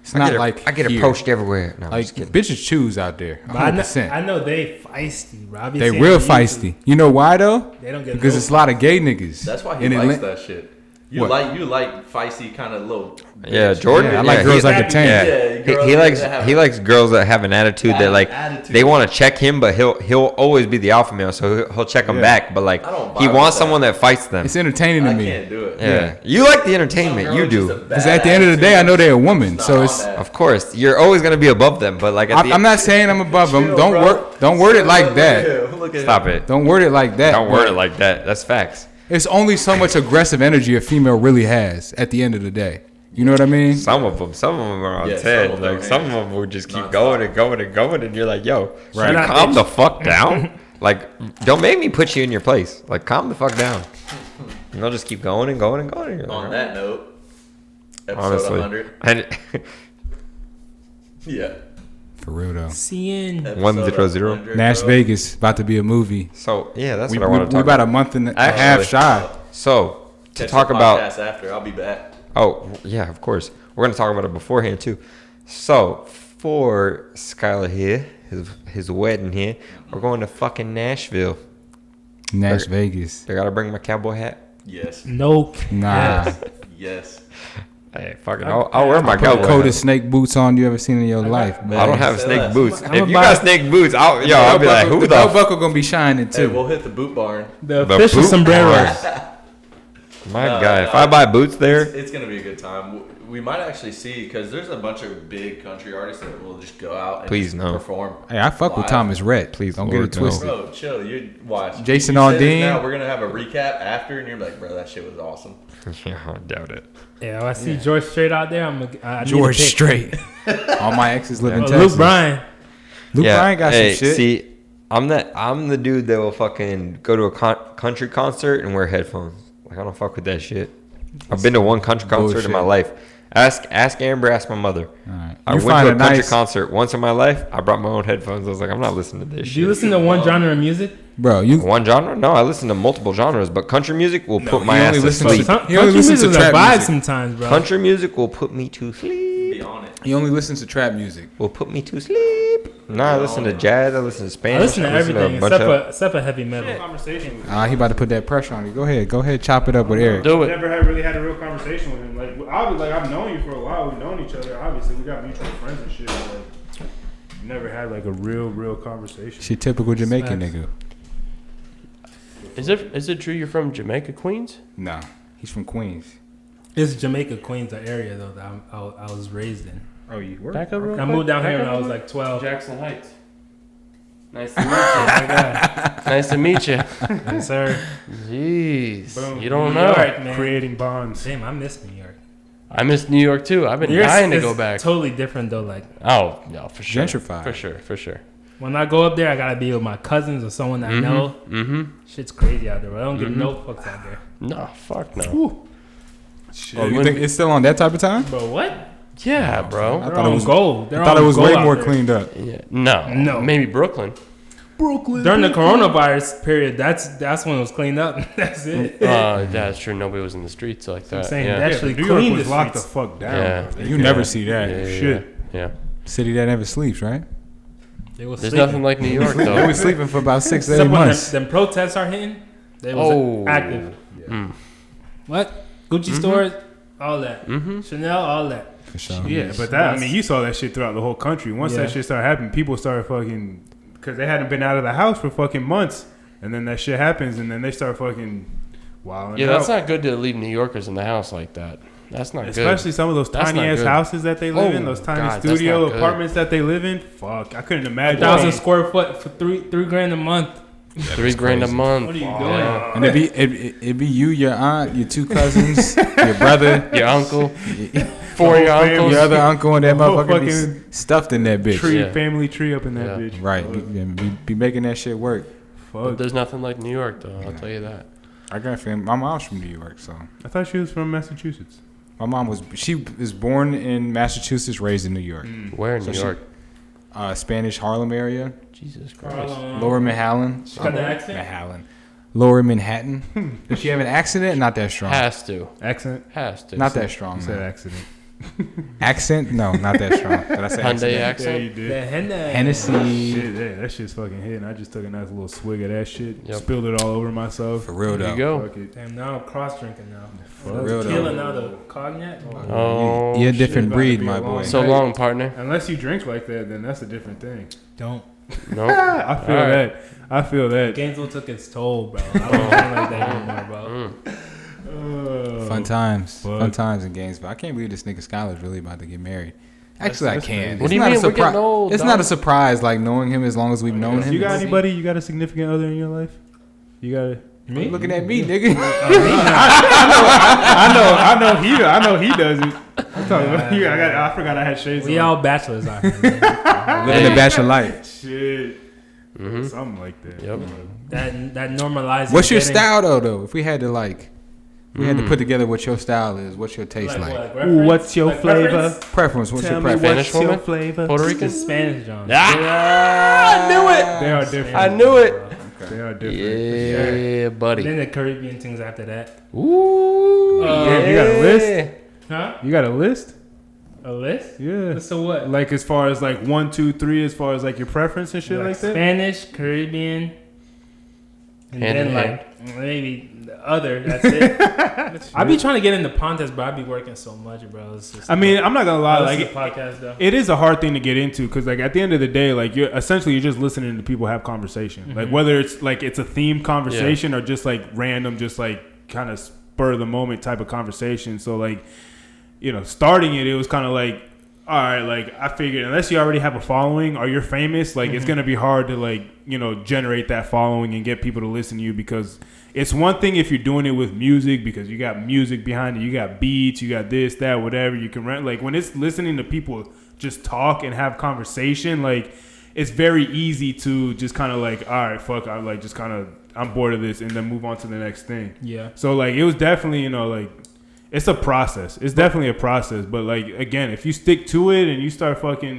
it's not like I get here. approached everywhere. No, I'm Like just kidding. bitches choose out there. But I know, 100%. I know they feisty, bro. I be They seeing real on YouTube. feisty. You know why though? They don't get Because no- it's a lot of gay niggas. That's why he in likes Atlanta. that shit. You What? like feisty kind of little. Yeah, Jordan. Yeah, I like yeah, girls he- I can tame. Yeah, Yeah, girls he that likes have- he likes girls that have an attitude that like attitude. they want to check him, but he'll always be the alpha male, so he'll check them Yeah. back. But like I don't he vibe wants with someone that fights them. It's entertaining to I me. can't do it. Yeah, you like the entertainment, you do. Because at the end of the day, I know they're a woman, so it's. Of course, you're always gonna be above them, but like at the I'm not saying I'm above them. Don't word it like that. stop it. Don't word it like that. Don't word but it like that. That's facts. It's only so much aggressive energy a female really has at the end of the day. You know what I mean? Some of them are on Yeah, some 10. of them Like are some of them will just keep nonstop. going and going and going, and you're like, yo, Right. you Shut up, calm bitch. the fuck down. Like, don't make me put you in your place. Like, calm the fuck down. And they'll just keep going and going and going. And you're like, On all that note, episode honestly, 100. and Yeah. For real though. CN. Episode 100. 100, Nash bro. Vegas about to be a movie. so yeah, that's We what I want to we talk about about. a month and a Actually- half shy. So to Catch talk the about. podcast after. I'll be back. Oh yeah, of course. We're gonna talk about it beforehand too. So for Skylar here, his wedding here, we're going to fucking Nashville. Nash Vegas. I gotta bring my cowboy hat. Yes. No. Nah. Yes. Hey, fucking, I'll wear my Put the cowboy coldest hat. snake boots on you ever seen in your life, I man. don't have Say snake less. boots. I'm If you about- got snake boots, I'll be like, who the the belt buckle gonna be shining Hey, too. we'll hit the boot barn. The The official boot sombreros. My No, God, no. if I buy boots there, It's gonna be a good time. We might actually see because there's a bunch of big country artists that will just go out and Please, just no. perform. Hey, I fuck with live. Thomas Rhett. Please, don't Lord, get it no. twisted. Bro, chill. You watch. Jason You say this Aldean. Now we're gonna have a recap after, and you're like, bro, that shit was awesome. yeah, I doubt it. Yeah, I see George Strait out there. I need a George pick. Strait. All my exes live in Oh, Texas. Luke Bryan. Luke Bryan got hey, some shit. See, I'm the dude that will fucking go to a country concert and wear headphones. Like I don't fuck with that shit. I've been to one country concert in my life. Ask Amber, ask my mother. Alright. I You went find to a a country nice- concert once in my life. I brought my own headphones. I was like, I'm not listening to this Do shit. you listen to one genre of music? Bro, you One genre? No, I listen to multiple genres, but country music will put my he ass only to listens to- sleep. Some, He only country listens to music is a trap vibe music. sometimes, bro. Country music will put me to sleep. Be on it. he only listens to trap music. Will put me to sleep. No, I listen to jazz. I listen to Spanish. I listen to everything a bunch except for heavy metal. Conversation. He about to put that pressure on you. Go ahead, chop it up with Eric. Do it. Never really had a real conversation with him. Like I've known you for a while. We've known each other. Obviously, we got mutual friends and shit. But like, never had like a real conversation. She typical Jamaican Facts. nigga. Is it true you're from Jamaica, Queens? Nah, he's from Queens. It's Jamaica, Queens, the area though that I was raised in. Oh, you were? Back up real I quick. moved down Back here when up I was real like 12. quick. Jackson Heights. Nice to meet you. Nice to meet you. Yes, sir. Jeez, Boom. you don't New know. York, man. Creating bonds. Damn, I miss New York. I miss New York too. I've been New York's dying to is go back. Totally different though. Like Oh no, for sure. Gentrified. For sure. when I go up there, I gotta be with my cousins or someone I know. Mm-hmm. Shit's crazy out there. Bro. I don't give no fucks out there. No, fuck no. Oh, you think it's still on that type of time? Bro, what? Yeah, bro. They're thought it on was- gold. They're I thought it on was gold way out more there. cleaned up. Yeah. No. No. Maybe Brooklyn. During the coronavirus period, that's when it was cleaned up. That's it. That's true. Nobody was in the streets like that. I'm saying yeah. that actually New York cleaned was the locked the streets. fuck down. Yeah. Bro. You never see that. Yeah, yeah, Shit. Yeah. City that never sleeps, right? They was There's sleeping. nothing like New York They though. was sleeping for about 6 to 8 Except when months. them protests are hitting, they was Oh. active. Mm. What? Gucci stores, all that. Mm-hmm. Chanel, all that. For sure. Yeah, but that, I mean, you saw that shit throughout the whole country. Once Yeah. that shit started happening, people started fucking, because they hadn't been out of the house for fucking months. And then that shit happens, and then they start fucking wilding Yeah, that's out. not good to leave New Yorkers in the house like that. That's not Especially some of those That's tiny not ass good. houses that they live in, Oh, those tiny God, that's studio not good. apartments that they live in. Fuck, I couldn't imagine. 1,000 square foot for three grand a month. good. $3,000 a month. What are you doing? Yeah. And it'd be you, your aunt, your two cousins, your brother, Your uncle. Four of your whole family. uncles. your other uncle, and that The whole motherfucker be fucking stuffed in that bitch. Tree, Yeah. family tree up in that Yeah. bitch. Right. Be making that shit work. But Fuck. there's nothing like New York though. I'll tell you that. I got family. My mom's from New York, so I thought she was from Massachusetts. my mom was born in Massachusetts, raised in New York. Where in So New she- York? Spanish Harlem area, Jesus Christ. Lower Manhattan. She got the accent? Manhattan. Lower Manhattan. Does she have an accent? Not that strong. Has to. Accent? Has to. Not that strong. You said man. accident. Accent? No, not that strong. Did I say Hyundai accident? Yeah, accent. you The did. Hennessy. Shit, yeah, that shit's fucking hitting. I just took a nice little swig of that shit. Yep. Spilled it all over myself. For real There you though. go. Fuck it. Damn, now I'm cross drinking now. For real Killing though. out the cognac. Oh, You're a shit. different about to breed, be my a long boy. So long, partner. Unless you drink like that, then that's a different thing. Don't. No. I feel All right. that. I feel that. Gainesville took its toll, bro. I don't drink like that anymore, bro. Mm. Fun times. fuck. Fun times in Gainesville. I can't believe this nigga Skylar's really about to get married. Actually, That's I can. What do you mean? We're getting old, It's dog. not a surprise, like knowing him as long as we've known him. You got It's- anybody? You got a significant other in your life? You got a. You looking at me, nigga? I know he does it. I'm talking about you. I forgot I had shades We on. all bachelors out here, man. Living the bachelor life. Shit. Mhm. Something like that. Yep. That normalizes. What's your getting- style though? If we had to like, we had to put together what your style is. What's your taste like? what, Ooh, reference? what's your Like flavor? preference? Preference. What's Tell your me preference? Spanish what's your woman? flavor? Puerto The Rican? Spanish John. Ah, I knew it. They are different. I knew it. They are different. Yeah, buddy. Then the Caribbean things after that. Ooh, Yeah, you got a list? Huh? You got a list? A list? Yeah. So what? Like as far as like 1, 2, 3, as far as like your preference and shit like that? Spanish, Caribbean, and Hand then in like maybe the other. That's it. I be trying to get into podcasts, but I be working so much, bro. It's just, I mean, I'm not gonna lie. I Like, listen to podcasts though. it is a hard thing to get into because, like, at the end of the day, like, you're just listening to people have conversation. Like, whether it's like it's a themed conversation or just like random, just like kind of spur of the moment type of conversation. So, like, starting it was kind of like, all right, like, I figured unless you already have a following or you're famous, like, it's gonna be hard to like, generate that following and get people to listen to you, because it's one thing if you're doing it with music because you got music behind it, you got beats, you got this, that, whatever. You can rent, like, when it's listening to people just talk and have conversation, like, it's very easy to just kind of like, all right, fuck, I like just kind of, I'm bored of this, and then move on to the next thing. Yeah. So like it was definitely, like, it's a process. It's definitely a process, but like, again, if you stick to it and you start fucking,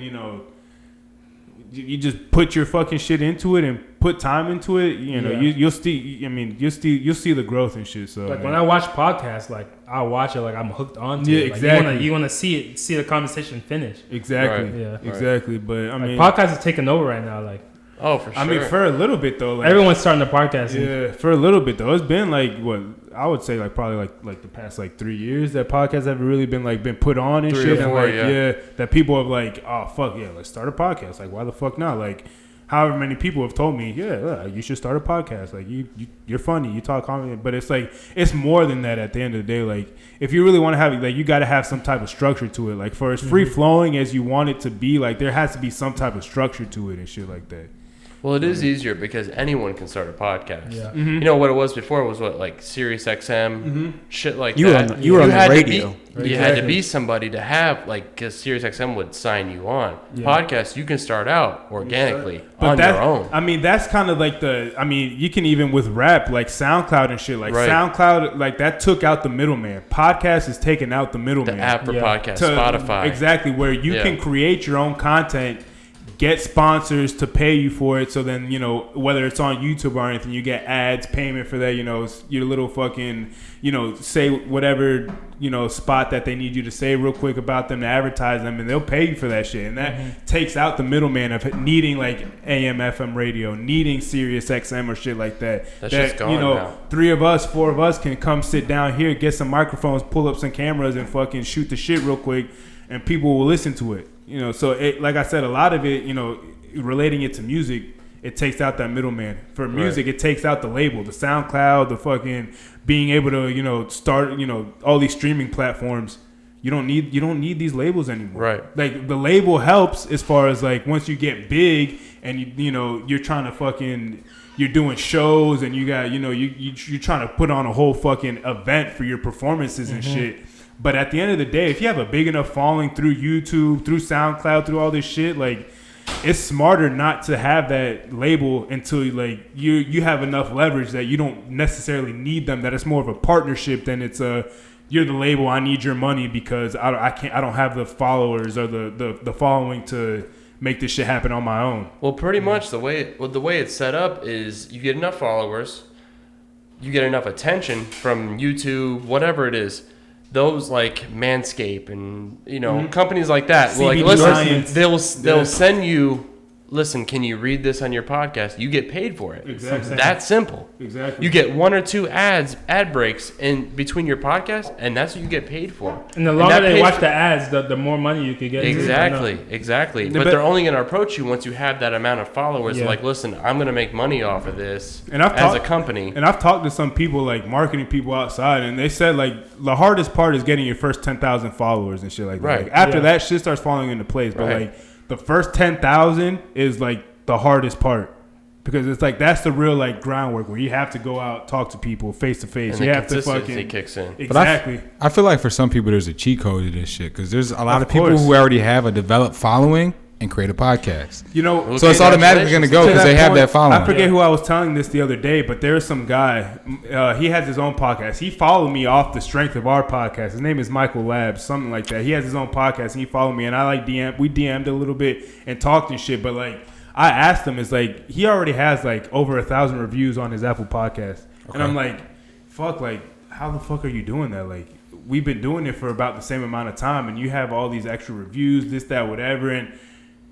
you just put your fucking shit into it and put time into it, you'll see. I mean, you'll see the growth and shit. So like when I watch podcasts, like I watch it, like I'm hooked onto it. Like, exactly. You want to see the conversation finish. Exactly. Right. Yeah. Exactly. But I mean, podcasts is taking over right now. Like, oh, for sure. I mean, for a little bit though, like, everyone's starting a podcast. Yeah, for a little bit though. It's been like what I would say, like probably like the past like 3 years that podcasts have really been put on and 3 shit, or 4, and like that people have like, oh fuck yeah, let's start a podcast. Like, why the fuck not? Like, however many people have told me, you should start a podcast. Like, you're funny, you talk comedy, but it's like it's more than that. At the end of the day, like, if you really want to have, like, you got to have some type of structure to it. Like, for as free flowing as you want it to be, like, there has to be some type of structure to it and shit like that. Well, it is easier because anyone can start a podcast. Yeah. Mm-hmm. You know what it was before was like Sirius XM, shit like You were that. on the- you were on the had to radio. be- You had to be somebody to have, like, because Sirius XM would sign you on. Podcast, you can start out organically on your own. I mean, that's kind of like you can even with rap, like SoundCloud and shit. Like, SoundCloud, like, that took out the middleman. Podcast is taking out the middleman. The app for podcast, Spotify. Exactly, where you can create your own content, get sponsors to pay you for it. So then, whether it's on YouTube or anything, you get ads, payment for that, your little fucking, say whatever, spot that they need you to say real quick about them to advertise them, and they'll pay you for that shit. And that takes out the middleman of needing like AM, FM radio, needing Sirius XM or shit like that. That's just gone now. 3 of us, 4 of us can come sit down here, get some microphones, pull up some cameras, and fucking shoot the shit real quick, and people will listen to it. So it, like I said, a lot of it, relating it to music, it takes out that middleman. For music, it takes out the label, the SoundCloud, the fucking being able to, start, all these streaming platforms. You don't need these labels anymore. Right. Like, the label helps as far as like once you get big and you're trying to fucking, you're doing shows and you got, you're trying to put on a whole fucking event for your performances and shit. But at the end of the day, if you have a big enough following through YouTube, through SoundCloud, through all this shit, like, it's smarter not to have that label until like you have enough leverage that you don't necessarily need them. That it's more of a partnership than it's you're the label, I need your money because I don't have the followers or the following to make this shit happen on my own. Well, pretty much the way it's set up is you get enough followers, you get enough attention from YouTube, whatever it is. Those like Manscaped and companies like that, well, like, listen, they'll send you. Listen, can you read this on your podcast? You get paid for it. Exactly. That's simple. Exactly. You get 1 or 2 ad breaks in between your podcast, and that's what you get paid for. And the longer they watch the ads, the more money you could get. Exactly. But they're only going to approach you once you have that amount of followers. Yeah. Like, listen, I'm going to make money off of this as a company. And I've talked to some people, like marketing people outside, and they said like the hardest part is getting your first 10,000 followers and shit like that. Right. Like, after that, shit starts falling into place. But like the first 10,000 is like the hardest part. Because it's like that's the real like groundwork where you have to go out, talk to people face to face. You have to fucking kicks in. Exactly. I feel like for some people there's a cheat code to this shit because there's a lot of people who already have a developed following and create a podcast. So it's automatically going to go because they have that following. I forget who I was telling this the other day, but there's some guy. He has his own podcast. He followed me off the strength of our podcast. His name is Michael Labs, something like that. He has his own podcast and he followed me, and I like we DM'd a little bit and talked and shit, but like, I asked him, it's like he already has like over 1,000 reviews on his Apple podcast, and I'm like, fuck, like how the fuck are you doing that? Like we've been doing it for about the same amount of time, and you have all these extra reviews, this, that, whatever. And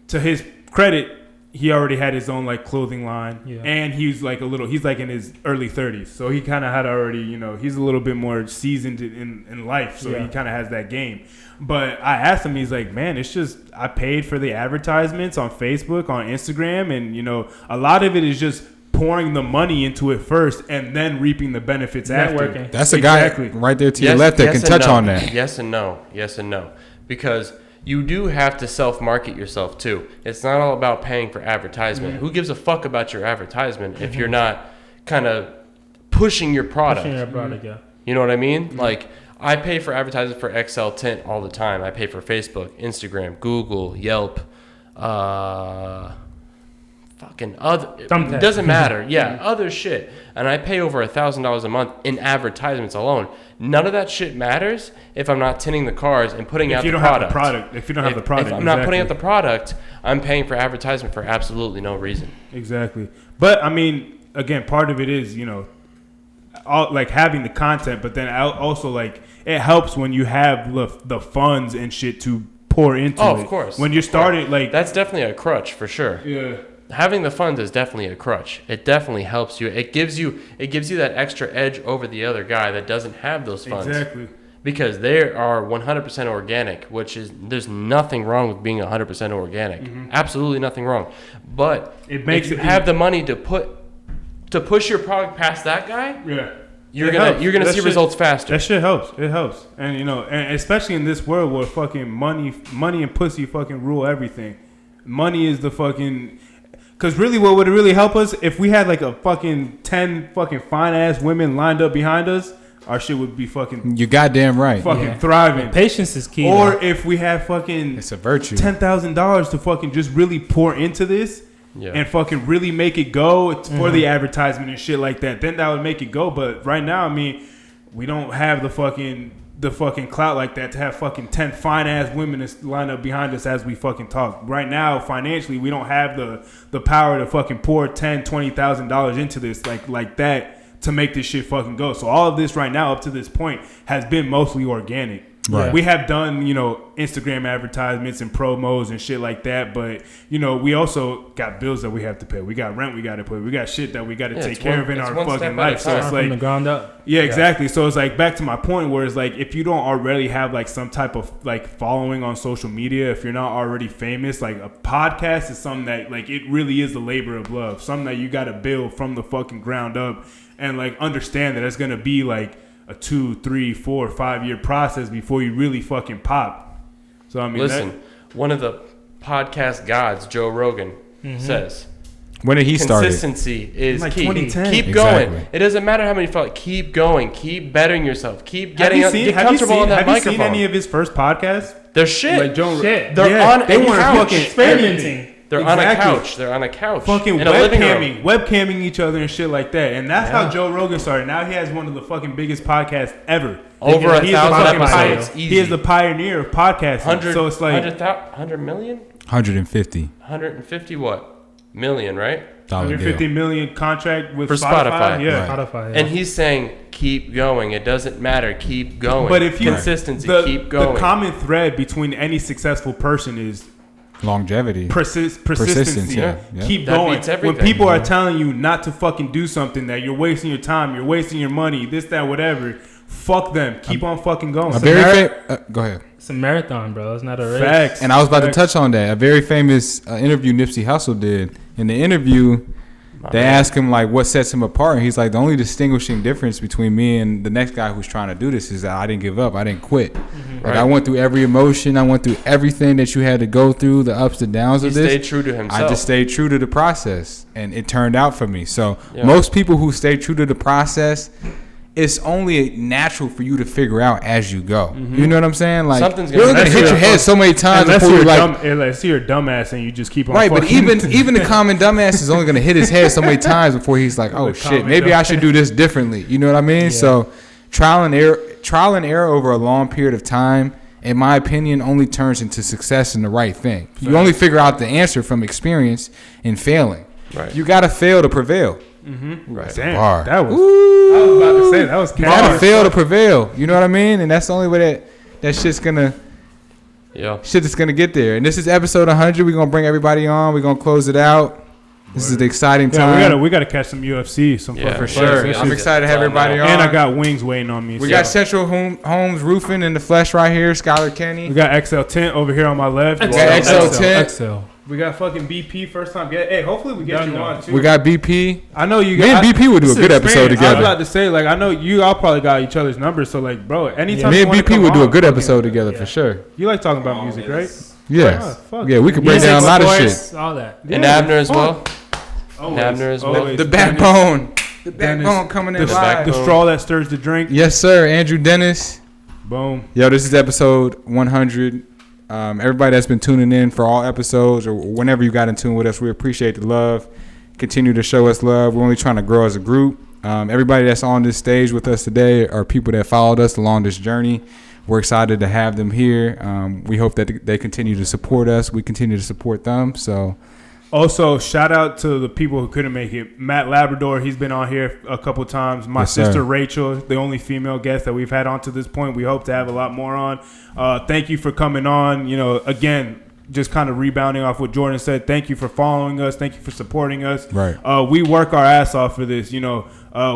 to his credit, he already had his own like clothing line, and he's like he's like in his early 30s, so he kind of had already, he's a little bit more seasoned in life, so he kind of has that game. But I asked him, he's like, man, it's just I paid for the advertisements on Facebook, on Instagram, and a lot of it is just pouring the money into it first and then reaping the benefits after. That's a guy right there to your left that can touch on that. Yes and no, because you do have to self-market yourself too. It's not all about paying for advertisement. Who gives a fuck about your advertisement if you're not kind of pushing your product? You know what I mean? Like, I pay for advertising for XL Tint all the time. I pay for Facebook, Instagram, Google, Yelp, fucking other. It doesn't matter. Yeah, other shit. And I pay over $1,000 a month in advertisements alone. None of that shit matters if I'm not tinting the cars and putting out the product. If you don't have the product. If I'm not putting out the product, I'm paying for advertisement for absolutely no reason. Exactly. But, I mean, again, part of it is, like having the content, but then also like it helps when you have the funds and shit to pour into it. Oh, of course. When you're starting, like that's definitely a crutch for sure. Yeah. Having the funds is definitely a crutch. It definitely helps you. It gives you that extra edge over the other guy that doesn't have those funds. Exactly. Because they are 100% organic, which is there's nothing wrong with being 100% organic. Absolutely nothing wrong. But it makes if you have the money to push your product past that guy, you're gonna see results faster. That shit helps. It helps, and and especially in this world where fucking money and pussy fucking rule everything. Money is the fucking. Because really, what would really help us if we had like a fucking 10 fucking fine ass women lined up behind us, our shit would be fucking. You're goddamn right. Fucking thriving. Patience is key. Or if we had fucking. It's a virtue. $10,000 to fucking just really pour into this. Yeah. And fucking really make it go for the advertisement and shit like that. Then that would make it go. But right now, I mean, we don't have the fucking clout like that to have fucking 10 fine ass women line up behind us as we fucking talk. Right now, financially, we don't have the power to fucking pour $10,000-$20,000 into this like that to make this shit fucking go. So all of this right now up to this point has been mostly organic. Right. We have done, Instagram advertisements and promos and shit like that, but we also got bills that we have to pay. We got rent we got to pay. We got shit that we got to take care of in our fucking life. So it's like from the ground up. Yeah, exactly. So it's like back to my point where it's like if you don't already have like some type of like following on social media, if you're not already famous, like a podcast is something that like it really is the labor of love, something that you got to build from the fucking ground up and like understand that it's gonna be like a 2, 3, 4, 5 year process before you really fucking pop. So I mean, listen, one of the podcast gods, Joe Rogan, says, when did he start? Consistency is like key. 2010. Keep going. It doesn't matter how many followers. Keep going. Keep bettering yourself. Keep getting comfortable on that microphone. Have you seen any of his first podcasts? They're shit. Like shit. They're on they a couch. Fucking experimenting. They're on a couch. They're on a couch. Fucking in a living room. webcamming each other and shit like that. And that's how Joe Rogan started. Now he has one of the fucking biggest podcasts ever. Over 1,000 episodes. He is the pioneer of podcasting. So it's like 100 million? 150. 150 what? Million, right? 150 million contract with for Spotify. Yeah. Right. Spotify, And he's saying, keep going. It doesn't matter. Keep going. But if you consistency, keep The going. common thread between any successful person is longevity, persistency. Yeah. Keep that going. Beats everything. When people are telling you not to fucking do something, that you're wasting your time, you're wasting your money, this, that, whatever. Fuck them. Keep on fucking going. Go ahead. It's a marathon, bro. It's not a race. Facts. And I was about to touch on that. A very famous interview Nipsey Hussle did. In the interview, they asked him like what sets him apart, and he's like, the only distinguishing difference between me and the next guy who's trying to do this is that I didn't give up. I didn't quit. Like I went through every emotion. I went through everything that you had to go through, the ups and downs of this. He stayed true to himself. I just stayed true to the process, and it turned out for me. So most people who stay true to the process, it's only natural for you to figure out as you go. You know what I'm saying? Like something's you're gonna hit your head so many times before you're like, unless you're a dumbass and you just keep on. Right, but even the common dumbass is only gonna hit his head so many times before he's like, oh shit, maybe I should do this differently. You know what I mean? Yeah. So trial and error over a long period of time in my opinion, only turns into success and the right thing. You only figure out the answer from experience and failing. Right. You gotta fail to prevail. Right. Damn, Bar. that was. I was about to say that was. You gotta fail to prevail. You know what I mean? And that's the only way that shit's gonna. Yeah. Shit that's gonna get there. And this is episode 100. We're gonna bring everybody on. We're gonna close it out. This is the exciting time. Yeah, we gotta catch some UFC. Yeah, for Yeah, sure. yeah, I'm yeah. excited to have everybody on. And I got wings waiting on me. We got Central Homes Roofing in the flesh right here. Skylar Kenny. We got XL Tent over here on my left. We got XL Tent. XL. We got fucking BP first time. Hey, hopefully we get you on too. We got BP. I know you. Me and BP would do a good episode I was together. about to say, like, I know you all probably got each other's numbers. So, like, bro, anytime Me you and wanna BP come would do a on, good fucking- episode together for sure. You like talking about music, right? Yeah. fuck. Yeah, we could break Music, down a lot of sports, shit. all that. And Yeah, Abner as fuck. well. Always, Abner as well. always. The backbone. The Dennis, backbone coming in the, live. the straw that stirs the drink. Yes, sir. Andrew Dennis. Boom. Yo, this is episode 100. Everybody that's been tuning in for all episodes or whenever you got in tune with us, we appreciate the love. Continue to show us love. We're only trying to grow as a group. Everybody that's on this stage with us today are people that followed us along this journey. We're excited to have them here. We hope that they continue to support us. We continue to support them. So, Also, shout out to the people who couldn't make it. Matt Labrador, he's been on here a couple times. My Yes, sir. sister Rachel, the only female guest that we've had on to this point. We hope to have a lot more on. Thank you for coming on. You know, again, just kind of rebounding off what Jordan said. Thank you for following us. Thank you for supporting us. Right. We work our ass off for this. You know,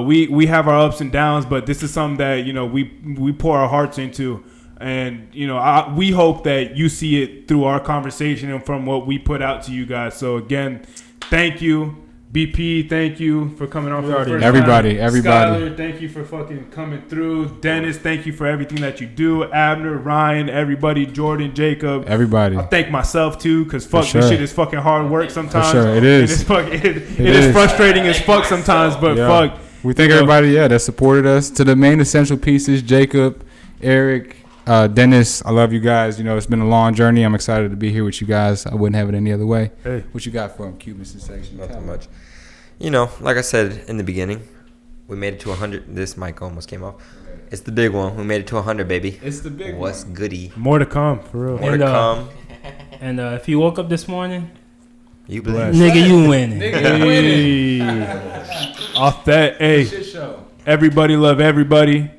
we have our ups and downs, but this is something that, you know, we pour our hearts into. And, you know, we hope that you see it through our conversation and from what we put out to you guys. So, again, thank you. BP, thank you for coming on for the first Everybody. time. Skylar, thank you for fucking coming through. Dennis, thank you for everything that you do. Abner, Ryan, everybody, Jordan, Jacob. everybody. I thank myself, too, because fuck, sure. this shit is fucking hard work sometimes. For sure, it And is. it is frustrating as fuck sometimes, but Yeah. fuck. We thank everybody, that supported us. To the main essential pieces, Jacob, Eric, Dennis, I love you guys. You know, it's been a long journey. I'm excited to be here with you guys. I wouldn't have it any other way. Hey. What you got for him, Cuban sensation? Nothing much. You know, like I said in the beginning, we made it to 100. This mic almost came off. It's the big one. We made it to 100, baby. It's the big What's goody? More to come, for real. More And, to come. And if you woke up this morning, You Bless. blessed. nigga, you winning. Hey. Off that, hey, everybody love everybody.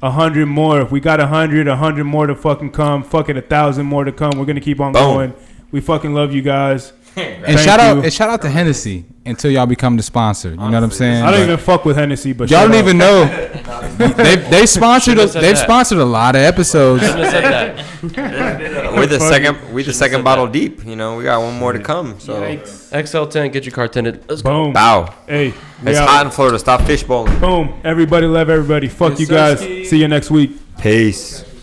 100 more. If we got 100 more to fucking come. Fucking 1,000 more to come. We're gonna keep on Boom. going. We fucking love you guys. And Thank shout you. out to Hennessy until y'all become the sponsor. You know what I'm saying? I don't But even fuck with Hennessy, but y'all shout don't out. even know. they sponsored. Should've said They've that. sponsored a lot of episodes. Shouldn't have said that. We're the second. We the Should've second said bottle that. deep. You know, we got one more to come. So XL10, get your car tinted. Let's go. Boom. bow. Hey, we It's out. hot in Florida. Stop fish bowling. Boom. Everybody love everybody. Fuck you guys. See you next week. Peace.